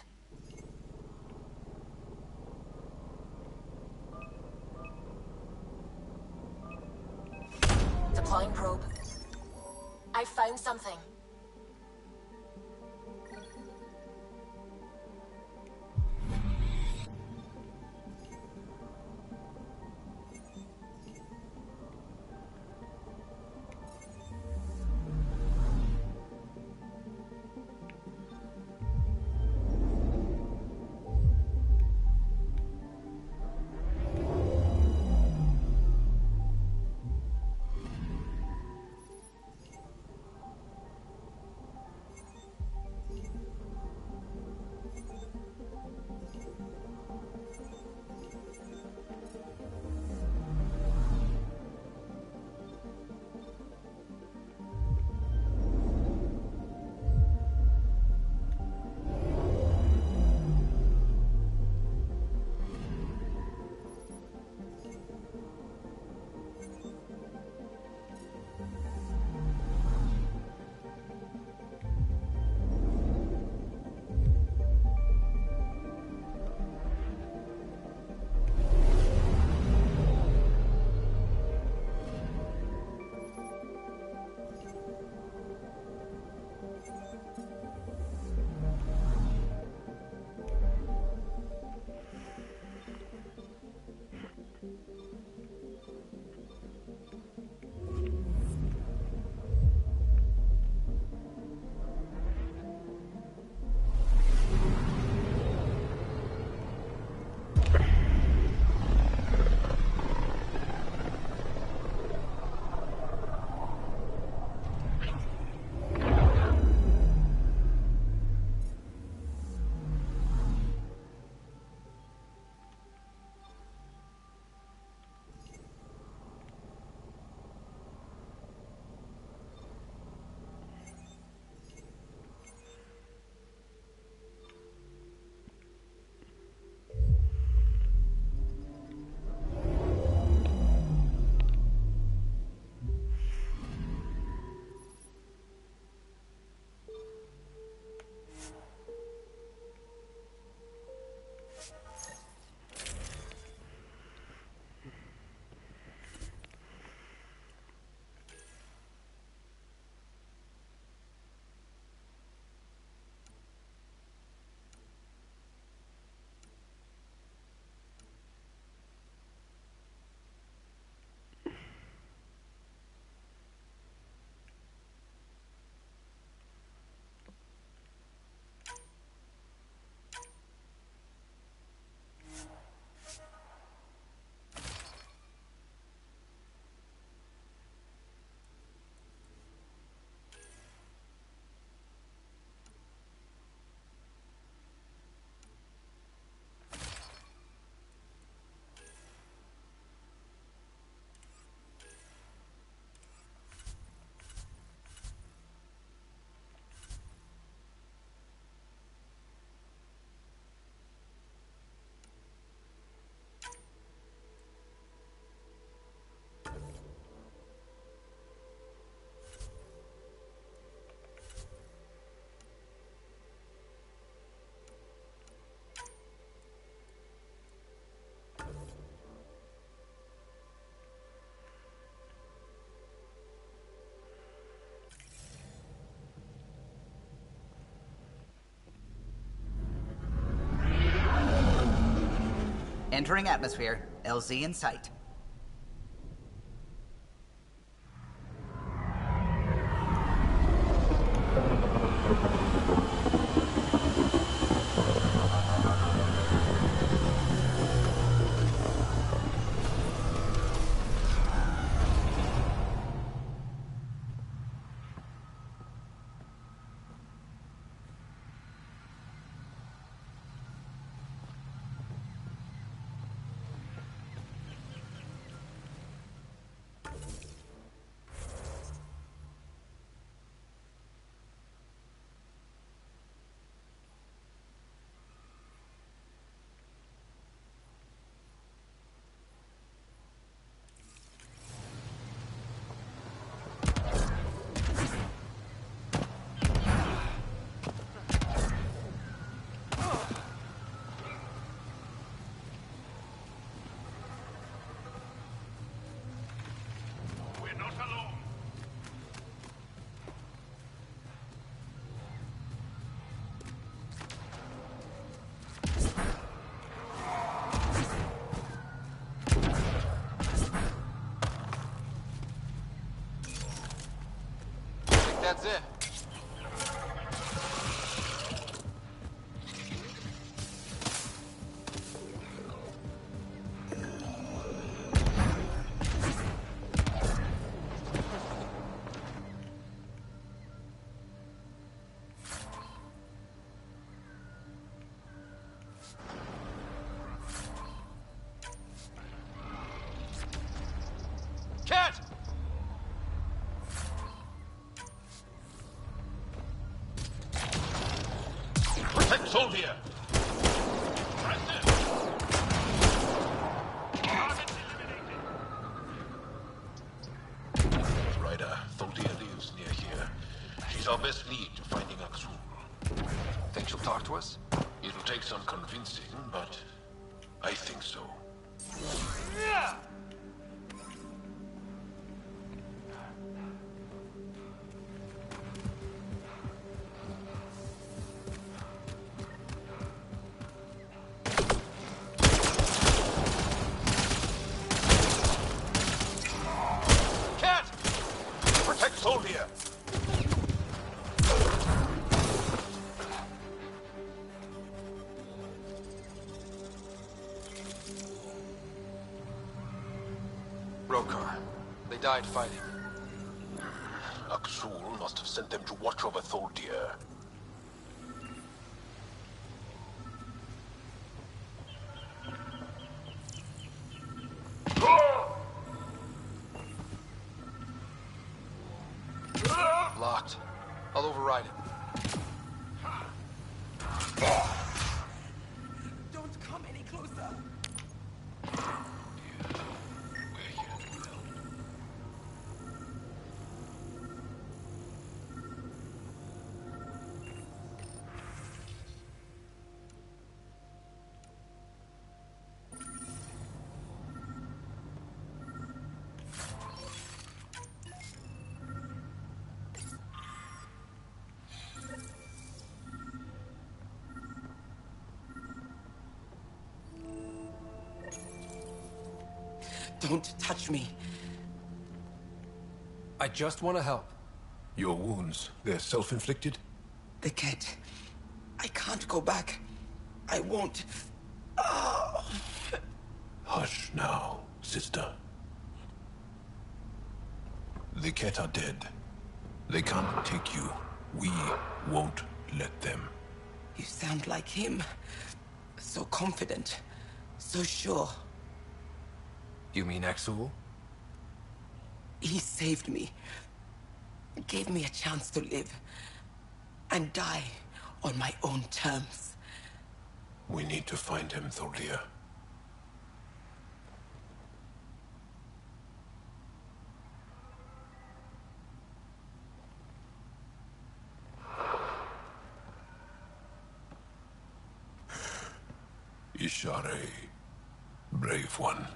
Deploying probe. I found something. Entering atmosphere. LZ in sight. That's it. Cat! Protect Soldier! Ryder, Soldier lives near here. She's our best lead to finding Aksul. Think she'll talk to us? It'll take some convincing, but I think so. Cat! Protect Soldier! Rokar. They died fighting. Aksul must have sent them to watch over Soldier. Locked. I'll override it. Don't come any closer. Don't touch me. I just want to help. Your wounds, they're self-inflicted? They can't. I can't go back. I won't. Oh. Hush now, sister. The Ket are dead. They can't take you. We won't let them. You sound like him. So confident. So sure. You mean Exul? He saved me. Gave me a chance to live. And die on my own terms. We need to find him, Thordia. Ishare, brave one.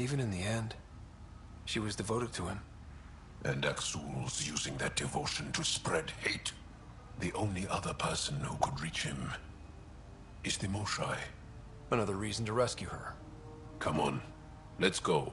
Even in the end, she was devoted to him. And Axul's using that devotion to spread hate. The only other person who could reach him is the Moshai. Another reason to rescue her. Come on, let's go.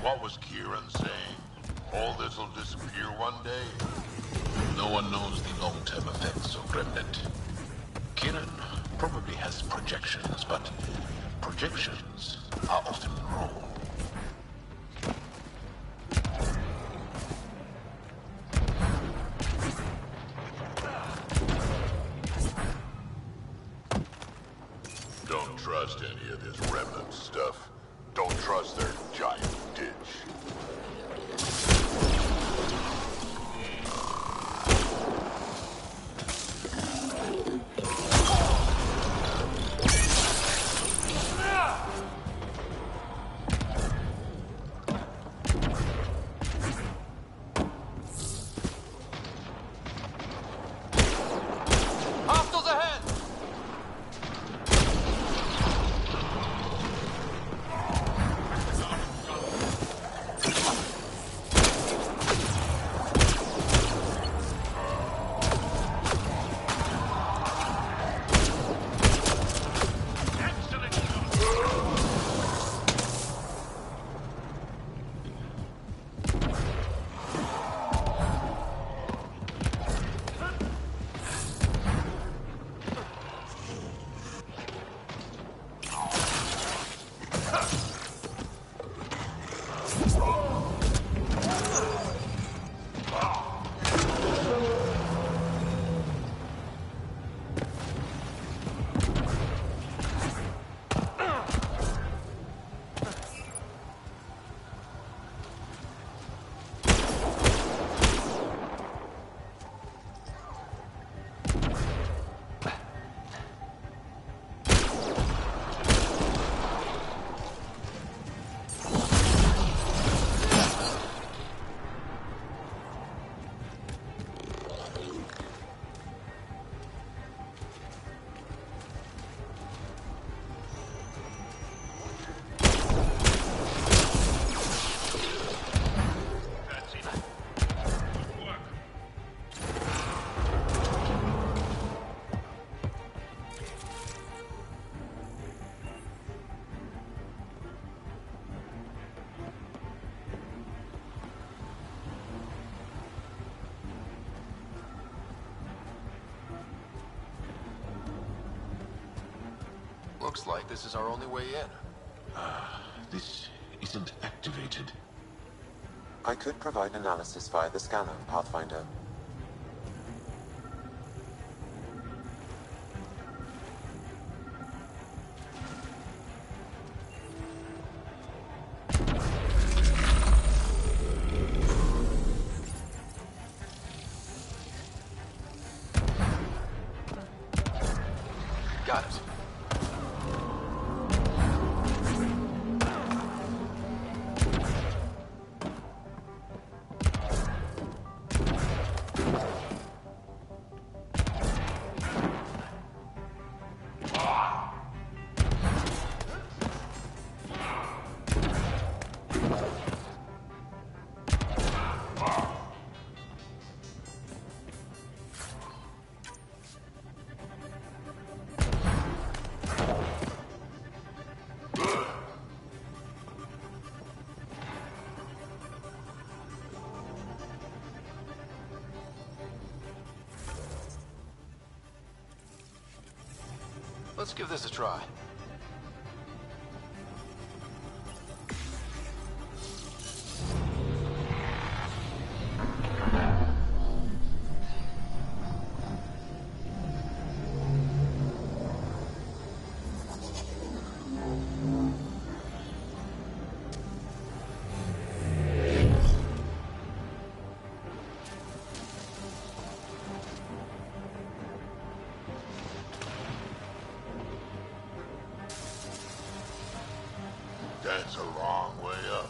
What was Kieran saying? All this'll disappear one day? No one knows the long-term effects of Remnant. Kieran probably has projections, but projections are often wrong. Don't trust any of this Remnant stuff. Don't trust their giant ditch. Hostiles ahead! Looks like this is our only way in. This isn't activated. I could provide analysis via the scanner, Pathfinder. Got it. Let's give this a try. That's a long way up.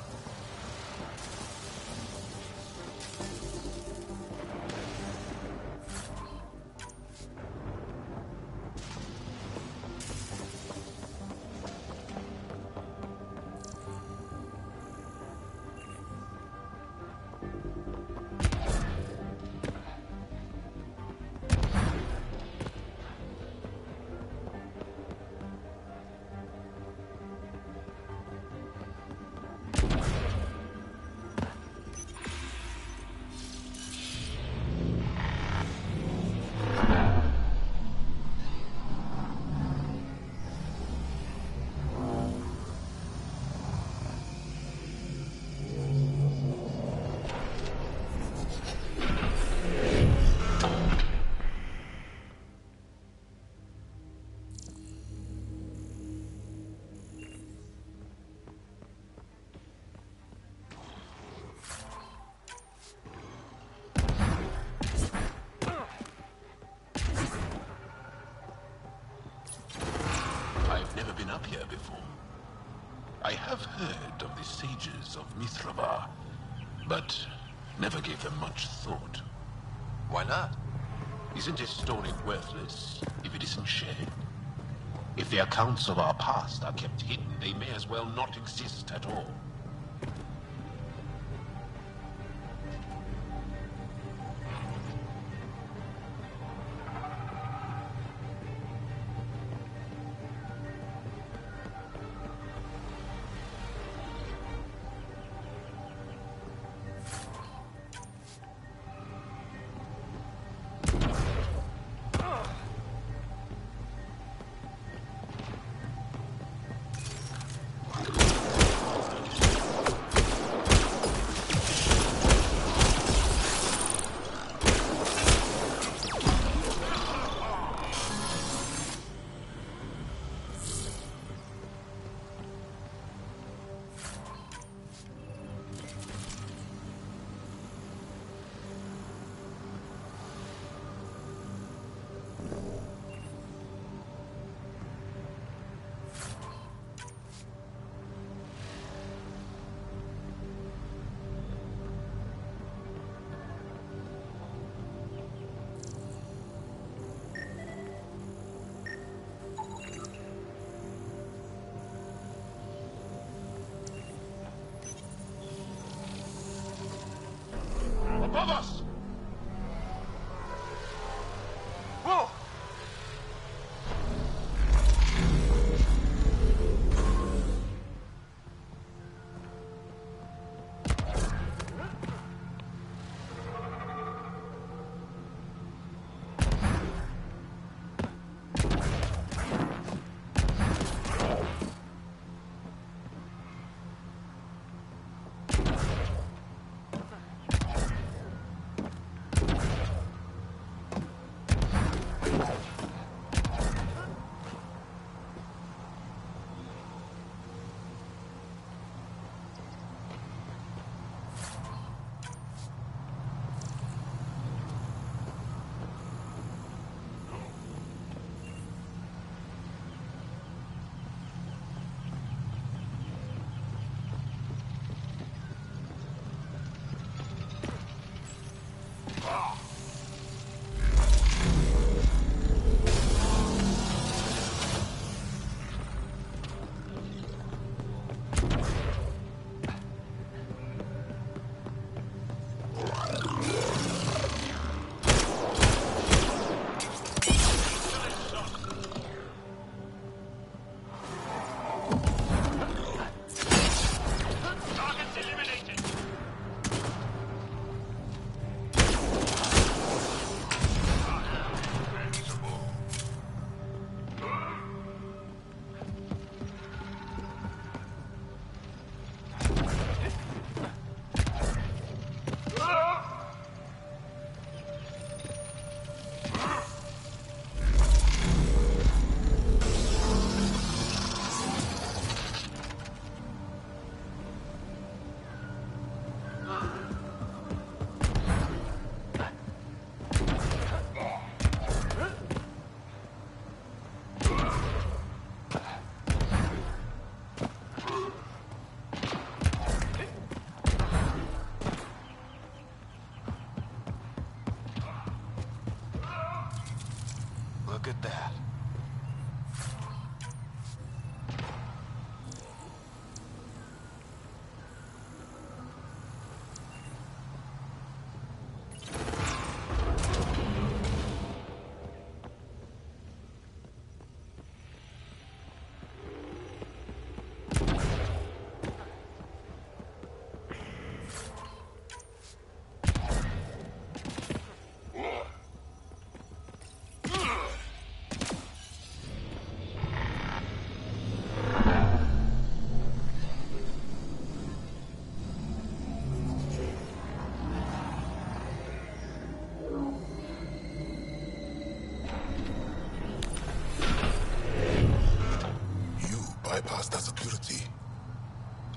I've never been up here before. I have heard of the sages of Mithrava, but never gave them much thought. Why not? Isn't a story worthless if it isn't shared? If the accounts of our past are kept hidden, they may as well not exist at all.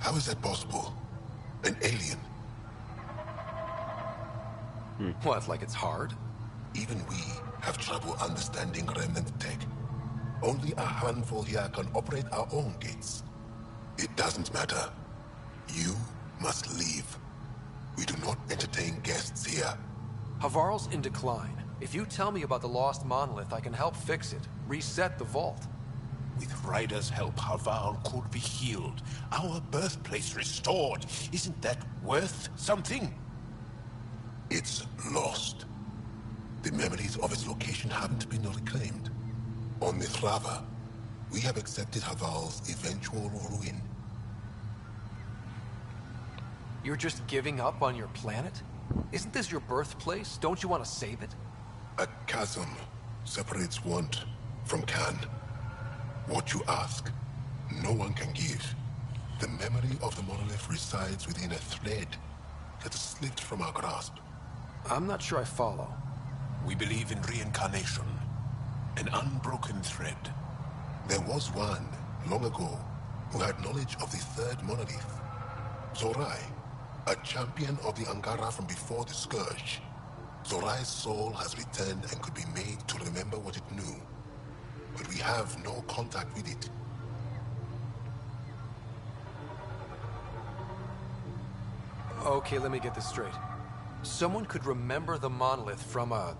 How is that possible? An alien? What, like it's hard? Even we have trouble understanding remnant tech. Only a handful here can operate our own gates. It doesn't matter. You must leave. We do not entertain guests here. Havarl's in decline. If you tell me about the lost monolith, I can help fix it. Reset the vault. With Ryder's help, Havarl could be healed. Our birthplace restored. Isn't that worth something? It's lost. The memories of its location haven't been reclaimed. On Mithrava, we have accepted Havarl's eventual ruin. You're just giving up on your planet? Isn't this your birthplace? Don't you want to save it? A chasm separates want from can. What you ask, no one can give. The memory of the monolith resides within a thread that slipped from our grasp. I'm not sure I follow. We believe in reincarnation. An unbroken thread. There was one, long ago, who had knowledge of the third monolith. Zorai, a champion of the Angara from before the Scourge. Zorai's soul has returned and could be made to remember what it knew. But we have no contact with it. Okay, let me get this straight. Someone could remember the monolith from a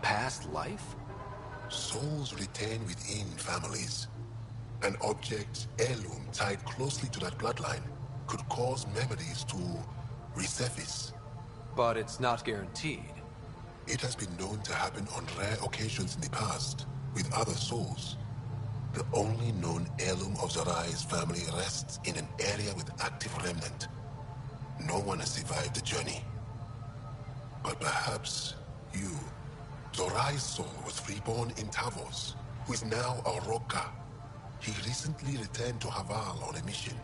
past life? Souls retain within families. An object, heirloom, tied closely to that bloodline could cause memories to resurface. But it's not guaranteed. It has been known to happen on rare occasions in the past, with other souls. The only known heirloom of Zorai's family rests in an area with active remnant. No one has survived the journey. But perhaps you. Zorai's soul was reborn in Tavos, who is now a Roka. He recently returned to Havarl on a mission.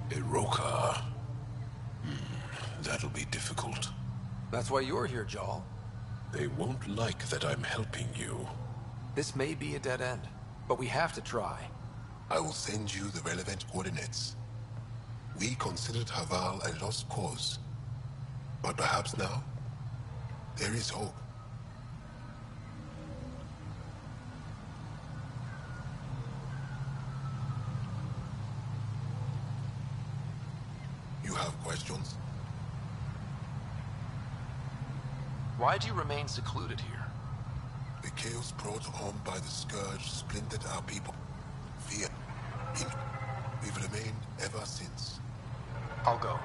Iroka. That'll be difficult. That's why you're here, Jal. They won't like that I'm helping you. This may be a dead end, but we have to try. I will send you the relevant coordinates. We considered Havarl a lost cause. But perhaps now, there is hope. You have questions? Why do you remain secluded here? The chaos brought on by the Scourge splintered our people. Fear. We've remained ever since. I'll go.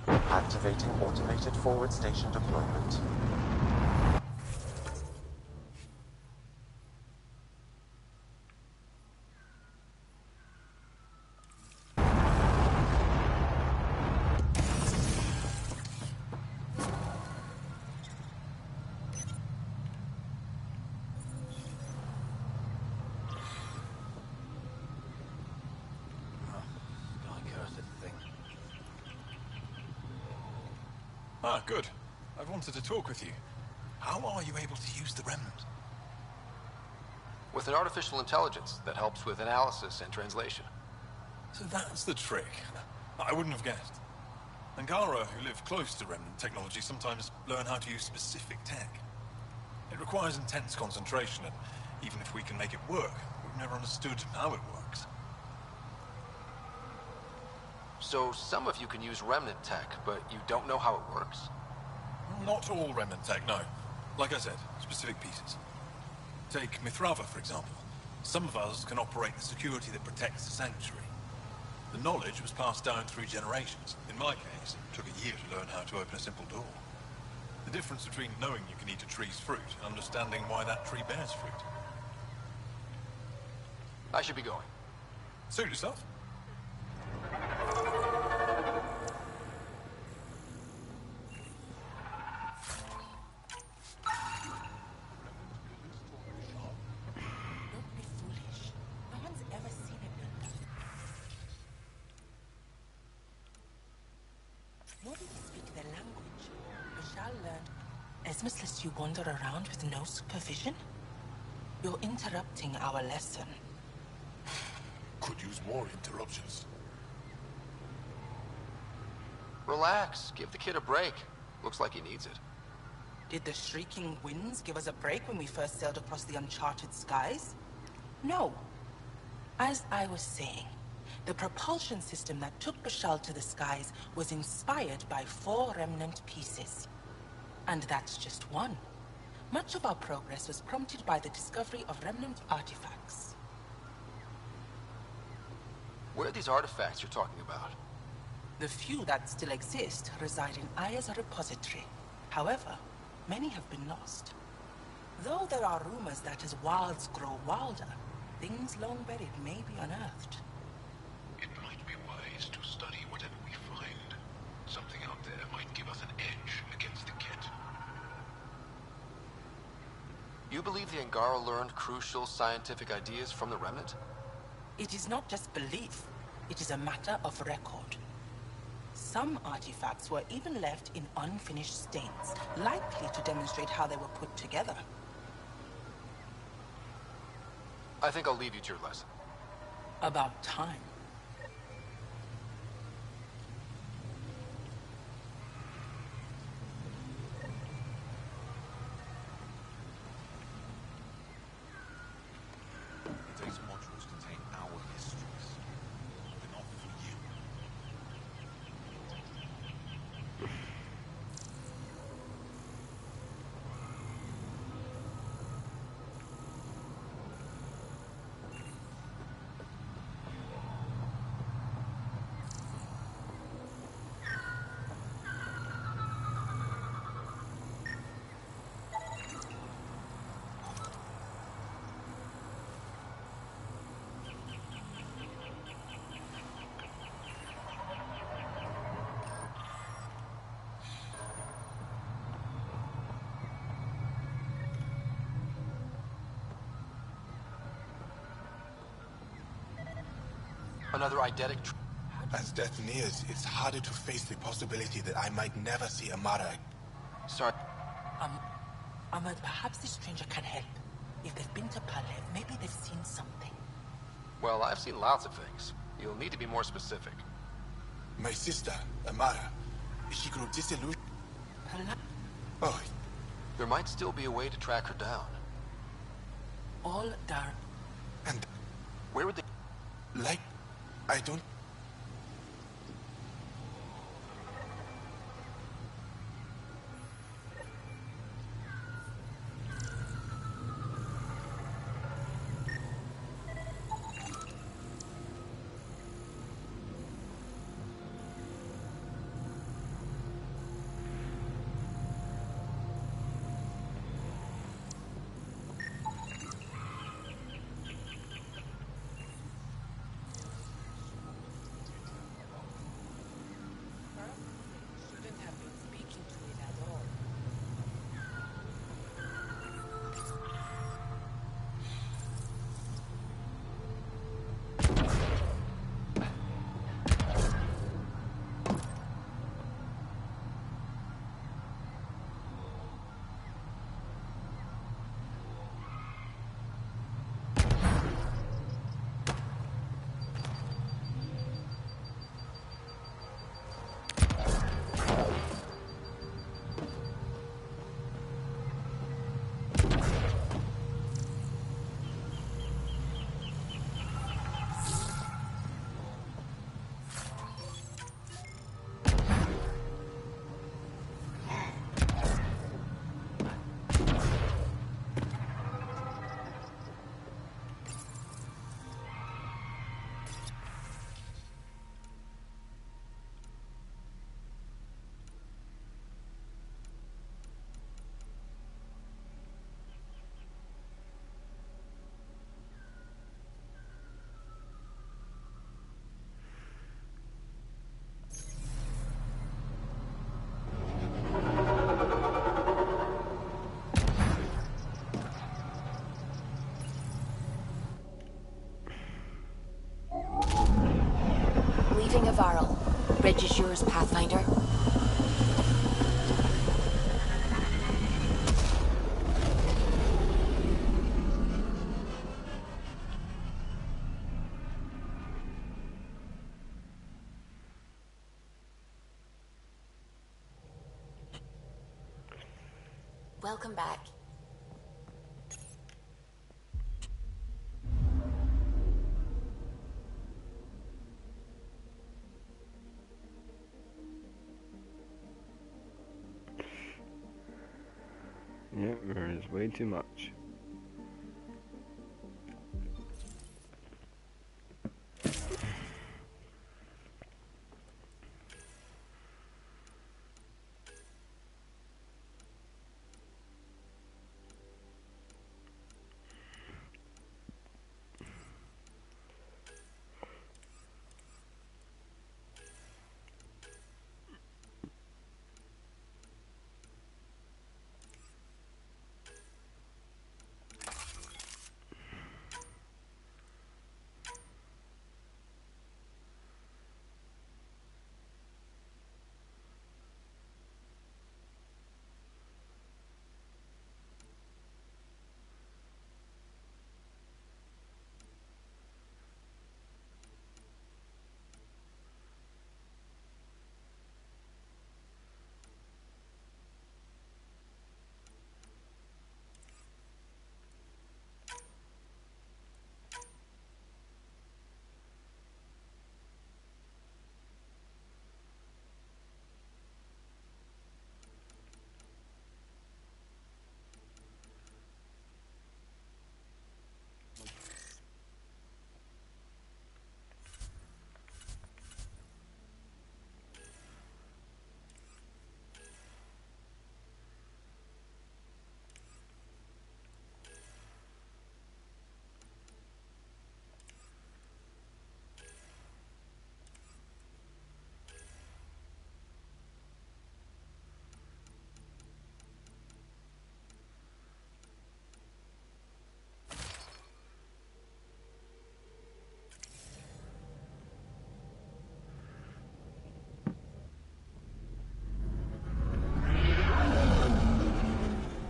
Activating automated forward station deployment. Ah, good. I've wanted to talk with you. How are you able to use the remnant? With an artificial intelligence that helps with analysis and translation. So that's the trick. I wouldn't have guessed. Angara, who live close to remnant technology, sometimes learn how to use specific tech. It requires intense concentration, and even if we can make it work, we've never understood how it works. So some of you can use remnant tech, but you don't know how it works? Not all remnant tech, no. Like I said, specific pieces. Take Mithrava, for example. Some of us can operate the security that protects the sanctuary. The knowledge was passed down through generations. In my case, it took a year to learn how to open a simple door. The difference between knowing you can eat a tree's fruit and understanding why that tree bears fruit. I should be going. Suit yourself. Cosmos lets you wander around with no supervision? You're interrupting our lesson. Could use more interruptions. Relax. Give the kid a break. Looks like he needs it. Did the shrieking winds give us a break when we first sailed across the uncharted skies? No. As I was saying, the propulsion system that took Bashal to the skies was inspired by 4 remnant pieces. And that's just one. Much of our progress was prompted by the discovery of remnant artifacts. Where are these artifacts you're talking about? The few that still exist reside in Aya's repository. However, many have been lost. Though there are rumors that as wilds grow wilder, things long buried may be unearthed. It might be wise to study whatever we find. Something out there might give us an edge against the Ket. You believe the Angara learned crucial scientific ideas from the Remnant? It is not just belief, it is a matter of record. Some artifacts were even left in unfinished states, likely to demonstrate how they were put together. I think I'll leave you to your lesson. About time. These modules contain our histories. They're not for you. Another eidetic As death nears, it's harder to face the possibility that I might never see Amara. Sorry. Ahmed, perhaps this stranger can help. If they've been to Palev, maybe they've seen something. Well, I've seen lots of things. You'll need to be more specific. My sister, Amara, she grew disillusioned. Oh. There might still be a way to track her down. All dark. And where would they... Like, I don't... Leaving Avaril. Bridge is yours, Pathfinder. Welcome back. Yeah, there is way too much.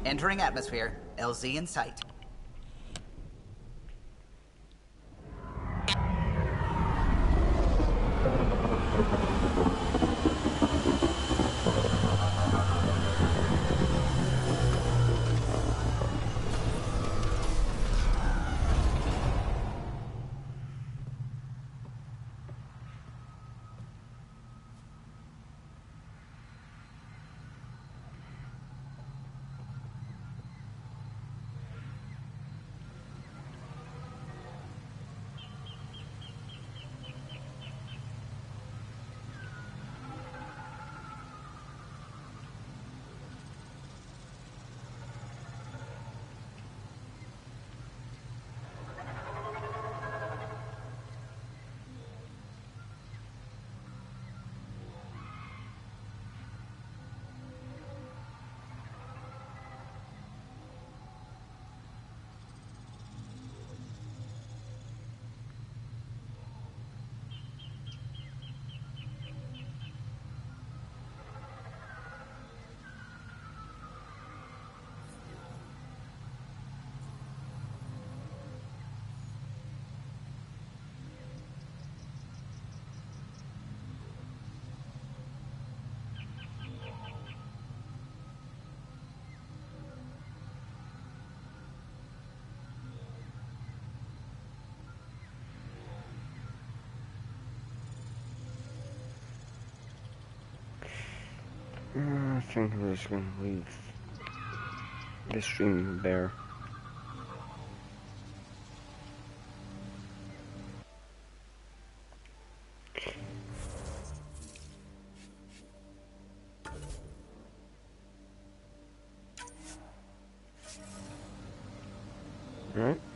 Entering atmosphere. LZ in sight. I think I'm just gonna leave this stream there. Right?